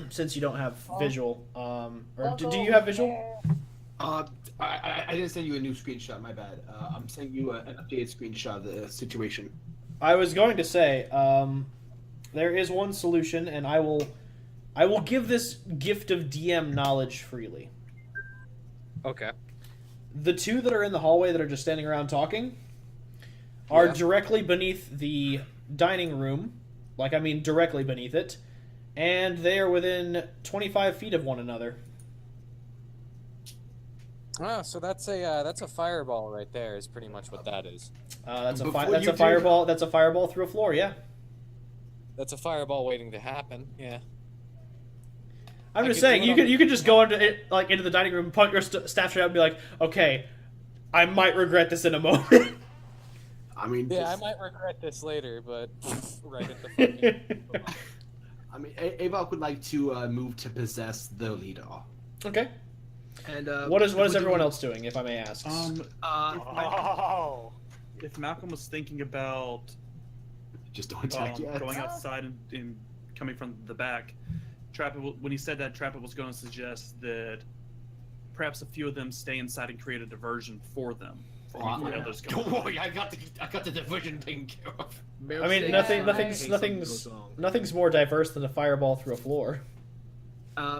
since you don't have visual, or do you have visual? I didn't send you a new screenshot. My bad. I'm sending you an updated screenshot of the situation. I was going to say, there is one solution, and I will give this gift of DM knowledge freely. Okay. The two that are in the hallway that are just standing around talking are directly beneath the dining room. Like, I mean, directly beneath it. And they are within 25 feet of one another. Oh, so that's a fireball right there. Is pretty much what that is. That's a fireball. That's a fireball through a floor. Yeah. That's a fireball waiting to happen. Yeah. I'm just saying, you could just go into it, like into the dining room, point your staff straight out, and be like, "Okay, I might regret this in a moment." I mean, yeah, I might regret this later, but right at the fucking. I mean, Avok would like to move to possess the leader. Okay. And what is everyone else doing, if I may ask? If Malcolm was thinking about just don't attack yet. Going outside and coming from the back, when he said that, Trappa was going to suggest that perhaps a few of them stay inside and create a diversion for them. Don't worry, I got the diversion taken care of. I mean, nothing's more diverse than a fireball through a floor.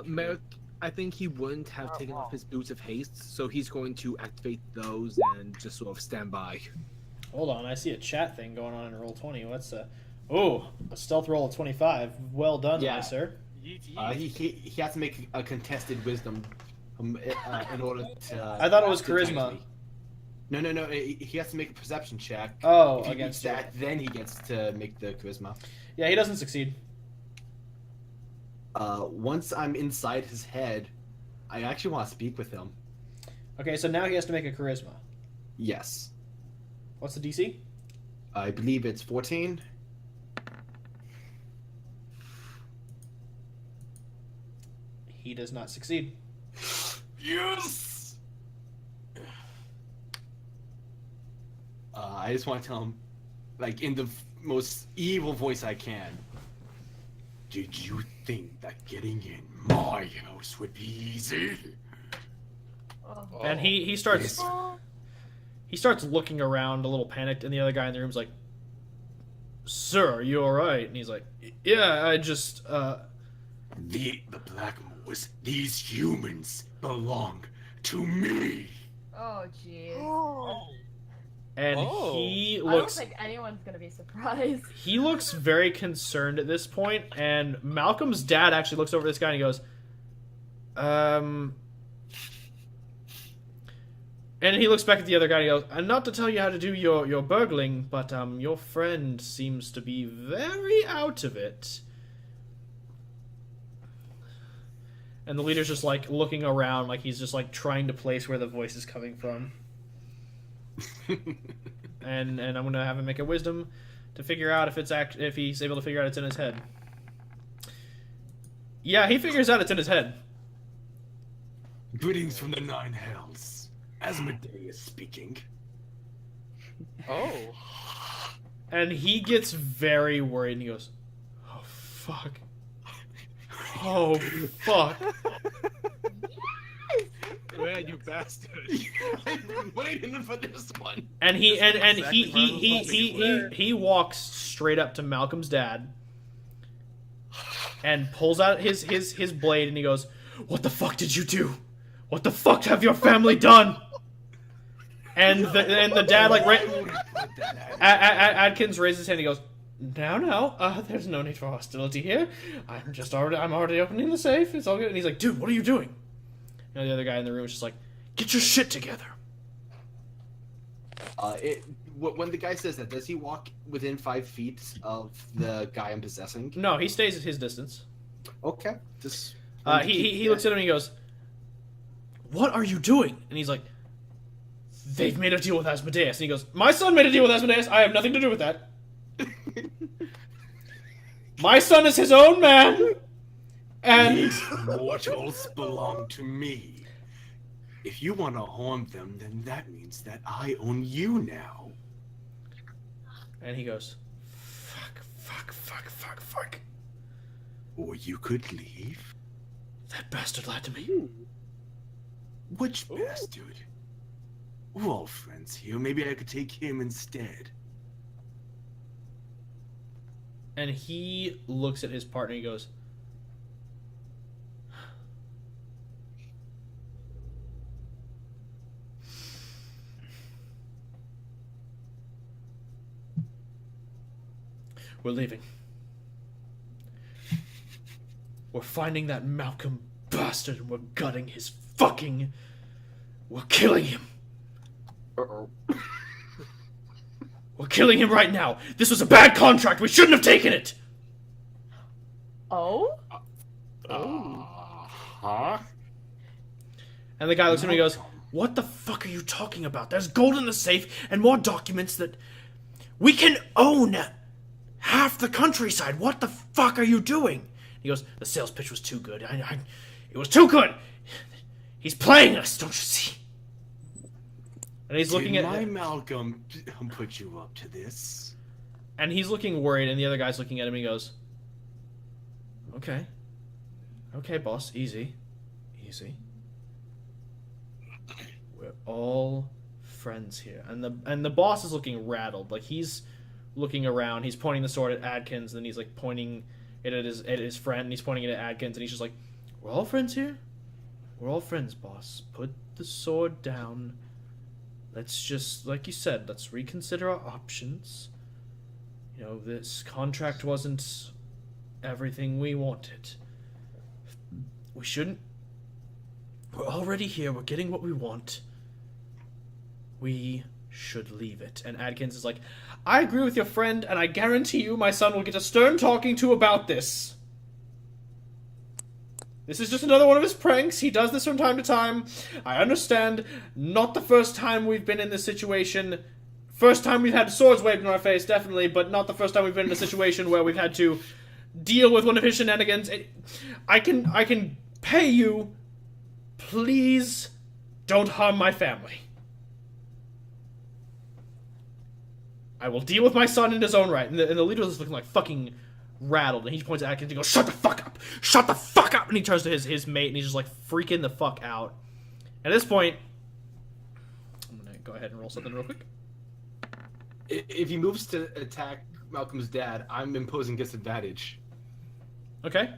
Merrick, I think he wouldn't have taken off his boots of haste, so he's going to activate those and just sort of stand by. Hold on, I see a chat thing going on in Roll20. What's a stealth roll of 25. Well done, my sir. He has to make a contested wisdom in order to. I thought it was charisma. No. He has to make a perception check. Oh, if he against that, then he gets to make the charisma. Yeah, he doesn't succeed. Once I'm inside his head, I actually want to speak with him. Okay, so now he has to make a charisma. Yes. What's the DC? I believe it's 14. He does not succeed. Yes! I just want to tell him, like, in the most evil voice I can, did you think that getting in my house would be easy? And he starts looking around a little panicked, and the other guy in the room's like, "Sir, are you alright?" And he's like, "Yeah, I just The Blackmores, these humans belong to me." Oh, jeez. And he I don't looks. think anyone's gonna be surprised. He looks very concerned at this point, and Malcolm's dad actually looks over at this guy and he goes, And he looks back at the other guy and he goes, "And not to tell you how to do your burgling, but your friend seems to be very out of it." And the leader's just like looking around, like he's just like trying to place where the voice is coming from. and I'm gonna have him make a wisdom to figure out if he's able to figure out it's in his head. Yeah, he figures out it's in his head. Greetings from the Nine Hells. Asmodeus speaking. Oh. And he gets very worried and he goes, "Oh fuck. Oh fuck." Man, you bastard! I've been waiting for this one. And he walks straight up to Malcolm's dad and pulls out his blade and he goes, "What the fuck did you do? What the fuck have your family done?" And the dad like Adkins raises his hand and he goes, No. There's no need for hostility here. I'm already opening the safe. It's all good. And he's like, dude, what are you doing? And the other guy in the room is just like, get your shit together. When the guy says that, does he walk within 5 feet of the guy I'm possessing? No, he stays at his distance. Okay. Just. He looks at him and he goes, what are you doing? And he's like, they've made a deal with Asmodeus. And he goes, my son made a deal with Asmodeus. I have nothing to do with that. My son is his own man. And These mortals belong to me. If you want to harm them, then that means that I own you now. And he goes, fuck. Or you could leave. That bastard lied to me. Which bastard? We're all friends here. Maybe I could take him instead. And he looks at his partner and he goes, we're leaving. We're finding that Malcolm bastard and we're gutting his fucking... We're killing him. Uh-oh. We're killing him right now. This was a bad contract. We shouldn't have taken it. Oh? Huh? And the guy looks at me and goes, what the fuck are you talking about? There's gold in the safe and more documents that... We can own half the countryside. What the fuck are you doing? He goes, the sales pitch was too good. It was too good. He's playing us, don't you see? And he's looking at... my Malcolm put you up to this? And he's looking worried, and the other guy's looking at him and he goes, okay. Okay, boss, easy. We're all friends here. And the boss is looking rattled. Like, he's looking around, he's pointing the sword at Adkins, and then he's like pointing it at his friend, and he's pointing it at Adkins, and he's just like, we're all friends here? We're all friends, boss. Put the sword down. Let's just, like you said, let's reconsider our options. You know, this contract wasn't everything we wanted. We shouldn't... We're already here, we're getting what we want. We should leave it. And Adkins is like, I agree with your friend, and I guarantee you my son will get a stern talking to about this. This is just another one of his pranks. He does this from time to time. I understand. Not the first time we've been in this situation. First time we've had swords waved in our face, definitely, but not the first time we've been in a situation where we've had to deal with one of his shenanigans. I can pay you. Please don't harm my family. I will deal with my son in his own right. And the leader is looking like fucking rattled, and he points at Atkins and goes, shut the fuck up! Shut the fuck up! And he turns to his mate, and he's just like freaking the fuck out. At this point, I'm gonna go ahead and roll something real quick. If he moves to attack Malcolm's dad, I'm imposing disadvantage. Okay.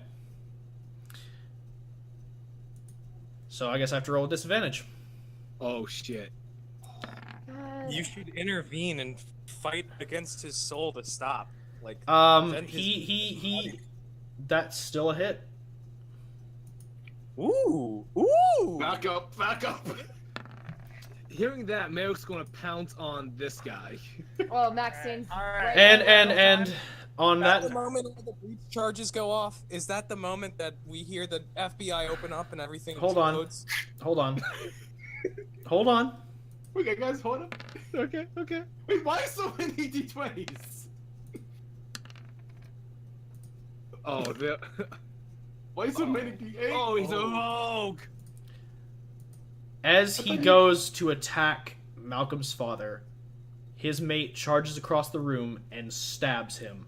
So I guess I have to roll with disadvantage. Oh shit. You should intervene and fight against his soul to stop. Like, he that's still a hit. Ooh. Back up. Hearing that, Merrick's gonna pounce on this guy. Well, Maxine's Alright. And on Is that that the moment where the breach charges go off? Is that the moment that we hear the FBI open up and everything Hold on. explodes? Hold on. Okay, guys, hold up. Okay. Wait, why so many D20s? Oh, Why so many D8s? oh, he's a rogue. As he goes to attack Malcolm's father, his mate charges across the room and stabs him,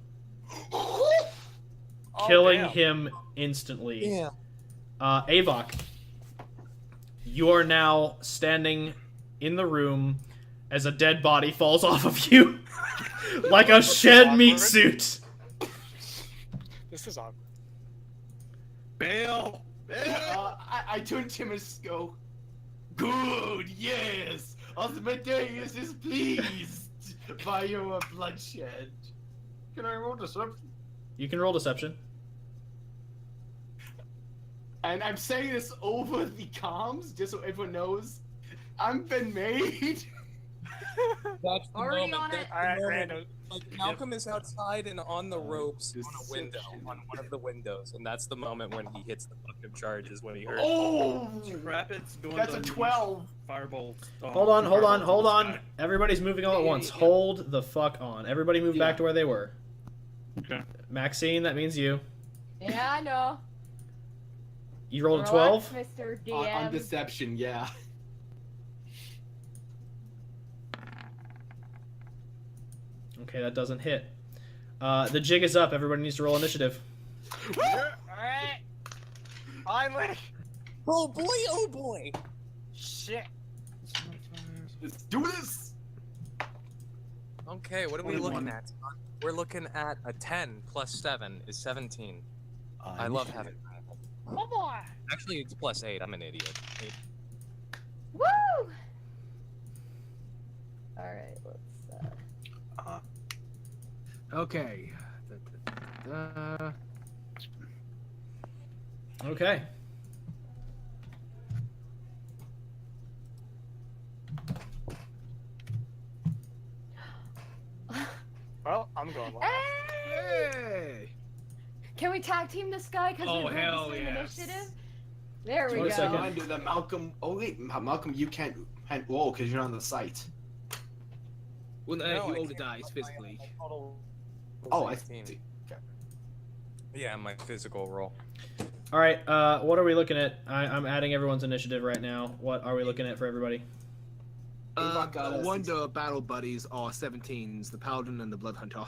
killing damn. him instantly. Yeah. Avok, you are now standing in the room as a dead body falls off of you like a shed meat Awkward. suit. This is awkward. Bail. I turn to him and go, good, yes. Asmodeus is pleased by your bloodshed. Can I roll deception? You can roll deception. And I'm saying this over the comms, just so everyone knows. I've been made. That's the Already moment. on That's it? the Alright, moment. Rando. Like, Malcolm is outside and on the ropes on a window, Deception. on one of the windows, and that's the moment when he hits the fucking charge. Is when he heard. Oh! Rapid's going That's to a unleash 12. Firebolts. Hold on, hold on, firebolts hold in the on. sky. Everybody's moving all at once. Hold the fuck on. Everybody move back Yeah. to where they were. Okay. Maxine, that means you. Yeah, I know. You rolled a Relax, 12? Mr. DM. On deception, yeah. Okay, that doesn't hit. The jig is up. Everybody needs to roll initiative. Alright. Finally. Oh boy! Oh boy! Shit. Let's do this! Okay, what are we 21. looking at? We're looking at a 10 plus 7 is 17. I love having that. Oh boy. Actually, it's plus 8. I'm an idiot. Woo! Alright, let's. Okay. Okay. Well, I'm going. Well. Hey! Hey! Can we tag team this guy? Because Oh, we have hell the same yes. initiative? There we Wait a go. second. Mind you, that Malcolm. Oh wait, Malcolm, you can't roll because you're on the site. Well, No, you I roll the can't. dice physically. My total was Oh, I 18. see. Okay. Yeah, my physical roll. All right. What are we looking at? I'm adding everyone's initiative right now. What are we looking at for everybody? One of the battle buddies are 17s, the Paladin and the Blood Hunter.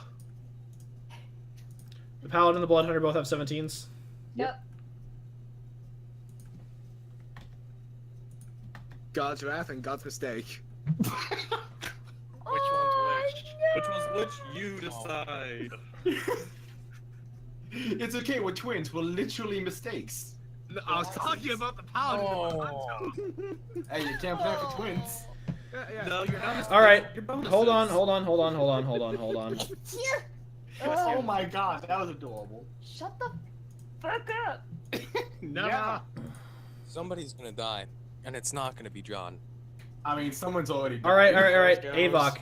The Paladin and the Blood Hunter both have 17s. Yep. God's Wrath and God's Mistake. Which Oh, one's which? Which one's which? You decide. It's okay, we're twins. We're literally mistakes. I was talking about the Paladin and the Blood Hunter. Hey, you can't play for twins. Yeah. No, you're not. All right. You're bonuses. Hold on. Oh my god, that was adorable. Shut the fuck up. Never. Somebody's gonna die, and it's not gonna be John. I mean, someone's already. All right. Goes. Avok.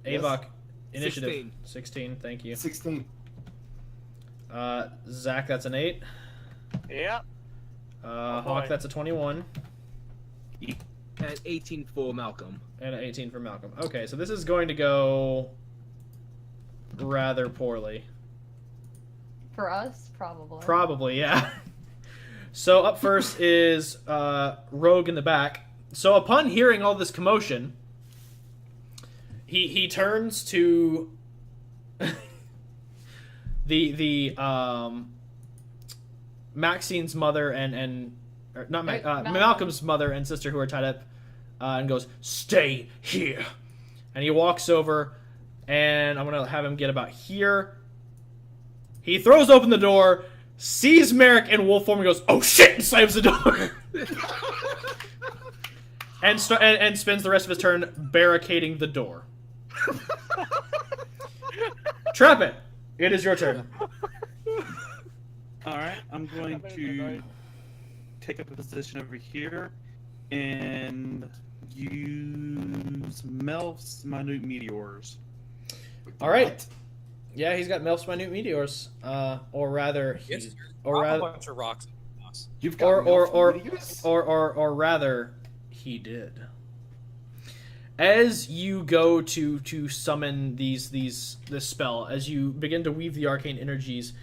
Yes. Avok. Initiative. 16. 16. Thank you. 16. Zach, that's an 8. Yep. Hawk, that's a 21. And 18 for Malcolm. And an 18 for Malcolm. Okay, so this is going to go rather poorly. For us, probably. Probably, yeah. So up first is Rogue in the back. So upon hearing all this commotion, he turns to the Maxine's mother and or not Malcolm. Malcolm's mother and sister who are tied up, and goes, "Stay here." And he walks over, and I'm gonna have him get about here. He throws open the door, sees Merrick in wolf form, and goes, "Oh shit!" and slams the door. and spends the rest of his turn barricading the door. Trap it. It is your turn. All right, I'm going to take up a position over here and use Melf's minute meteors. All right. Yeah, he's got Melf's minute meteors, or rather, Yes, he's, drop or a rather, bunch of rocks. You've got or rather, he did. As you go to summon this spell, as you begin to weave the arcane energies,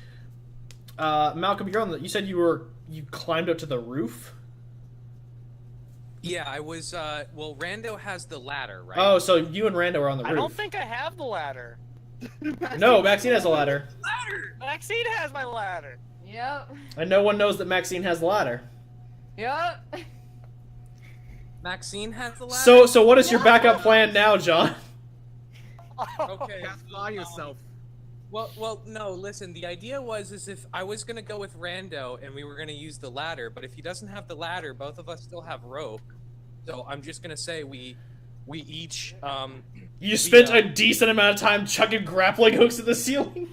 Malcolm, you're on the. You said you climbed up to the roof. Yeah, I was. Well, Rando has the ladder, right? Oh, so you and Rando are on the I roof. don't think I have the ladder. No, Maxine has a ladder, Maxine has my ladder. Yep. and no one knows that Maxine has the ladder. Yep. Maxine has the ladder. So what is your backup plan now, John? Okay. Lie yourself. Well, no. Listen, the idea is if I was gonna go with Rando and we were gonna use the ladder, but if he doesn't have the ladder, both of us still have rope. So I'm just gonna say we we each You spent a decent amount of time chucking grappling hooks at the ceiling.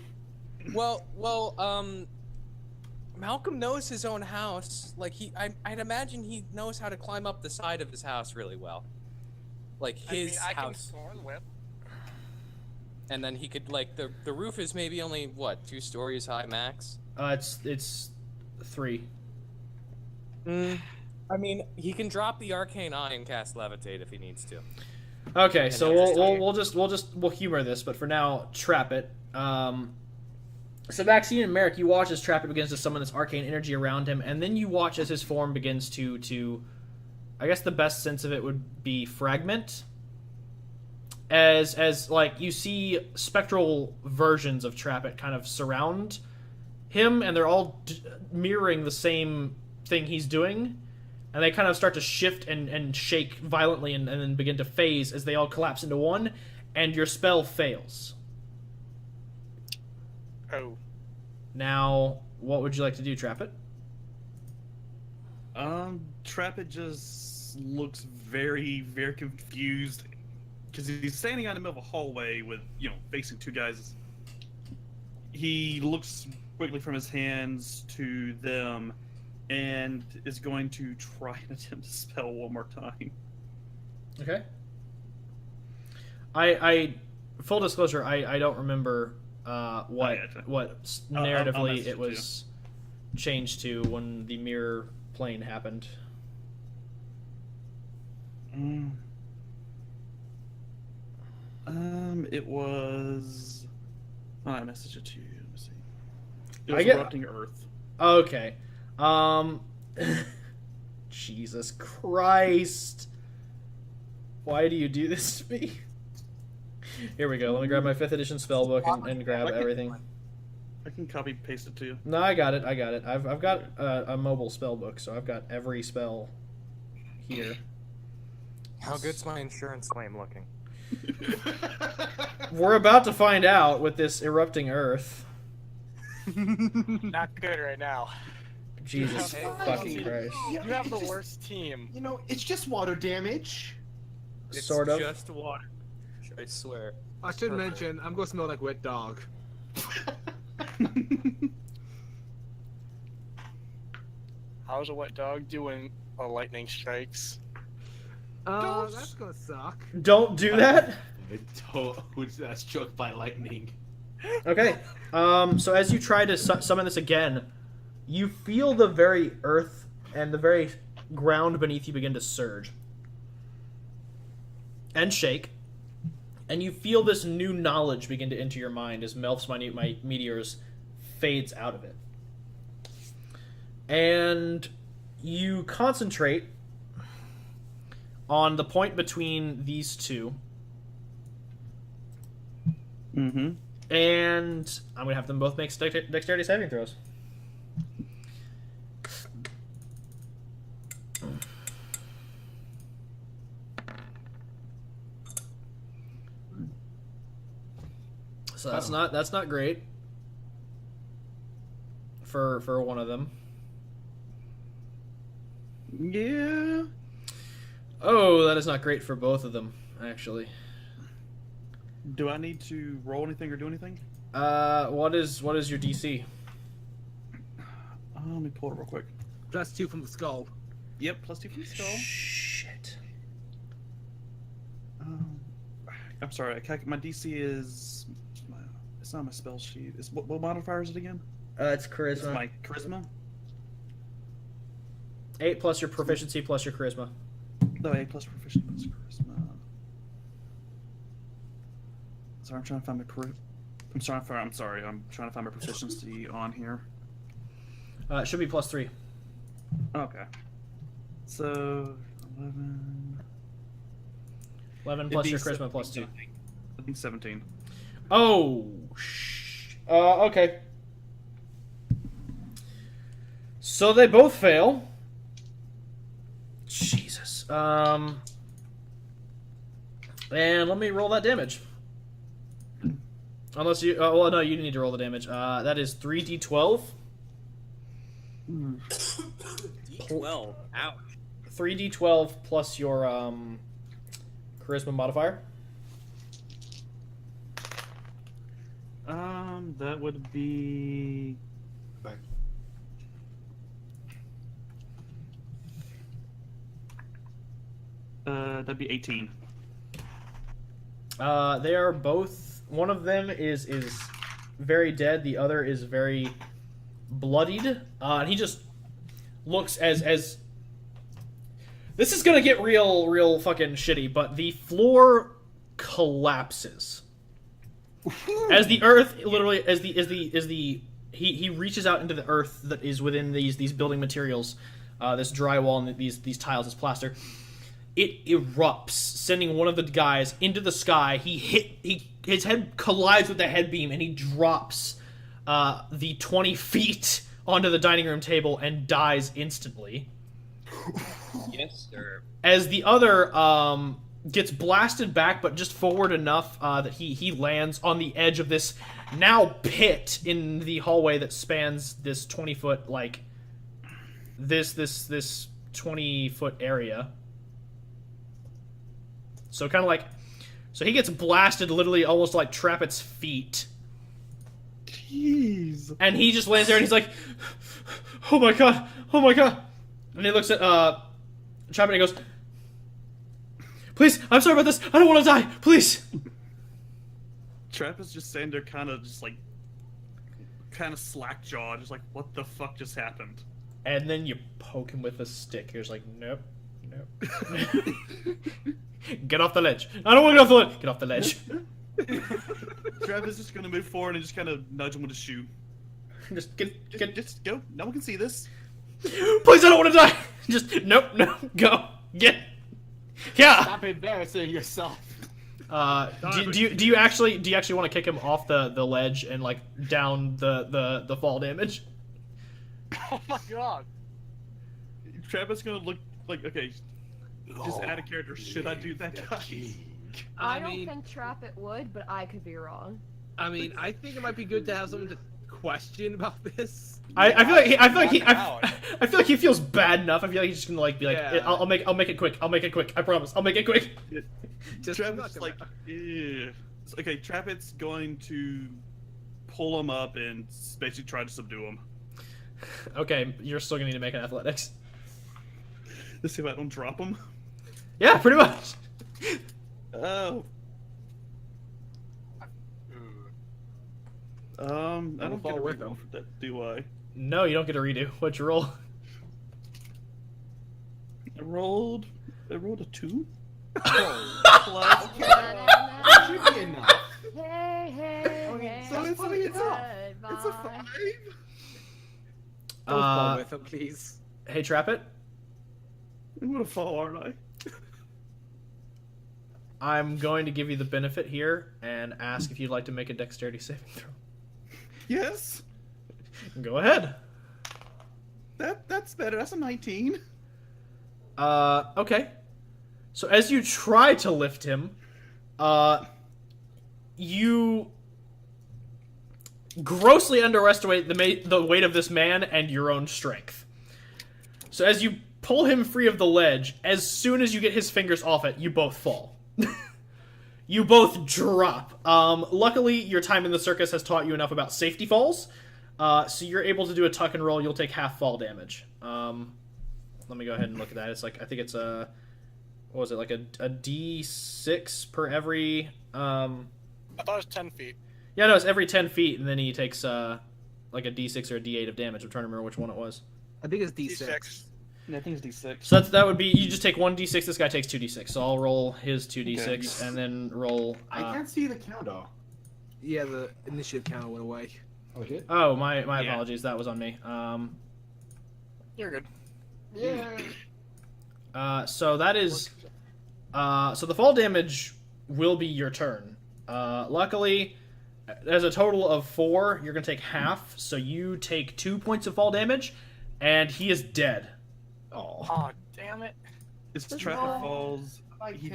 Malcolm knows his own house. Like I'd imagine he knows how to climb up the side of his house really well. Like his I can house. thorn whip. And then he could like the roof is maybe only what 2 stories high max. It's 3. I mean, he can drop the arcane eye and cast levitate if he needs to. Okay, so we'll humor this, but for now, trap it. So Maxine and Merrick, you watch as Trap It begins to summon this arcane energy around him, and then you watch as his form begins to I guess the best sense of it would be fragment. As like you see spectral versions of Trap It kind of surround him, and they're all mirroring the same thing he's doing, and they kind of start to shift and shake violently and then begin to phase as they all collapse into one, and your spell fails. Oh. Now, what would you like to do, Trap It? Trap It just looks very, very confused because he's standing out in the middle of a hallway with, facing 2 guys. He looks quickly from his hands to them and is going to try and attempt to spell one more time. Okay. I full disclosure, I don't remember what narratively it was changed to when the mirror plane happened. It was. I messaged it to you. Let me see. It was erupting Earth. Okay. Jesus Christ. Why do you do this to me? Here we go. Let me grab my 5th edition spellbook and grab everything. I can copy paste it to you. No, I got it. I've got a mobile spellbook, so I've got every spell here. How good's my insurance claim looking? We're about to find out with this erupting Earth. Not good right now. Jesus fucking Christ. You have the worst team. It's just water damage. It's sort of. just water. I swear. I should mention, I'm gonna smell like wet dog. How's a wet dog doing lightning strikes? That's gonna suck. Don't do that. That's struck by lightning. Okay. So as you try to summon this again, you feel the very earth and the very ground beneath you begin to surge and shake, and you feel this new knowledge begin to enter your mind as Melf's minute meteors fades out of it. And you concentrate on the point between these two. Mm-hmm. And I'm going to have them both make dexterity saving throws. So that's not great for one of them. Yeah. Oh, that is not great for both of them, actually. Do I need to roll anything or do anything? What is your DC? Let me pull it real quick. +2 from the skull. Yep, +2 from the skull. Shit. I'm sorry. My DC is. It's not my spell sheet. What modifier is it again? It's charisma. It's my charisma. 8 plus your proficiency plus your charisma. No, 8 plus proficiency plus charisma. Sorry, I'm trying to find my I'm sorry. I'm trying to find my proficiency on here. It should be +3. Okay. So 11. 11 plus your charisma plus 2. I think 17. Oh, okay. So they both fail. Jesus. And let me roll that damage. Unless you... well, no, you need to roll the damage. That is 3d12. D12. Ouch. 3d12 plus your charisma modifier. That would be. That'd be 18. They are both. One of them is very dead. The other is very bloodied. And he just looks as. This is gonna get real fucking shitty. But the floor collapses as the earth literally he reaches out into the earth that is within these building materials, this drywall and these tiles, this plaster. It erupts, sending one of the guys into the sky. His head collides with the head beam, and he drops the 20 feet onto the dining room table and dies instantly. Yes, sir. As the other gets blasted back, but just forward enough that he lands on the edge of this now pit in the hallway that spans this 20-foot this 20-foot area. So kind of so he gets blasted literally almost like Trappet's feet. Jeez. And he just lands there and he's like, oh my god. And he looks at Trappet and he goes, please, I'm sorry about this. I don't want to die. Please. Trap is just standing there kind of slack jawed, just like, what the fuck just happened? And then you poke him with a stick. You're just like, nope. Get off the ledge. I don't want to get off the ledge. Trap is just gonna move forward and just kind of nudge him with his shoe. Just go. No one can see this. Please, I don't want to die. Just nope, go get. Yeah. Stop embarrassing yourself. Do you actually want to kick him off the ledge and down the fall damage? Oh my god. Travis gonna look like, okay, just add a character. Should I do that, guys? I don't think Trappet would, but I could be wrong. I mean, I think it might be good to have someone to question about this. I feel like he feels bad enough. I feel like he's just gonna be like, Yeah. I'll make it quick. I promise. I'll make it quick. Travis yeah. Okay, Trappet's going to pull him up and basically try to subdue him. Okay, you're still gonna need to make an athletics. Let's see if I don't drop him. Yeah, pretty much. Oh. I don't get a with reroll him. for that, do I? No, you don't get a redo. What'd you roll? I rolled a 2. That should be enough. Hey, so it's a It's a 5. Don't Uh, fall with him, please. Hey, Trappet. I'm gonna fall, aren't I? I'm going to give you the benefit here and ask if you'd like to make a dexterity saving throw. Yes. Go ahead. That's better. That's a 19. Okay. So as you try to lift him, you grossly underestimate the weight of this man and your own strength. So as you pull him free of the ledge, as soon as you get his fingers off it, you both fall. You both drop. Luckily, your time in the circus has taught you enough about safety falls, so you're able to do a tuck and roll. You'll take half fall damage. Let me go ahead and look at that. It's I think it's a D6 per every. I thought it was 10 feet. Yeah, no, it's every 10 feet, and then he takes a D6 or a D8 of damage. I'm trying to remember which one it was. I think it's D6. Yeah, I think it's D6. So that would be, you just take 1d6, this guy takes 2d6. So I'll roll his 2d6, Okay. and then roll... I can't see the counter. Yeah, the initiative counter went away. Oh, it did? Oh, my apologies, that was on me. You're good. Yeah. So that is... so the fall damage will be your turn. Luckily, as a total of 4, you're going to take half, so you take 2 points of fall damage, and he is dead. Oh, damn it. As Trevor falls, he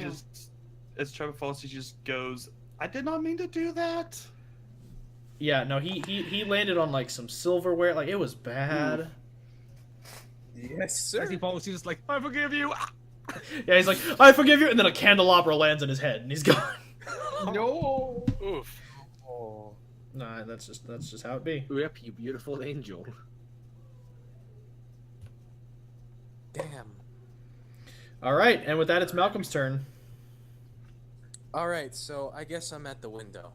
just goes, I did not mean to do that. Yeah, no, he landed on some silverware, it was bad. Yes, sir. As he falls, he's just like, I forgive you. Yeah, he's like, I forgive you, and then a candelabra lands in his head, and he's gone. No. Oof. Nah, that's just how it be. Rip, you beautiful angel. Damn. All right, and with that, it's Malcolm's turn. All right, so I guess I'm at the window.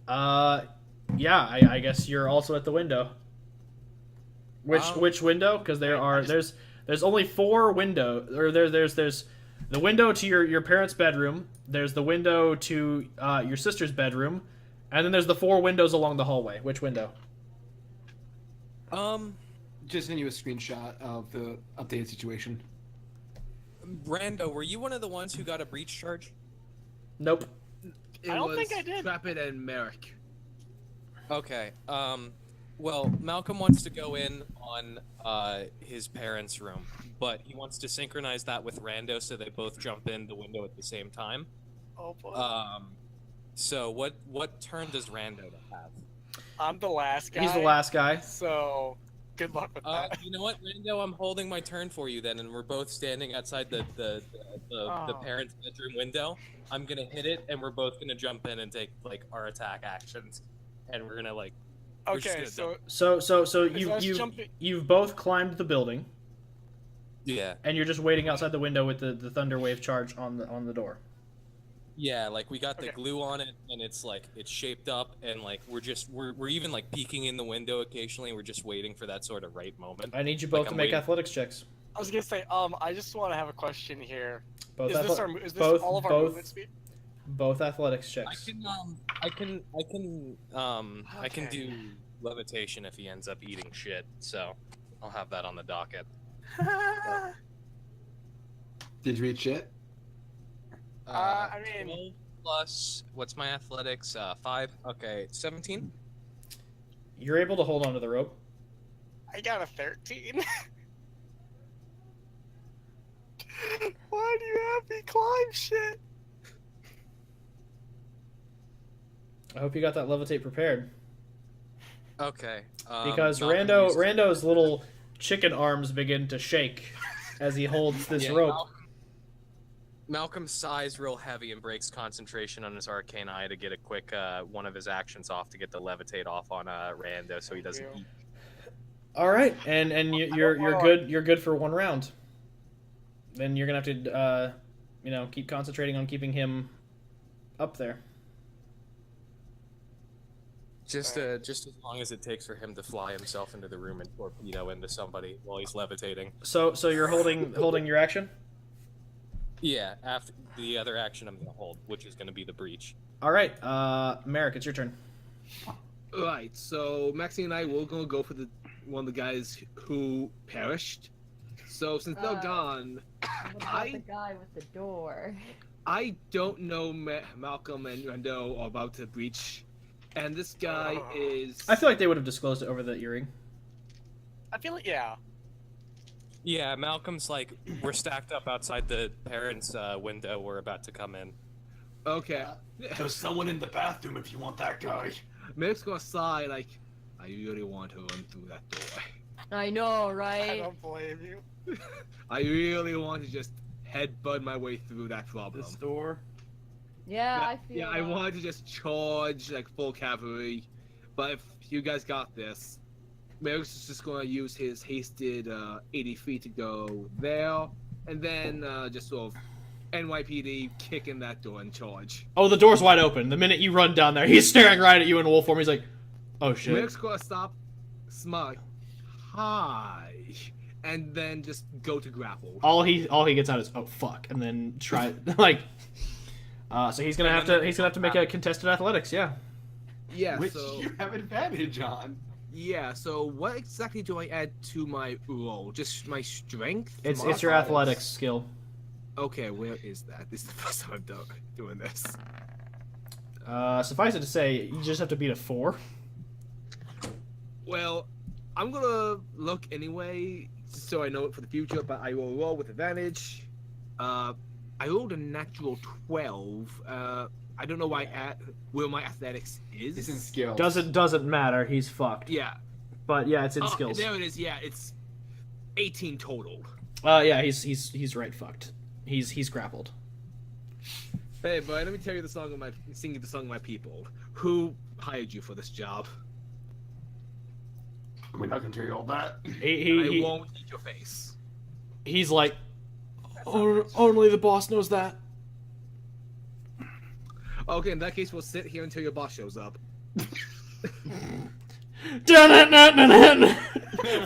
Yeah, I guess you're also at the window. Which window? Because there's only 4 windows, or there's the window to your parents' bedroom. There's the window to your sister's bedroom, and then there's the 4 windows along the hallway. Which window? Just send you a screenshot of the updated situation. Rando, were you one of the ones who got a breach charge? Nope. It I don't was think I did. Trapid and Merrick. Okay. Well, Malcolm wants to go in on his parents' room, but he wants to synchronize that with Rando so they both jump in the window at the same time. Oh boy. So what turn does Rando have? I'm the last guy. He's the last guy. So, good luck with that. You know what, Rando? I'm holding my turn for you then, and we're both standing outside the parents' bedroom window. I'm gonna hit it, and we're both gonna jump in and take like our attack actions, and we're gonna like. we're just Okay, gonna so So Is us jumping- you've both climbed the building, Yeah. and you're just waiting outside the window with the thunder wave charge on the door. Yeah, like we got the Okay. glue on it, and it's like it's shaped up, and like we're even like peeking in the window occasionally. We're just waiting for that sort of right moment. I need you Like, both to I'm make waiting. athletics checks. I was gonna say, I just want to have a question here. Both Is this both all of our both movement speed? both athletics I checks. I can Okay. do levitation if he ends up eating shit. So I'll have that on the docket. Did you read shit? I mean- 12 plus what's my athletics? 5. Okay, 17. You're able to hold onto the rope. I got a 13. Why do you have me climb shit? I hope you got that levitate prepared, Okay. because Malcolm Rando's little chicken arms begin to shake as he holds this Yeah, rope. Malcolm sighs real heavy and breaks concentration on his arcane eye to get a quick one of his actions off to get the levitate off on Rando so he doesn't eat. All right, and you're good for 1 round. Then you're gonna have to keep concentrating on keeping him up there. Just as long as it takes for him to fly himself into the room and torpedo into somebody while he's levitating. So you're holding your action. Yeah, after the other action I'm gonna hold, which is gonna be the breach. All right, Merrick, it's your turn. Right, so Maxine and I will gonna go for one of the guys who perished. So since they're gone, What about the guy with the door? I don't know Malcolm and Rando are about to breach, and this guy is. I feel like they would have disclosed it over the earring. I feel like, yeah. Yeah, Malcolm's like, we're stacked up outside the parents' window. We're about to come in. Okay. There's someone in the bathroom if you want that guy. Merrick's gonna sigh like, I really want to run through that door. I know, I right? don't blame you. I really want to just headbutt my way through that problem. This door. Yeah, I feel. Yeah, I wanted to just charge like full cavalry, but if you guys got this, Merrick's just gonna use his hasted 80 feet to go there, and then just sort of NYPD kick in that door and charge. Oh, the door's wide open. The minute you run down there, he's staring right at you in wolf form. He's like, "Oh shit!" Merrick's gonna stop, smug, hi, and then just go to grapple. All he gets out is "Oh fuck," and then try like. So he's gonna have to make a contested athletics. Yeah. Yeah, Which so you have advantage on. yeah, so what exactly do I add to my roll? Just my strength? It's My your athletics skill. Okay, where is that? This is the first time I'm doing this. Suffice it to say, you just have to beat a 4. Well, I'm gonna look anyway, so I know it for the future, but I will roll with advantage. I rolled a natural 12. I don't know where my athletics is. It's in skill. Doesn't matter. He's fucked. Yeah. But yeah, it's in Oh, skills. there it is, yeah, it's 18 total. Yeah, he's right fucked. He's grappled. Hey, boy, let me tell you sing you the song of my people. Who hired you for this job? We're not gonna tell you all that. I won't eat your face. He's like, only the boss knows that. Okay, in that case, we'll sit here until your boss shows up.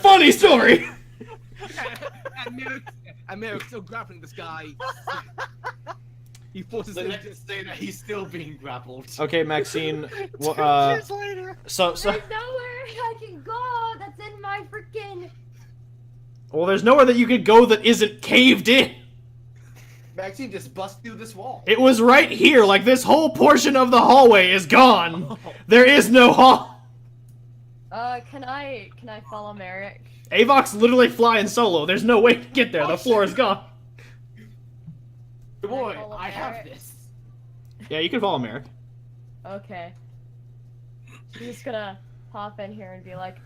Funny story. And Merrick's still grappling this guy. He forces The him next day that he's still being grappled. Okay, Maxine. Well, Years later. so There's nowhere I can go. That's in my freaking. well, there's nowhere that you could go that isn't caved in. Maxine just bust through this wall. It was right here. Like this whole portion of the hallway is gone. There is no hall. Can I follow Merrick? Avok's literally flying solo. There's no way to get there. The floor is gone. Boy, follow I have Merrick? this. Yeah, you can follow Merrick. Okay. She's just gonna hop in here and be like,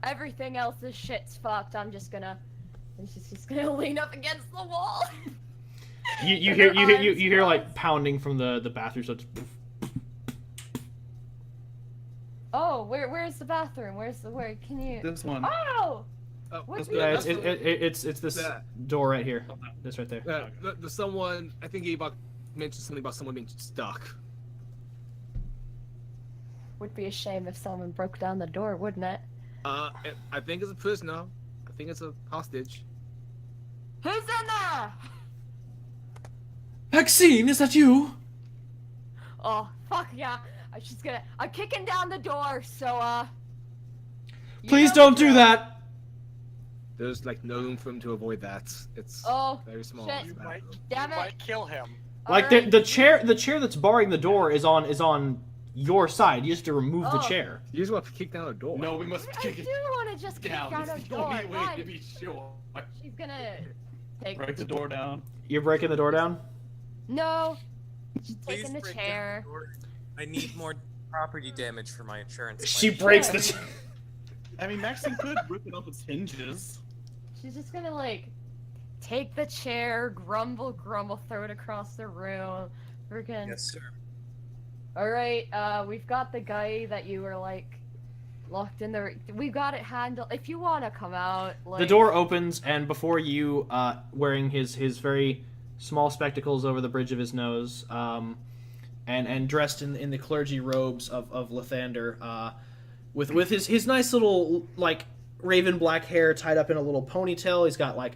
everything else is shit's fucked. And she's just gonna lean up against the wall. You With her hear arms like pounding from the bathroom. So it's Oh, where's the bathroom? Where can you? This one. Oh! Oh, What's yeah, that's it's this that. door right here. This right there. the someone, I think Avok mentioned something about someone being stuck. Would be a shame if someone broke down the door, wouldn't it? I think it's a prisoner. I think it's a hostage. Who's in there? Maxine, is that you? Oh, fuck yeah. I'm kicking down the door, so, you Please know don't the do drill. that. There's like no room for him to avoid that. It's Oh, very small. shit. It's a Might, bathroom. damn you it. might kill him. Like Alright. the chair that's barring the door is on your side. You just have to remove the Oh. chair. You just want to kick down the door. No, we must I kick do it want to just kick down. down It's a the door. only way Fine. to be sure. She's gonna take. Break the door down. You're breaking the door down. No. She's Please taking the break down chair. the door. I need more property damage for my insurance. She claim. breaks the. I mean, Maxine could rip it off its hinges. She's just gonna like take the chair, grumble, throw it across the room. Freaking. Yes, sir. All right, we've got the guy that you were like locked in there. We've got it handled. If you want to come out, like The door opens, and before you, wearing his very small spectacles over the bridge of his nose, and dressed in the clergy robes of Lathander, with his nice little like raven black hair tied up in a little ponytail. He's got like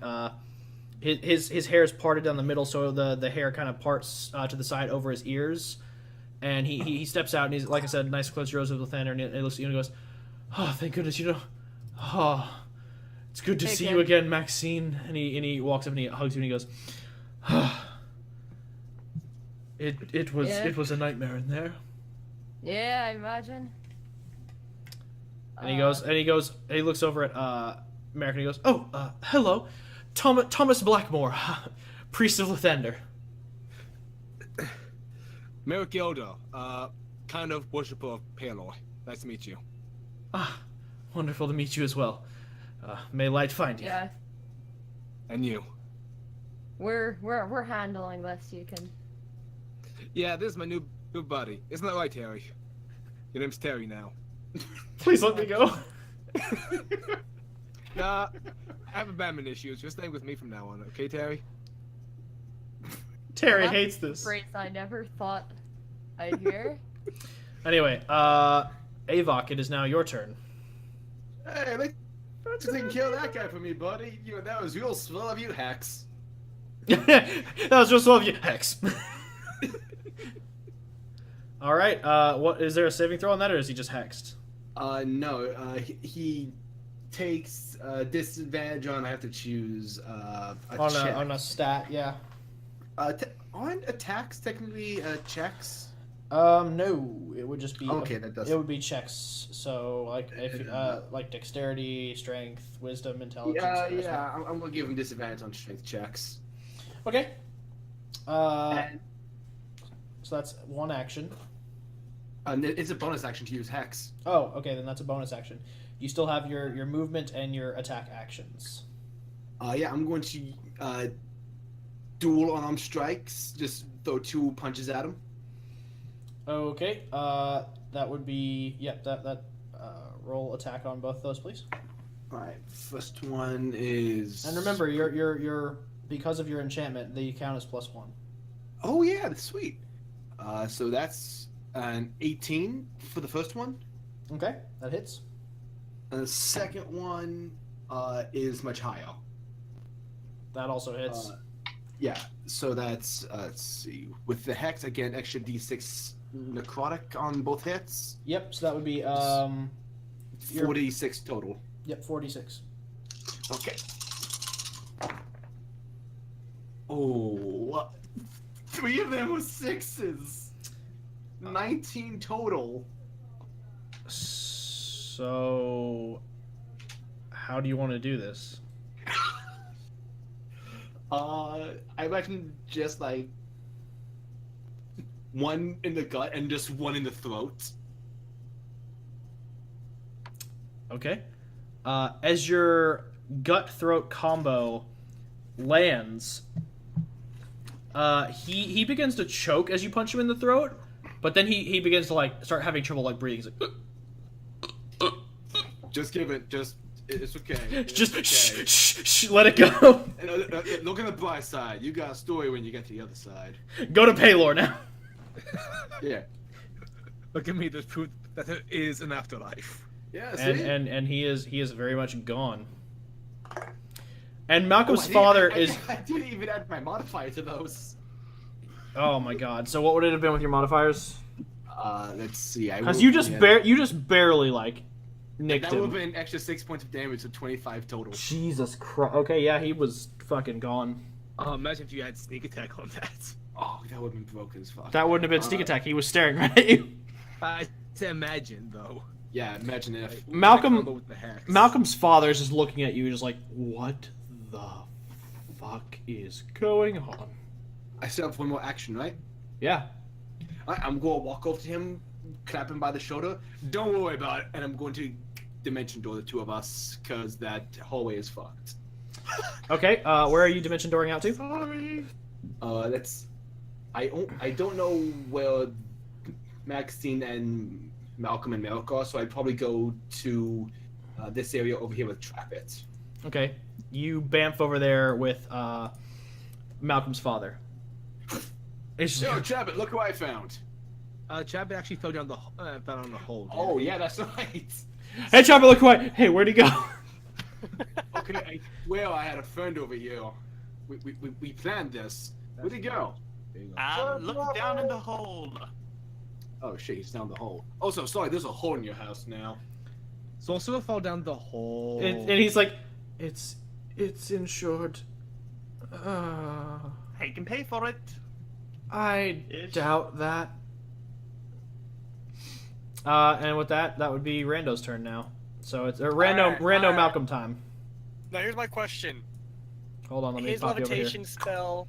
his hair is parted down the middle, so the hair kind of parts to the side over his ears. And he steps out, and he's, like I said, nice close rows of Lathander, and he looks at you and goes, "Oh, thank goodness, oh, it's good to Hey, see kid. you again, Maxine." And he walks up and he hugs you and he goes, It was a nightmare in there. Yeah, I imagine. And he looks over at Merrick and he goes, "Oh, hello, Thomas Blackmore, priest of Lathander." Merrick Gildo, kind of worshiper of Palor. Nice to meet you. Ah, wonderful to meet you as well. May light find you. Yeah, And you. we're handling this. You can. Yeah, this is my new buddy. Isn't that right, Terry? Your name's Terry now. Please let me go. Nah, I have abandonment issues. You're staying with me from now on, okay, Terry? Terry That's hates this. Phrase I never thought I'd hear. Anyway, Avok, it is now your turn. Hey, let's take care of that guy for me, buddy. That was real swell of you, Hex. That was just all of you, Hex. All right. What is there a saving throw on that, or is he just hexed? No. He takes disadvantage on. I have to choose a check. On a stat, yeah. Aren't attacks technically checks? No, it would just be Okay, that does. It would be checks. So like if like dexterity, strength, wisdom, intelligence. Yeah. I'm gonna give him disadvantage on strength checks. Okay. And So that's one action. it's a bonus action to use hex. Oh, okay, then that's a bonus action. You still have your movement and your attack actions. Yeah, I'm going to dual unarmed strikes. Just throw 2 punches at him. Okay. That would be that. Roll attack on both those, please. All right. First one is. And remember, you're because of your enchantment, the count is +1. Oh yeah, that's sweet. So that's an 18 for the first one. Okay, that hits. And the second one is much higher. That also hits. Yeah, so that's let's see. With the hex, I get an extra d6 necrotic on both hits. Yep. So that would be 46 total. Yep, 46. Okay. Oh, 3 of them were 6s. 19 total. So, how do you want to do this? I imagine just like 1 in the gut and just 1 in the throat. Okay. As your gut throat combo lands, he begins to choke as you punch him in the throat, but then he begins to like start having trouble like breathing. He's like, Just give it. It's okay. It's just okay. shh, let it go. And, look on the bright side. You got a story when you get to the other side. Go to Paylor now. Yeah. Look at me, there's proof that there is an afterlife. Yeah. See? And he is very much gone. And Malcolm's father is. I didn't even add my modifier to those. Oh my god! So what would it have been with your modifiers? Let's see. Because you just barely like nicked that would him. have been an extra 6 points of damage, so 25 total. Jesus Christ! Okay, yeah, he was fucking gone. Imagine if you had sneak attack on that. Oh, that would have been broken as fuck. That wouldn't have been sneak attack. He was staring right at you. I to imagine though. Yeah, imagine if Malcolm's father is just looking at you, just like, what the fuck is going on? I still have 1 more action, right? Yeah. I'm going to walk over to him, clap him by the shoulder. Don't worry about it, and I'm going to dimension door the 2 of us, because that hallway is fucked. Okay. Where are you dimension dooring out to? Sorry. I don't know where Maxine and Malcolm and Merrick are, so I'd probably go to this area over here with Trappet. Okay. You bamf over there with Malcolm's father. Yo, Trappet, look who I found. Chapman actually fell down on the hole. Oh yeah, that's right. Hey, Chopper, look away. Hey, where'd he go? Okay, I swear I had a friend over here. We planned this. Where'd he go? Look down in the hole. Oh shit, he's down the hole. Also, sorry, there's a hole in your house now. So also fall down the hole. And he's like, it's insured. I can pay for it. I doubt that. And with that would be Rando's turn now. So it's Rando Malcolm time. Now here's my question. Hold on, let me His pop you over here. levitation spell.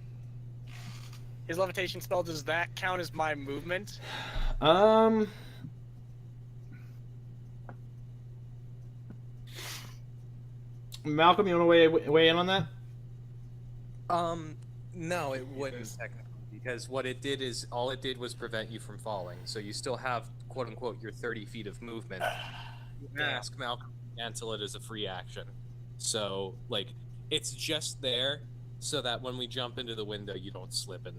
His levitation spell, does that count as my movement? Malcolm, you want to weigh in on that? No, it wouldn't technically, because what it did is all it did was prevent you from falling. So you still have quote unquote your 30 feet of movement. You ask Malcolm to cancel it as a free action. So like it's just there so that when we jump into the window, you don't slip and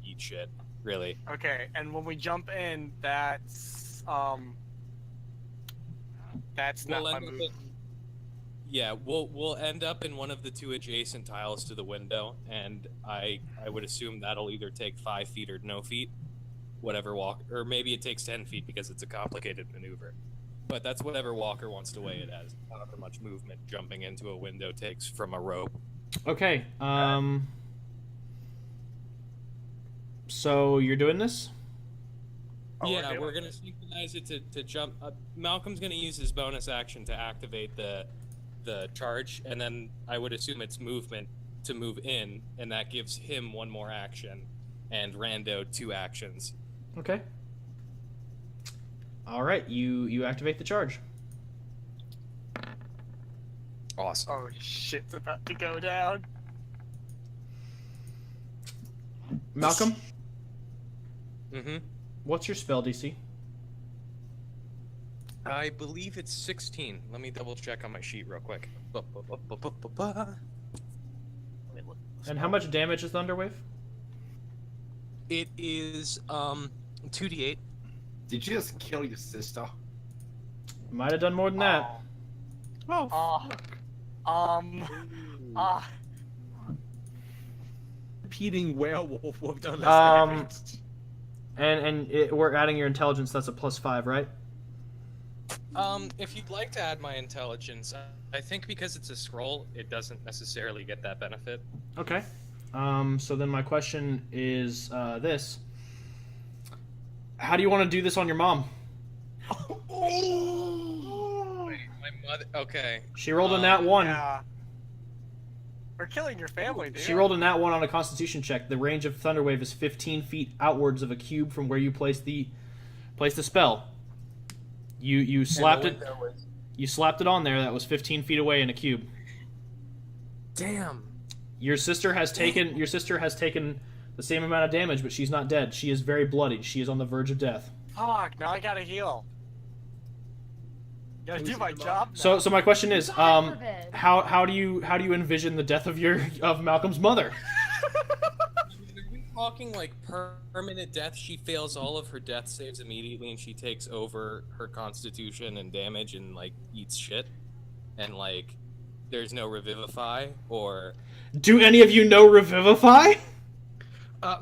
eat shit. Really. Okay, and when we jump in, that's not my movement. Yeah, we'll end up in one of the 2 adjacent tiles to the window, and I would assume that'll either take 5 feet or no feet, whatever walk, or maybe it takes 10 feet because it's a complicated maneuver. But that's whatever Walker wants to weigh it as. However much movement jumping into a window takes from a rope. Okay. So you're doing this? Yeah, we're gonna synchronize it to jump. Malcolm's gonna use his bonus action to activate the charge, and then I would assume it's movement to move in, and that gives him 1 more action, and Rando 2 actions. Okay. All right, you activate the charge. Awesome. Oh, shit's about to go down. Malcolm, Mm-hmm. what's your spell DC? I believe it's 16. Let me double check on my sheet real quick. And how much damage is Thunderwave? It is 2d8. Did you just kill your sister? Might have done more than that. Repeating werewolf would have done less Um, damage. We're adding your intelligence. That's a +5, right? If you'd like to add my intelligence, I think because it's a scroll, it doesn't necessarily get that benefit. Okay. So then my question is this: how do you want to do this on your mom? Wait, my mother. Okay. She rolled a nat 1. Yeah. We're killing your family, dude. She rolled a nat 1 on a Constitution check. The range of Thunderwave is 15 feet outwards of a cube from where you place the spell. You slapped it. You slapped it on there. That was 15 feet away in a cube. Damn. Your sister has taken the same amount of damage, but she's not dead. She is very bloodied. She is on the verge of death. Fuck, now I gotta heal. Gotta do my job now. So my question is, God forbid. how do you envision the death of Malcolm's mother? Are we talking like permanent death? She fails all of her death saves immediately, and she takes over her constitution and damage, and like eats shit, and like there's no revivify or. Do any of you know Revivify?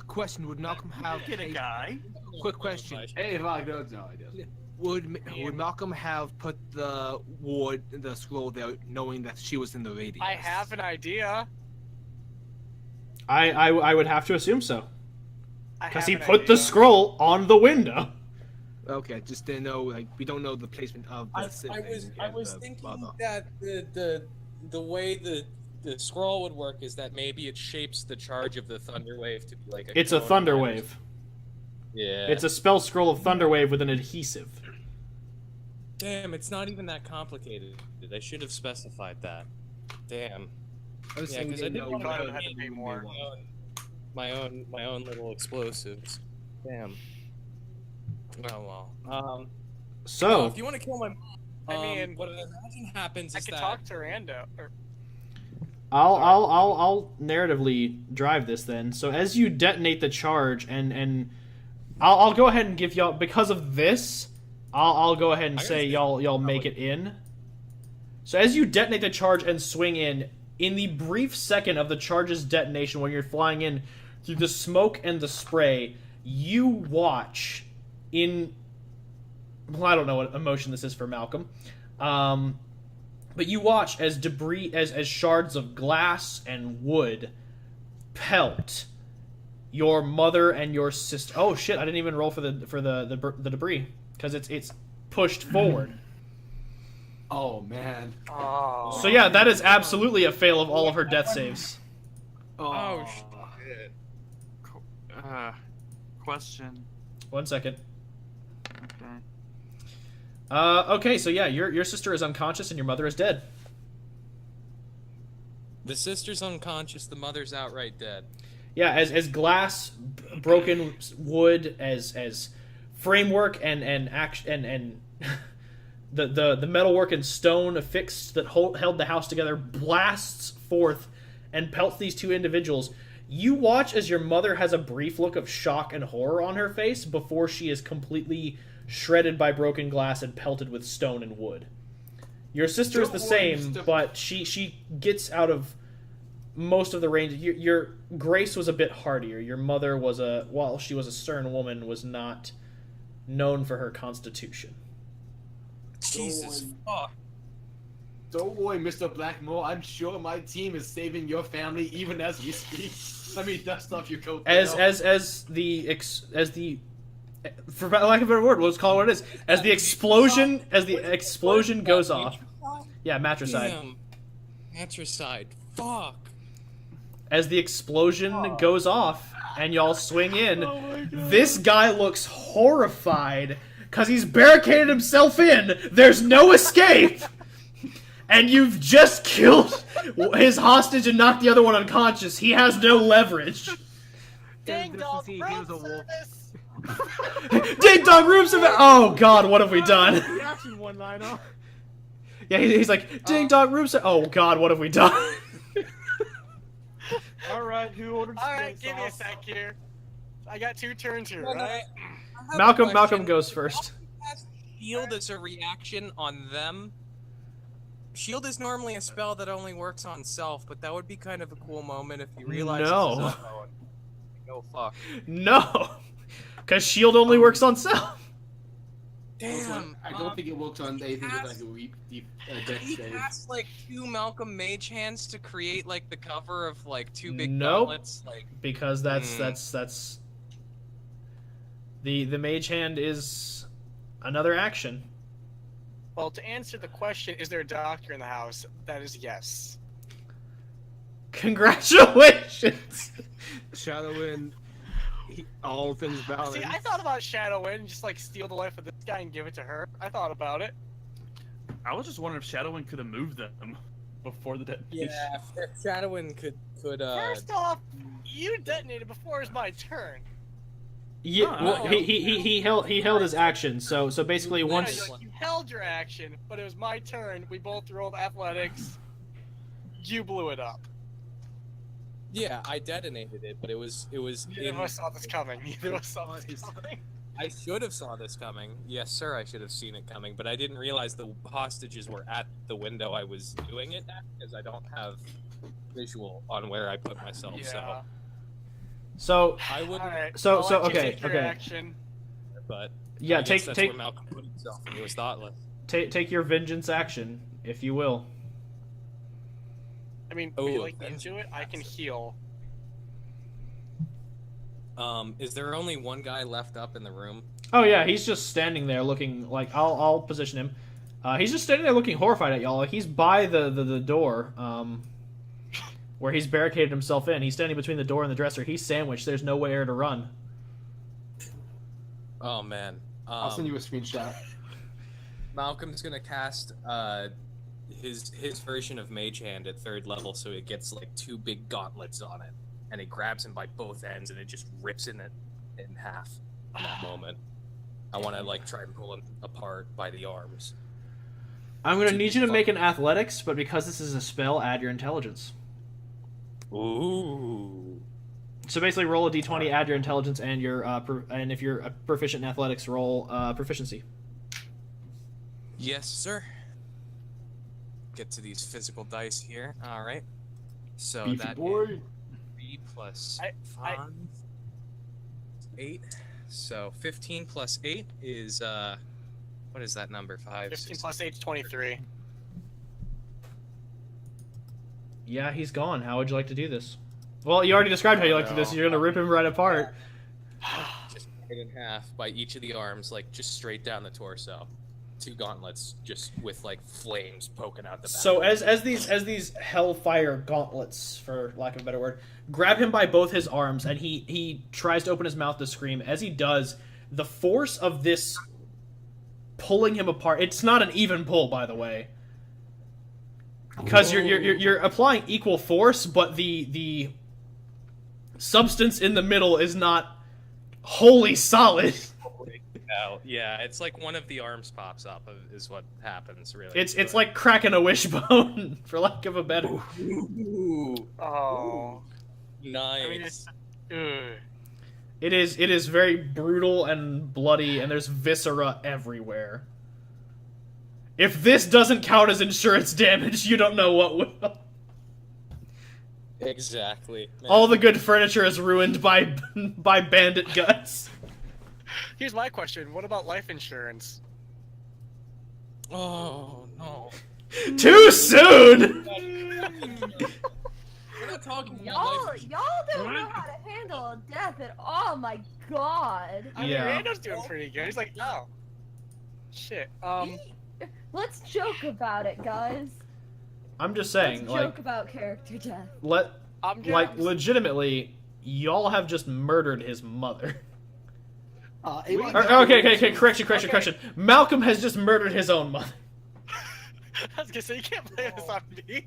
Question: would Malcolm have Get a guy. Quick question: Hey, Vog, no idea. Would Malcolm have put the scroll there, knowing that she was in the radius? I have an idea. I would have to assume so, I because have he an put the idea. scroll on the window. Okay, just didn't know. Like, we don't know the placement of the. I was thinking that the way the scroll would work is that maybe it shapes the charge of the Thunderwave to be like a. It's a cone Thunderwave. Yeah. It's a spell scroll of Thunderwave with an adhesive. Damn, it's not even that complicated. I should have specified that. Damn. I was Yeah, saying because I they didn't know want thought to it had to be more. my own little explosives. Damn. Oh well. So if you want to kill my mom, I mean, what I imagine happens I is could that talk to Rando. Or, I'll narratively drive this then. So as you detonate the charge, and I'll go ahead and give y'all, because of this, I'll go ahead and say y'all make it in. So as you detonate the charge and swing in the brief second of the charge's detonation, when you're flying in through the smoke and the spray, you watch in. Well, I don't know what emotion this is for Malcolm. But you watch as debris, as shards of glass and wood pelt your mother and your sister. Oh shit! I didn't even roll for the debris because it's pushed forward. Oh man. oh. So yeah, that is absolutely a fail of all of her death saves. Oh, shit. Question. 1 second. Okay. Okay, so yeah, your sister is unconscious and your mother is dead. the sister's unconscious, the mother's outright dead. Yeah, as glass, broken wood, as framework and action and the metalwork and stone affixed that held the house together blasts forth and pelts these two individuals. You watch as your mother has a brief look of shock and horror on her face before she is completely shredded by broken glass and pelted with stone and wood. Your sister is the same, but she gets out of most of the range. Your Grace was a bit hardier. Your mother was while she was a stern woman, was not known for her constitution. Jesus fuck. Don't worry, Mr. Blackmore. I'm sure my team is saving your family even as we speak. Let me dust off your coat. As the for lack of a better word, let's call it what it is. As the explosion goes off. Yeah, matricide. Damn. Matricide. Fuck. As the explosion goes off and y'all swing in, this guy looks horrified because he's barricaded himself in. There's no escape. and you've just killed his hostage and knocked the other one unconscious. He has no leverage. Ding dong, he room was a wolf. service! Ding dong, room service. Oh God, what have we done? Reaction one-liner. Yeah, he's like, ding dong, room service. Oh God, what have we done? All right, who ordered? Alright, give me a sec here. I got 2 turns here, No, no, right? I have a Malcolm question. goes first. Shield is a reaction on them. Shield is normally a spell that only works on self, but that would be kind of a cool moment if you realize. No. This is unknown. Oh fuck. No, because shield only works on self. Damn. I don't think it works on anything with like a weak deep death He save. cast like 2 Malcolm Mage Hands to create like the cover of like 2 big Nope. gauntlets. Like Because that's the mage hand is another action. Well, to answer the question, is there a doctor in the house? That is yes. Congratulations. Shadowin, all things valid. See, I thought about Shadow and just like steal the life of this guy and give it to her. I thought about it. I was just wondering if Shadowin could have moved them before the detonation. yeah, Shadowin could First off, you detonated before it was my turn. Yeah, well, he held his action. So basically No, once you held your action, but it was my turn. We both rolled athletics. You blew it up. Yeah, I detonated it, but it was Neither of us saw this coming. Neither of us saw this coming. I should have saw this coming. Yes, sir, I should have seen it coming, but I didn't realize the hostages were at the window I was doing it at because I don't have visual on where I put myself. Yeah. so I wouldn't. Alright. So- I'll so, let you okay, take your okay. action. But yeah, I guess take that's take where Malcolm put himself, and he was thoughtless. take your vengeance action, if you will. I mean, Oh, would you like that's- into it? I can heal. Is there only one guy left up in the room? Oh yeah, he's just standing there looking like I'll position him. He's just standing there looking horrified at y'all. Like he's by the door, where he's barricaded himself in. He's standing between the door and the dresser. He's sandwiched. There's nowhere to run. Oh man. I'll send you a screenshot. Malcolm's gonna cast his version of Mage Hand at 3rd level, so it gets like 2 big gauntlets on it, and it grabs him by both ends, and it just rips it in half. In that moment, I want to like try and pull him apart by the arms. I'm gonna need you to make an athletics, but because this is a spell, add your intelligence. Ooh. So basically, roll a d20, add your intelligence, and your and if you're proficient in athletics, roll proficiency. Yes, sir. Get to these physical dice here. All right. So Beefy that boy. is 3 plus I- 5, 8. So 15 plus 8 is what is that number? 5. 15 plus 8 is 23. Yeah, he's gone. How would you like to do this? Well, you already described how you like to do this. You're gonna rip him right apart. Just right in half by each of the arms, like just straight down the torso. 2 gauntlets, just with like flames poking out the back. So as these hellfire gauntlets, for lack of a better word, grab him by both his arms, and he tries to open his mouth to scream. As he does, the force of this pulling him apart. It's not an even pull, by the way, because you're applying equal force, but the substance in the middle is not wholly solid. Oh, yeah, it's like one of the arms pops up is what happens, really. It's like cracking a wishbone, for lack of a better. Ooh, Oh. nice. I mean, ugh. It is very brutal and bloody, and there's viscera everywhere. If this doesn't count as insurance damage, you don't know what will. Exactly. Man. All the good furniture is ruined by bandit guts. Here's my question. What about life insurance? Oh no. Too soon. We're not talking about Y'all life. don't know how to handle death at all. My God. I mean, Yeah. Rando's doing pretty good. He's like, oh. Shit. Let's joke about it, guys. I'm just Let's saying, joke like, about character death. I'm gonna, like legitimately, y'all have just murdered his mother. Avon, Okay, correction. Malcolm has just murdered his own mother. I was gonna say you can't play this on me.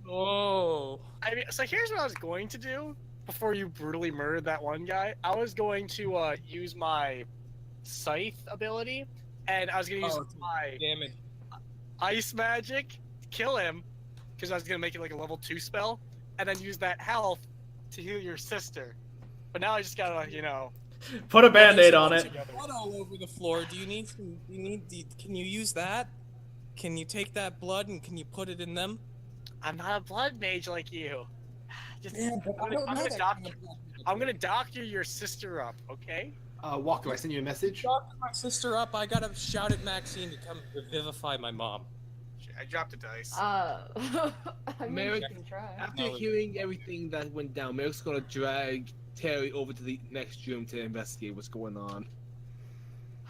Oh. I mean, so here's what I was going to do before you brutally murdered that one guy. I was going to use my scythe ability, and I was gonna use my Damage. ice magic to kill him, because I was gonna make it like a level 2 spell, and then use that health to heal your sister. But now I just gotta, Put a band-aid on There's it. blood all over the floor. Do you need some? Can you use that? Can you take that blood and can you put it in them? I'm not a blood mage like you. Just, Yeah, but I don't know that. I'm gonna doctor your sister up, okay? Walker, I sent you a message. Doctor my sister up. I gotta shout at Maxine to come revivify my mom. I dropped a dice. I mean, Merrick, you can try. After hearing everything that went down, Merrick's gonna drag Terry over to the next room to investigate what's going on.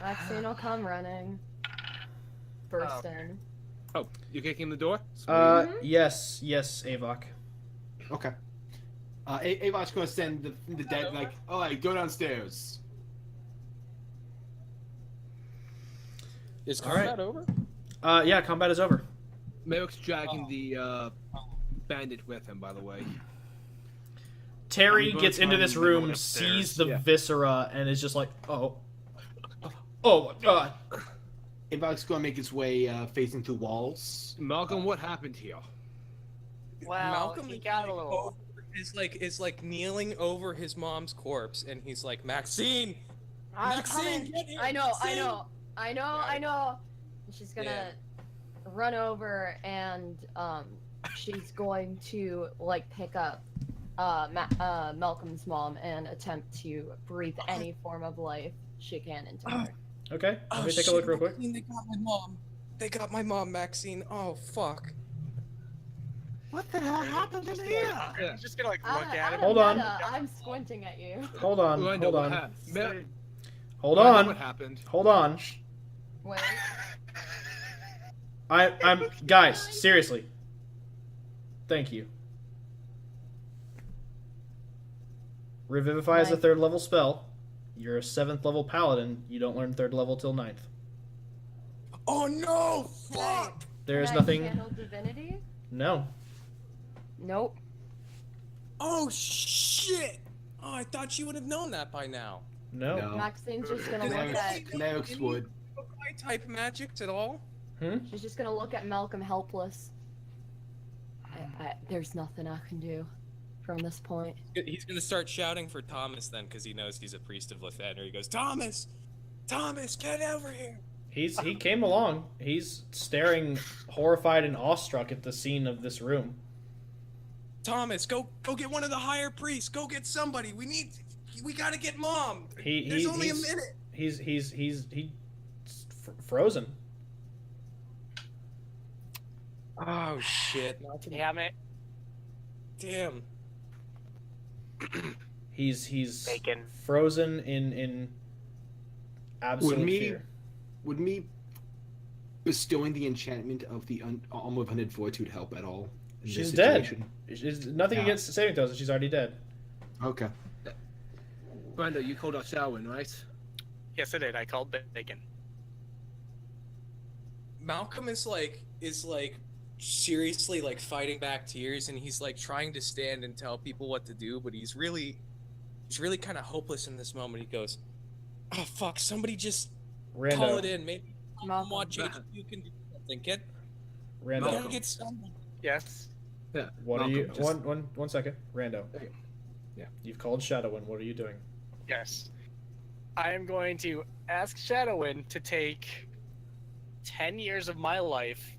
Maxine will come running. Burst in. Oh, you're kicking the door? Yes, Avok. Okay. Avok's gonna send the dead like, all right, go downstairs. Is All right. combat over? Yeah, combat is over. Merrick's dragging the bandit with him, by the way. Terry I'm going gets to into try this and bring room, it upstairs. sees the Yeah. viscera, and is just like, oh my god. Avok's gonna make his way facing through walls. Malcolm, what happened here? Well, Malcolm he is got a like little. is like kneeling over his mom's corpse, and he's like, Maxine, I'm Maxine, coming. get here, I know. Maxine! And she's gonna run over and she's going to like pick up Malcolm's mom and attempt to breathe any form of life she can into her. Okay, let me take shit, a look real quick. Maxine, they got my mom. They got my mom, Maxine. Oh fuck. What the hell happened in here? I'm just gonna like look at him. Hold on. I'm squinting at you. Hold on, I know hold what on, happened. hold I know on, what happened. hold on. Wait. I'm guys, seriously. Thank you. Revivify is a Right. 3rd level spell. You're a 7th level paladin. You don't learn 3rd level till 9th. Oh no! Fuck! There is Can I nothing. channel divinity? No. Nope. Oh shit! Oh, I thought you would have known that by now. No. No. Maxine's just gonna look at. Nerix would. My type magics at all? She's just gonna look at Malcolm helpless. There's nothing I can do from this point. He's gonna start shouting for Thomas then, because he knows he's a priest of Lathander. He goes, Thomas! Thomas, get over here! He came along. He's staring horrified and awestruck at the scene of this room. Thomas, go get one of the higher priests. Go get somebody. We gotta get mom. There's only a minute. He's frozen. Oh shit! Damn it. Damn. He's Bacon. frozen in absolute fear. Would me bestowing the enchantment of the Armor of Hunted Fortitude help at all? In She's this dead. situation? She's nothing Yeah. against saving throws. She's already dead. Okay. Brenda, you called out Shalwyn, right? Yes, I did. I called bacon. Malcolm is like seriously like fighting back tears, and he's like trying to stand and tell people what to do, but he's really kind of hopeless in this moment. He goes, "Oh fuck! Somebody just Rando. call it in. Maybe Malcolm. watch you can do something. Get Rando. get somebody." Yes. Yeah. What are you? Malcolm, One second. Rando. Okay. Yeah. You've called Shadowin. What are you doing? Yes. I am going to ask Shadowin to take 10 years of my life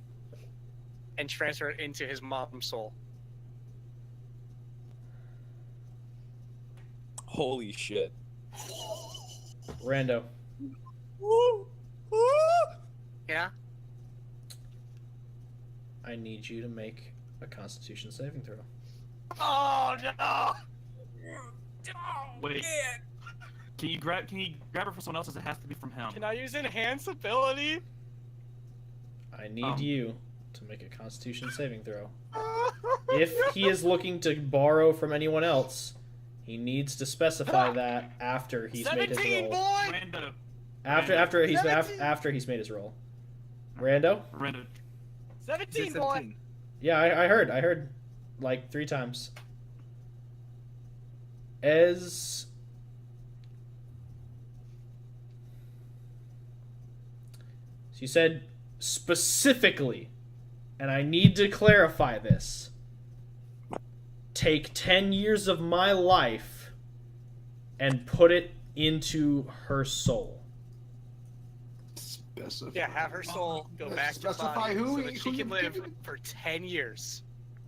and transfer it into his mom's soul. Holy shit! Rando. Yeah? I need you to make a Constitution saving throw. Oh no! Wait. Can you grab her from someone else? Does it have to be from him? Can I use enhance ability? I need you to make a Constitution saving throw. If he is looking to borrow from anyone else, he needs to specify that after he's made his 17, roll. boy! Rando. After he's made his roll. Rando, Rando. 17, boy. 17. Yeah, I heard like 3 times. As so you said specifically, and I need to clarify this. Take 10 years of my life and put it into her soul. Specify. Yeah, have her soul go back to Specify body who so that she you can live giving- for 10 years.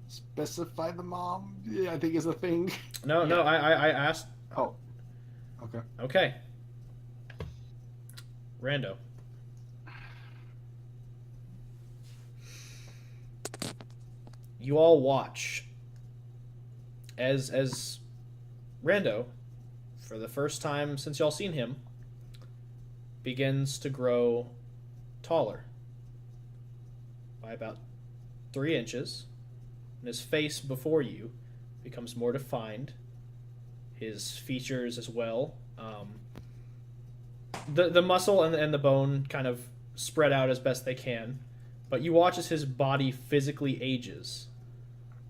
Specify the mom. Yeah, I think is a thing. No, I asked. Oh. Okay. Okay. Rando. You all watch as Rando, for the first time since y'all seen him, begins to grow taller by about 3 inches, and his face before you becomes more defined. His features as well. The muscle and the bone kind of spread out as best they can, but you watch as his body physically ages,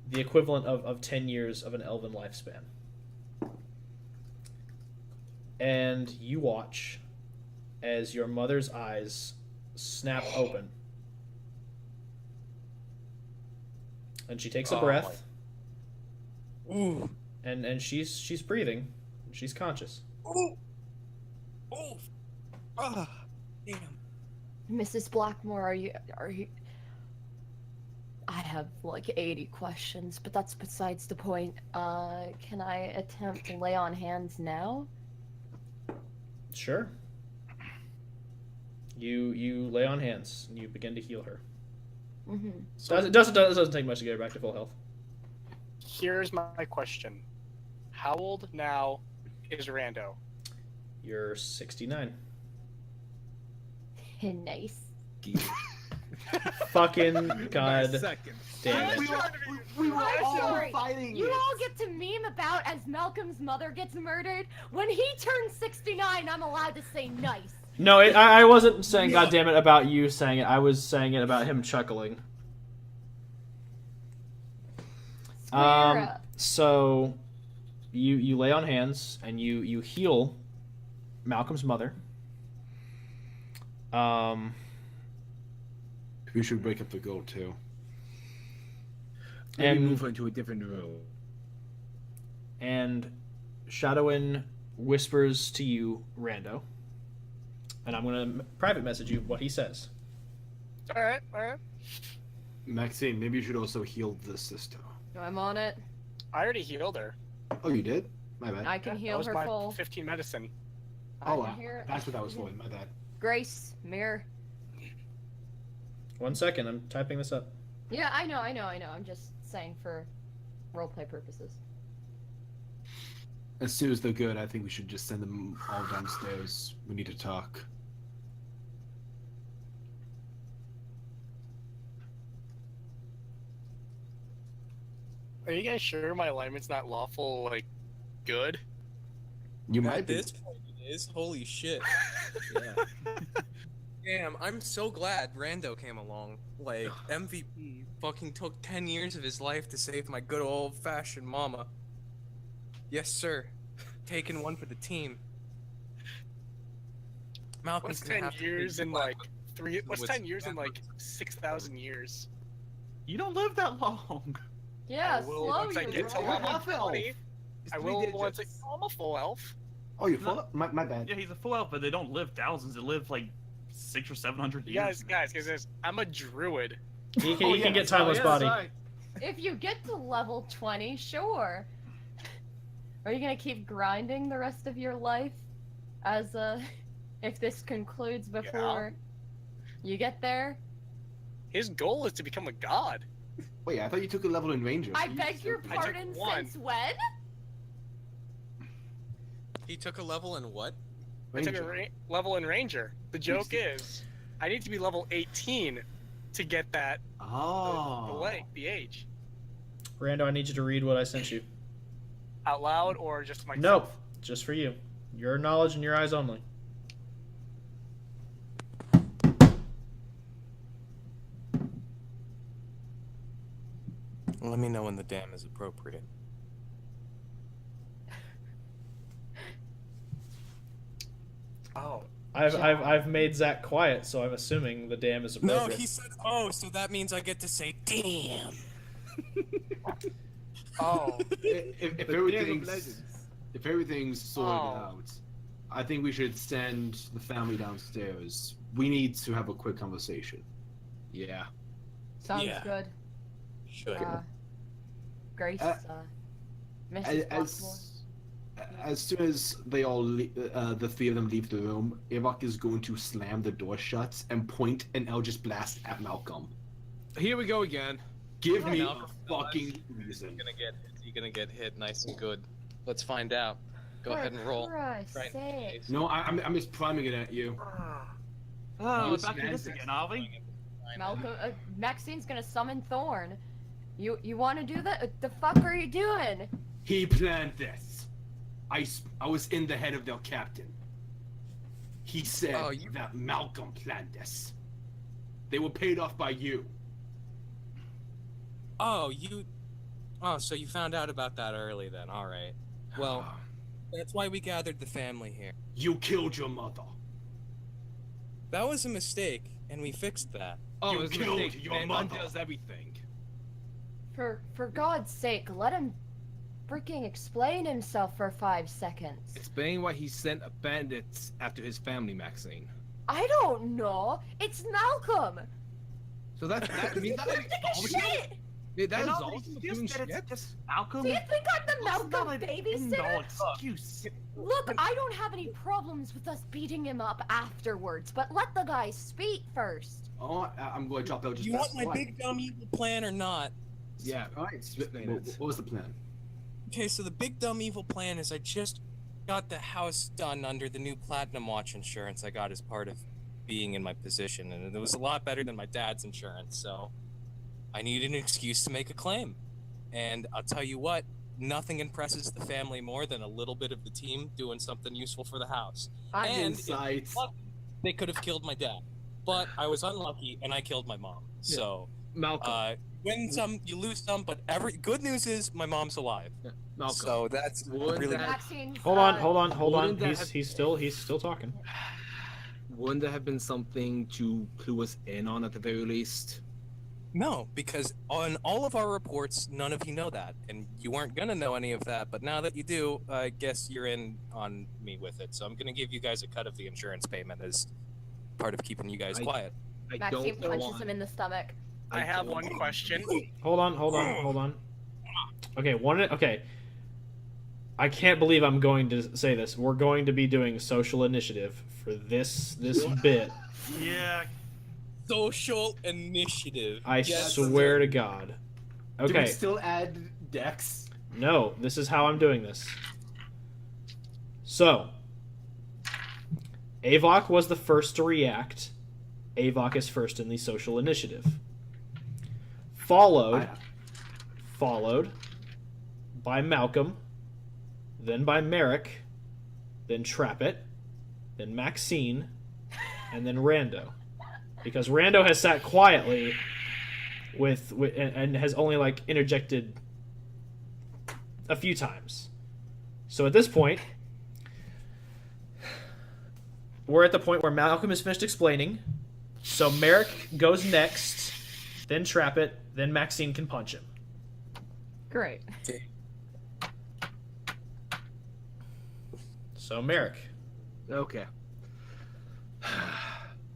the equivalent of 10 years of an elven lifespan. And you watch as your mother's eyes snap open. And she takes a breath. Ooh. And she's breathing. She's conscious. Ooh. Oh. Ah. Damn. Mrs. Blackmore, are you... I have like 80 questions, but that's besides the point. Can I attempt to lay on hands now? Sure. You lay on hands and you begin to heal her. Mm-hmm. It doesn't take much to get her back to full health. Here's my question. How old now is Rando? You're 69. Nice. Fucking god Second. damn it. We were I'm all sorry. fighting You it. all get to meme about as Malcolm's mother gets murdered. When he turns 69, I'm allowed to say nice. No, I wasn't saying god damn it about you saying it. I was saying it about him chuckling. Square up. So you lay on hands and you heal Malcolm's mother. We should break up the goal too. Maybe And- move her into a different room. And Shadowin whispers to you, Rando. And I'm gonna private message you what he says. Alright, alright. Maxine, maybe you should also heal the sister. I'm on it. I already healed her. Oh, you did? My bad. I can That heal was her my full. 15 medicine. I Oh, can wow. hear it. That's what that was for. My bad. Grace, mirror. 1 second, I'm typing this up. Yeah, I know. I'm just saying for roleplay purposes. As soon as they're good, I think we should just send them all downstairs. We need to talk. Are you guys sure my alignment's not lawful, like, good? You At might be. this point, it is. Holy shit. Yeah. Damn, I'm so glad Rando came along. Like, MVP fucking took 10 years of his life to save my good old-fashioned mama. Yes, sir. Taking one for the team. Malcolm's What's gonna 10 have to years pay in, black like, what's with 10 years in, black like, 6,000 years? You don't live that long. Yeah, I will slow once I your get to roll. level half elf. 20. I will once I... I'm a full elf. Oh, you're full? My bad. Yeah, he's a full elf, but they don't live thousands. They live like 600 or 700 You years. guys, I'm a druid. He can, Oh, he can yeah. get timeless Oh, yeah, body. sorry. If you get to level 20, sure. Are you gonna keep grinding the rest of your life? As if this concludes before you get there? His goal is to become a god. Wait, I thought you took a level in Ranger. I beg your I took pardon, one. since when? He took a level in what? I took a level in Ranger. The joke is, I need to be level 18 to get that Oh. the age. Rando, I need you to read what I sent you. Out loud or just myself? Nope, just for you. Your knowledge and your eyes only. Let me know when the dam is appropriate. Oh. I've made Zach quiet, so I'm assuming the dam is No, appropriate. he said, "Oh, so that means I get to say damn." Oh. If everything's sorted Oh. out, I think we should send the family downstairs. We need to have a quick conversation. Yeah. Sounds Yeah. good. Should. Grace, Uh, Mrs. Blackmore. As soon as they all, the three of them leave the room, Avok is going to slam the door shut and point an Eldritch Blast at Malcolm. Here we go again. Give me a Malcolm, fucking reason. Is he gonna get hit nice and good? Let's find out. Go ahead and roll. Christ's Right. sake. No, I'm just priming it at you. Oh, Use back to this magic. again, are we? Malcolm, Maxine's gonna summon Thorn. You want to do that? The fuck are you doing? He planned this. I was in the head of their captain. He said Oh, you- that Malcolm planned this. They were paid off by you. Oh, so you found out about that early then. All right. Well, that's why we gathered the family here. You killed your mother. That was a mistake, and we fixed that. Oh, You it's a killed mistake. your Man mother. undoes everything. For God's sake, let him freaking explain himself for 5 seconds. Explain why he sent a bandit after his family, Maxine. I don't know. It's Malcolm. So that I mean, that You're taking shit. Yeah, that is And all it's doing just that shit. it's just Malcolm. Do you think I'm the That's not Malcolm an babysitter? end-all excuse. Look, I don't have any problems with us beating him up afterwards, but let the guy speak first. Oh, I'm going to drop Eldritch You Blast. want my Why? big dumb evil plan or not? Yeah. All right. Explain it. What was the plan? Okay, so the big dumb evil plan is I just got the house done under the new Platinum Watch insurance I got as part of being in my position, and it was a lot better than my dad's insurance, so I needed an excuse to make a claim. And I'll tell you what, nothing impresses the family more than a little bit of the team doing something useful for the house. I'm And if Insight. they could have killed my dad, but I was unlucky and I killed my mom. So, Malcolm. win some, you lose some, but every good news is my mom's alive. Malcolm. So that's Wouldn't really that- Maxine, Hold on. Wouldn't that He's have- still talking. Wouldn't there have been something to clue us in on at the very least? No, because on all of our reports, none of you know that, and you weren't gonna know any of that. But now that you do, I guess you're in on me with it. So I'm gonna give you guys a cut of the insurance payment as part of keeping you guys quiet. I Maxine don't punches want. him in the stomach. I have don't one want- question. Hold on. Okay. I can't believe I'm going to say this. We're going to be doing social initiative for this bit. Yeah. Social initiative. I Yes. swear to God. Do we Okay. still add Dex? No, this is how I'm doing this. So, Avok was the first to react. Avok is first in the social initiative. Followed by Malcolm, then by Merrick, then Trappet, then Maxine, and then Rando. Because Rando has sat quietly and has only like interjected a few times. So at this point, we're at the point where Malcolm is finished explaining. So Merrick goes next, then Trappet, then Maxine can punch him. Great. So Merrick. Okay.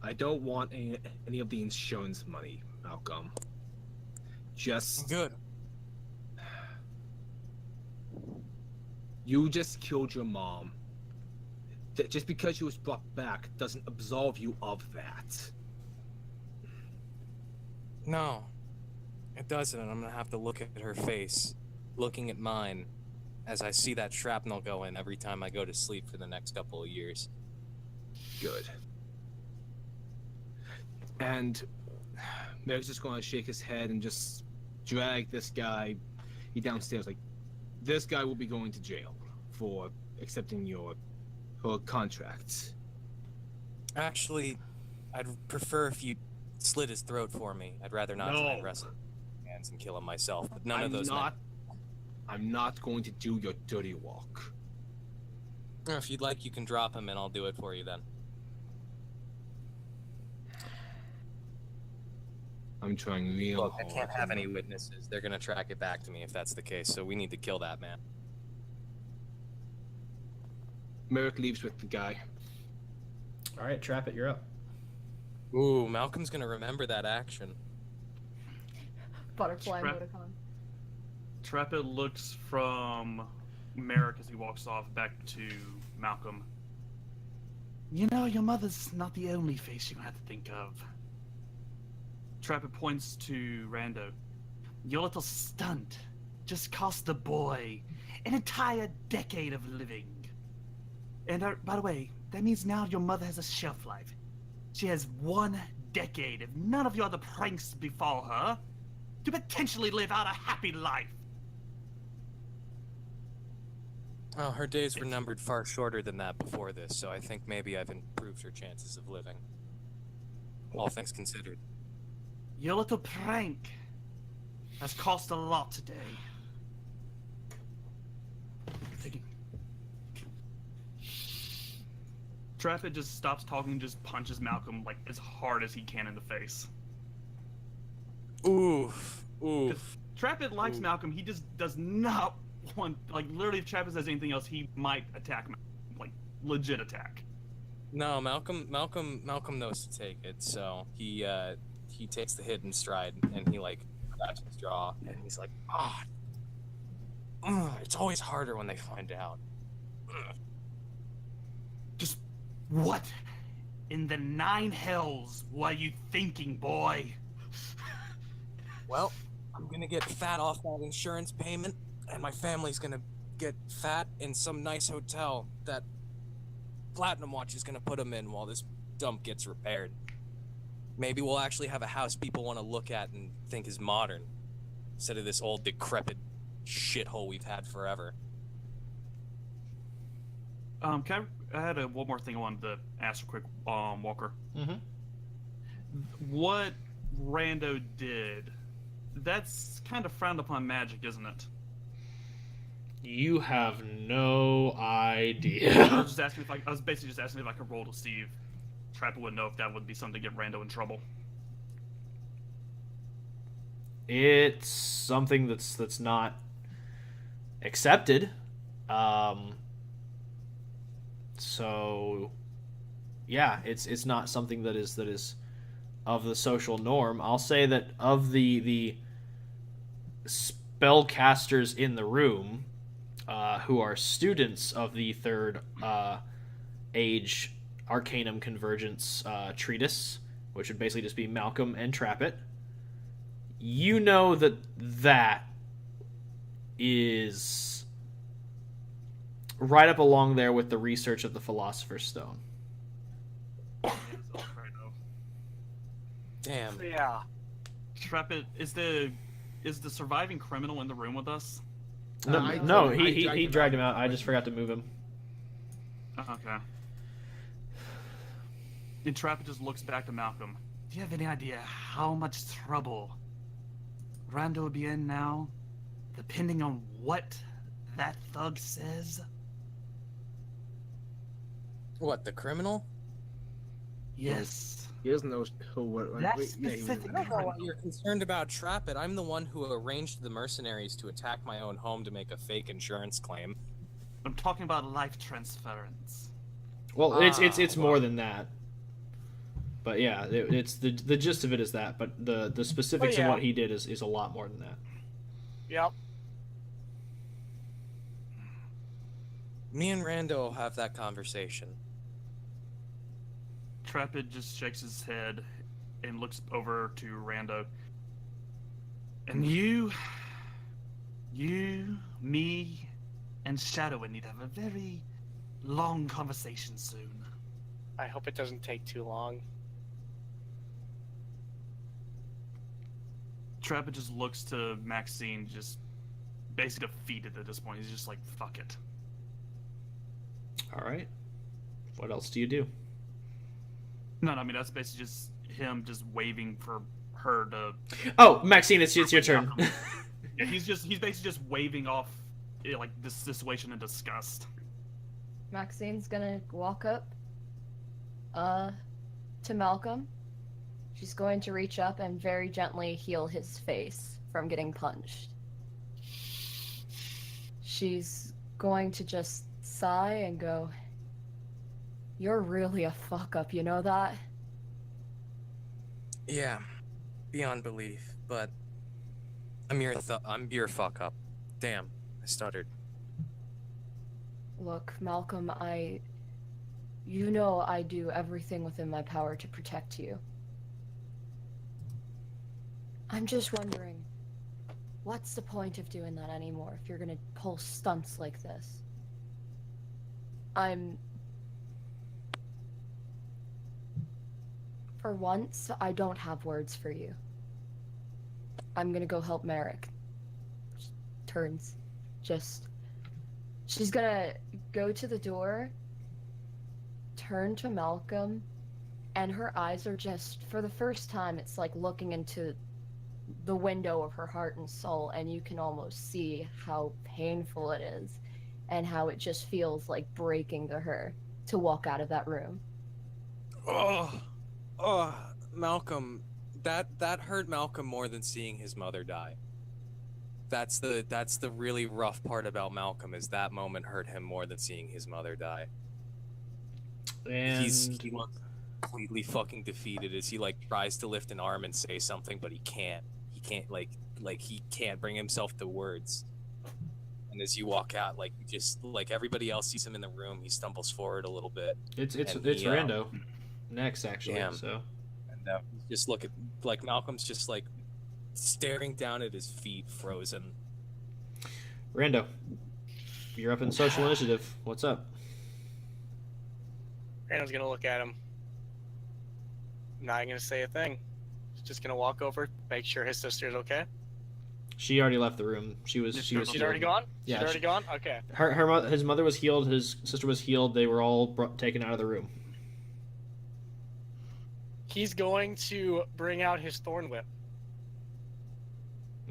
I don't want any of the insurance money, Malcolm. Just Good. you just killed your mom. Just because she was brought back doesn't absolve you of that. No, it doesn't. And I'm gonna have to look at her face, looking at mine, as I see that shrapnel go in every time I go to sleep for the next couple of years. Good. And Merrick's just gonna shake his head and just drag this guy downstairs. Like, this guy will be going to jail for accepting your contract. Actually, I'd prefer if you slit his throat for me. I'd rather not try and No. wrestle. Yeah. hands and kill him myself, but none of those. I'm not going to do your dirty work. If you'd like, you can drop him, and I'll do it for you then. I'm trying real Look, hard. I can't have any witnesses. They're gonna track it back to me if that's the case. So we need to kill that man. Merrick leaves with the guy. All right, Trap It, you're up. Ooh, Malcolm's gonna remember that action. Butterfly Trap- emoticon. Trapit looks from Merrick as he walks off back to Malcolm. You know, your mother's not the only face you had to think of. Trapit points to Rando. Your little stunt just cost the boy an entire decade of living. And by the way, that means now your mother has a shelf life. She has 1 decade, if none of your other pranks befall her, to potentially live out a happy life. Oh, her days were numbered far shorter than that before this, so I think maybe I've improved her chances of living. All things considered. Your little prank has cost a lot today. Trapit just stops talking and just punches Malcolm like as hard as he can in the face. Oof. Oof. Trapit likes Malcolm. He just does not want, like, literally if Trapit says anything else, he might attack Malcolm. Like, legit attack. No, Malcolm knows to take it, so he takes the hit in stride and he like grabs his jaw and he's like, it's always harder when they find out. Just what in the 9 hells were you thinking, boy? Well, I'm gonna get fat off that insurance payment, and my family's gonna get fat in some nice hotel that Platinum Watch is gonna put them in while this dump gets repaired. Maybe we'll actually have a house people want to look at and think is modern, instead of this old decrepit shithole we've had forever. I had one more thing I wanted to ask real quick, Walker. Mm-hmm. What Rando did, that's kind of frowned upon magic, isn't it? You have no idea. I was basically just asking if I could roll to see if Trapper would know if that would be something to get Rando in trouble. It's something that's not accepted. So yeah, it's not something that is of the social norm. I'll say that of the spellcasters in the room, who are students of the third age Arcanum Convergence treatise, which would basically just be Malcolm and Trapit, you know that is right up along there with the research of the Philosopher's Stone. Damn. Yeah. Trapit, is the surviving criminal in the room with us? No, he dragged him out. I just forgot to move him. Okay. And Trapit just looks back to Malcolm. Do you have any idea how much trouble Rando would be in now, depending on what that thug says? What, the criminal? Yes. He doesn't know who. That wait, yeah, he was- specific I don't know why criminal. you're concerned about Trapit. I'm the one who arranged the mercenaries to attack my own home to make a fake insurance claim. I'm talking about life transference. Well, it's more than that. But yeah, it's the gist of it is that. But the specifics of what he did is a lot more than that. Yep. Me and Rando will have that conversation. Trapid just shakes his head and looks over to Rando. And you, me, and Shadow need to have a very long conversation soon. I hope it doesn't take too long. Trapid just looks to Maxine, just basically defeated at this point. He's just like, fuck it. All right. What else do you do? No, I mean, that's basically just him just waving for her to. Oh, Maxine, it's your turn. Yeah, he's basically just waving off like this situation in disgust. Maxine's gonna walk up to Malcolm. She's going to reach up and very gently heal his face from getting punched. She's going to just sigh and go, "You're really a fuck up, you know that?" Yeah, beyond belief, but I'm your fuck up. Damn, I stuttered. Look, Malcolm, you know I do everything within my power to protect you. I'm just wondering, what's the point of doing that anymore if you're gonna pull stunts like this? For once, I don't have words for you. I'm gonna go help Merrick. Turns. She's gonna go to the door, turn to Malcolm, and her eyes are just, for the first time, it's like looking into the window of her heart and soul, and you can almost see how painful it is, and how it just feels like breaking to her to walk out of that room. Oh, Malcolm, that hurt Malcolm more than seeing his mother die. That's the really rough part about Malcolm, is that moment hurt him more than seeing his mother die. And He looks completely fucking defeated as he like tries to lift an arm and say something, but he can't. He can't like he can't bring himself to words. And as you walk out, like you just like everybody else sees him in the room, he stumbles forward a little bit. it's he, Rando next, actually. damn. So And just look at like Malcolm's just like staring down at his feet, frozen. Rando, you're up in social initiative. What's up? Brandon's gonna look at him. Not gonna say a thing. He's just gonna walk over, make sure his sister's okay. She already left the room. She was She's healed. already gone? Yeah, She's already gone? Okay. His mother was healed. His sister was healed. They were all taken out of the room. He's going to bring out his thorn whip.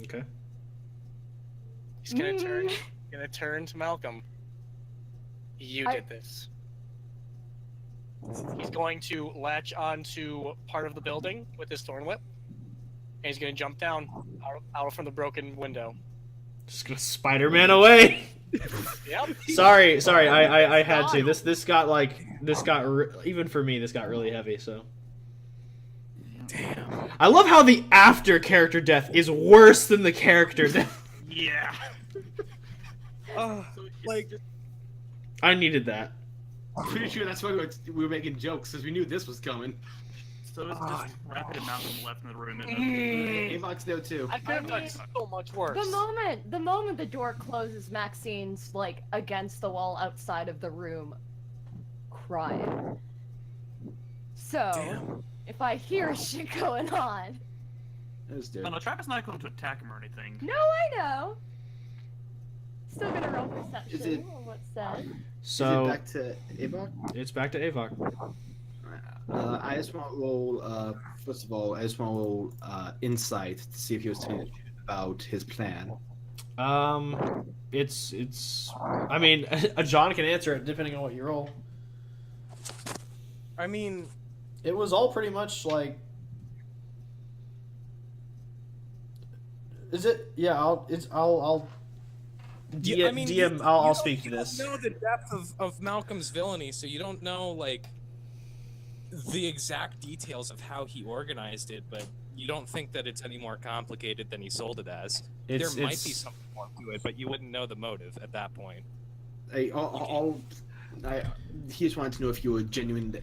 Okay. He's gonna turn to Malcolm. You did this. He's going to latch onto part of the building with his thorn whip, and he's gonna jump down out from the broken window. Just gonna Spider-Man away. Yep. Sorry. I had to. This got even for me. This got really heavy. So. Damn. I love how the after character death is worse than the character death. Yeah. I needed that. I'm pretty sure that's why we were making jokes, because we knew this was coming. So it's just Rapid and Malcolm left in the room. Avok's there too. I could have done so much worse. The moment the door closes, Maxine's like against the wall outside of the room, crying. So, Damn. if I hear shit going on, No, Travis not going to attack him or anything. no, I know. Still gonna roll perception Is it- on what's said. So Is it back to Avok? it's back to Avok. I just want to roll, first of all, I just want to roll insight to see if he was telling the truth about his plan. It's. I mean, John can answer it depending on what you roll. I mean, It was all pretty much like. Is it? Yeah, I'll. Yeah, I mean, DM. I'll speak to this. You don't know the depth of Malcolm's villainy, so you don't know like the exact details of how he organized it, but you don't think that it's any more complicated than he sold it as. There might be something more to it, but you wouldn't know the motive at that point. He just wanted to know if you were genuine,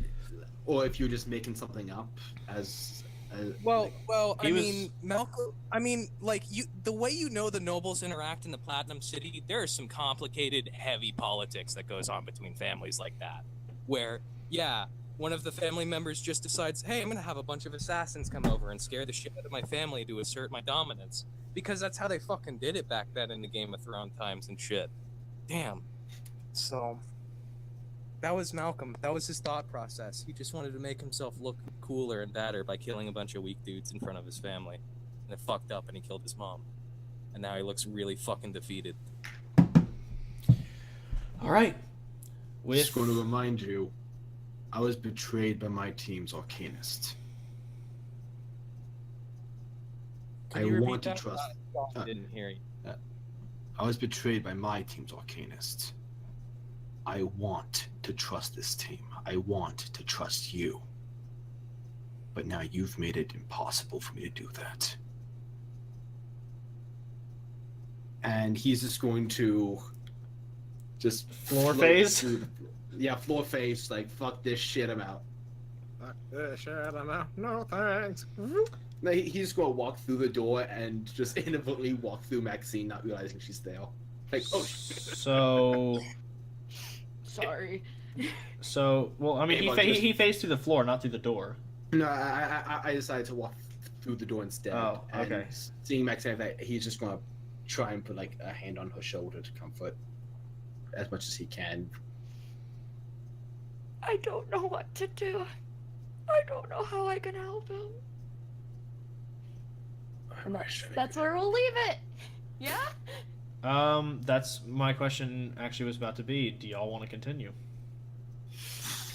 or if you were just making something up as. Well, He was- mean, Malcolm. I mean, like the way you know the nobles interact in the Platinum City, there is some complicated, heavy politics that goes on between families like that. Where, yeah, one of the family members just decides, "Hey, I'm gonna have a bunch of assassins come over and scare the shit out of my family to assert my dominance," because that's how they fucking did it back then in the Game of Thrones times and shit. Damn. So, That was Malcolm. That was his thought process. He just wanted to make himself look cooler and badder by killing a bunch of weak dudes in front of his family. And it fucked up and he killed his mom. And now he looks really fucking defeated. All right. Just going to remind you, I was betrayed by my team's Arcanist. Can I you repeat want to that? trust. I didn't hear you. I was betrayed by my team's Arcanist. I want to trust this team. I want to trust you. But now you've made it impossible for me to do that. And he's just going to just Floor float phase? through- Yeah, floor phase. Like, fuck this shit, I'm out. Fuck this shit, I'm out. No thanks. No, he's going to walk through the door and just inadvertently walk through Maxine, not realizing she's there. Like, oh shit. Sorry. Well, I mean, Ava just- he faced through the floor, not through the door. No, I decided to walk through the door instead. Oh, okay. And seeing Maxine, that he's just going to try and put like a hand on her shoulder to comfort as much as he can. I don't know what to do. I don't know how I can help him. And that's where we'll leave it. Yeah? That's my question actually was about to be, do y'all want to continue?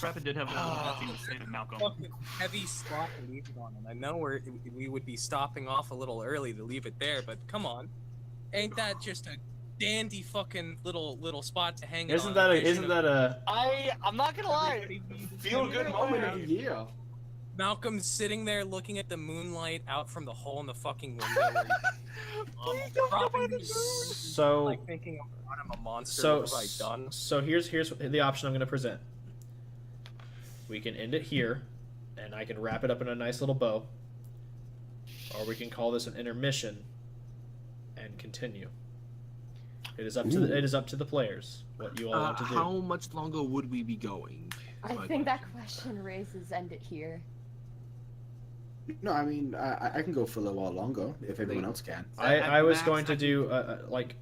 Rapid did have nothing to say to Malcolm. Fucking heavy spot to leave it on. And I know we would be stopping off a little early to leave it there, but come on. Ain't that just a dandy fucking little spot to hang it Isn't on? that a I'm not gonna lie. Feel good moment of the year. Malcolm's sitting there looking at the moonlight out from the hole in the fucking window. Dropping these, so like thinking I'm a monster. so What have I done? so here's the option I'm going to present. We can end it here, and I can wrap it up in a nice little bow, or we can call this an intermission and continue. It is up to the players what you all want to do. How much longer would we be going? I think that question raises end it here. No, I mean, I can go for a little while longer if everyone else can. I was going to do like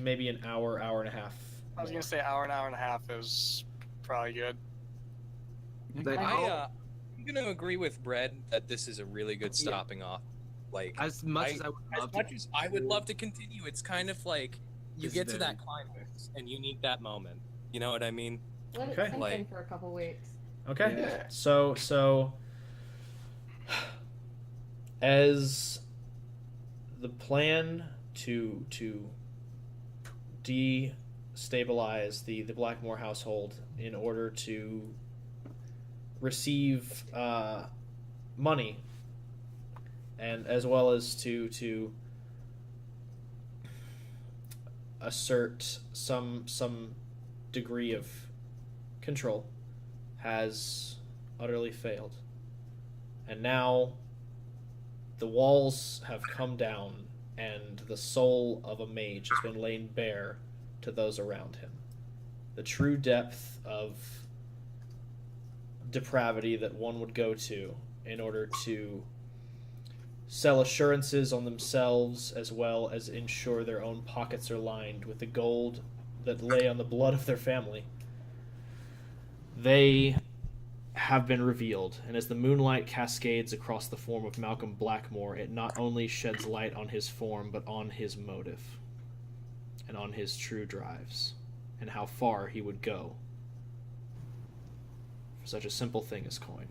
maybe an hour and a half. I was gonna say hour and a half is probably good. I'm gonna agree with Brett that this is a really good stopping off. Like as much as I would love to continue, it's kind of like you It's get to very- that climax and you need that moment. You know what I mean? Let Okay. it sink Like- in for a couple weeks. Okay. Yeah. So as the plan to destabilize the Blackmore household in order to receive money, and as well as to assert some degree of control, has utterly failed. And now the walls have come down and the soul of a mage has been laid bare to those around him. The true depth of depravity that one would go to in order to sell assurances on themselves as well as ensure their own pockets are lined with the gold that lay on the blood of their family. They have been revealed, and as the moonlight cascades across the form of Malcolm Blackmore, it not only sheds light on his form, but on his motive, and on his true drives, and how far he would go for such a simple thing as coin.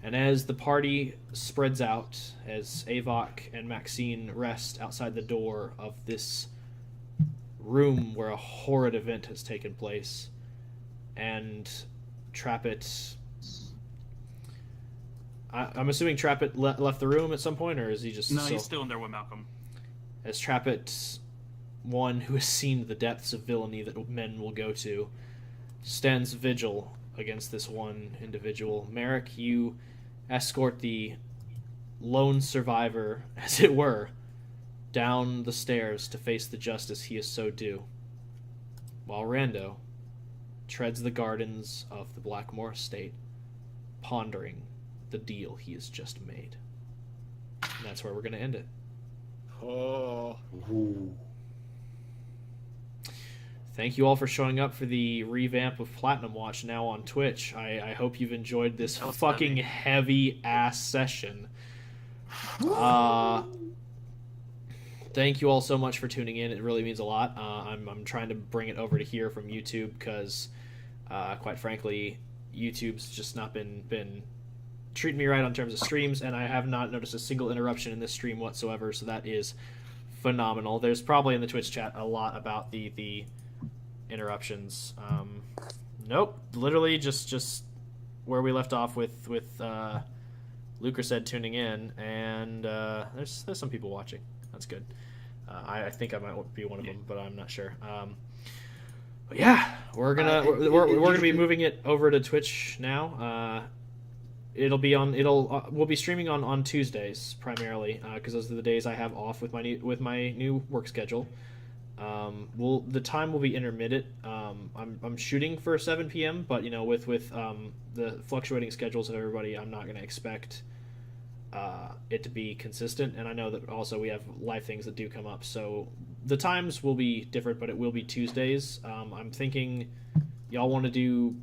And as the party spreads out, as Avok and Maxine rest outside the door of this room where a horrid event has taken place, and Trappett... I'm assuming Trappett left the room at some point, or is he just... No, he's still in there with Malcolm. As Trappett, one who has seen the depths of villainy that men will go to, stands vigil against this one individual. Merrick, you escort the lone survivor, as it were, down the stairs to face the justice he is so due, while Rando treads the gardens of the Blackmore estate, pondering the deal he has just made. And that's where we're going to end it. Oh. Ooh. Thank you all for showing up for the revamp of Platinum Watch now on Twitch. I hope you've enjoyed this fucking heavy ass session. Thank you all so much for tuning in. It really means a lot. I'm trying to bring it over to here from YouTube because, quite frankly, YouTube's just not been treating me right on terms of streams, and I have not noticed a single interruption in this stream whatsoever. So that is phenomenal. There's probably in the Twitch chat a lot about the interruptions. Nope, literally just where we left off with Luker said tuning in, and there's some people watching. That's good. I think I might be one of them, but I'm not sure. But yeah, we're gonna be moving it over to Twitch now. We'll be streaming on Tuesdays primarily because those are the days I have off with my new work schedule. The time will be intermittent. I'm shooting for 7 p.m., but with the fluctuating schedules of everybody, I'm not going to expect it to be consistent. And I know that also we have life things that do come up, so the times will be different, but it will be Tuesdays. I'm thinking y'all want to do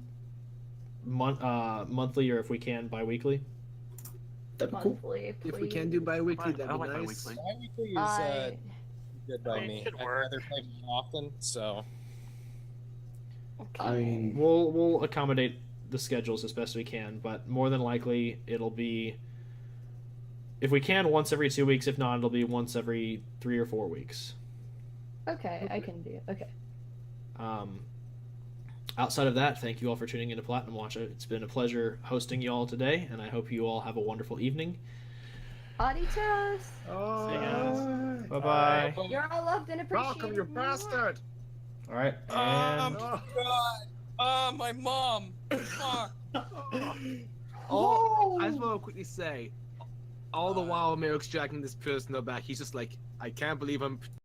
monthly, or if we can bi-weekly. That'd be cool. Monthly, If we can do bi-weekly, that'd I be like nice. bi-weekly. Bi-weekly is good by me. should I'd work. rather play more often, so I mean, We'll accommodate the schedules as best we can, but more than likely it'll be, if we can, once every 2 weeks. If not, it'll be once every 3 or 4 weeks. Okay, I can do. Okay. Outside of that, thank you all for tuning into Platinum Watch. It's been a pleasure hosting you all today, and I hope you all have a wonderful evening. Adios. See you guys. Bye bye. You're all loved and appreciated. Malcolm, you bastard! All right, and God, my mom. Fuck. Oh, I just want to quickly say, all the while Merrick's dragging this prisoner back, he's just like, I can't believe I'm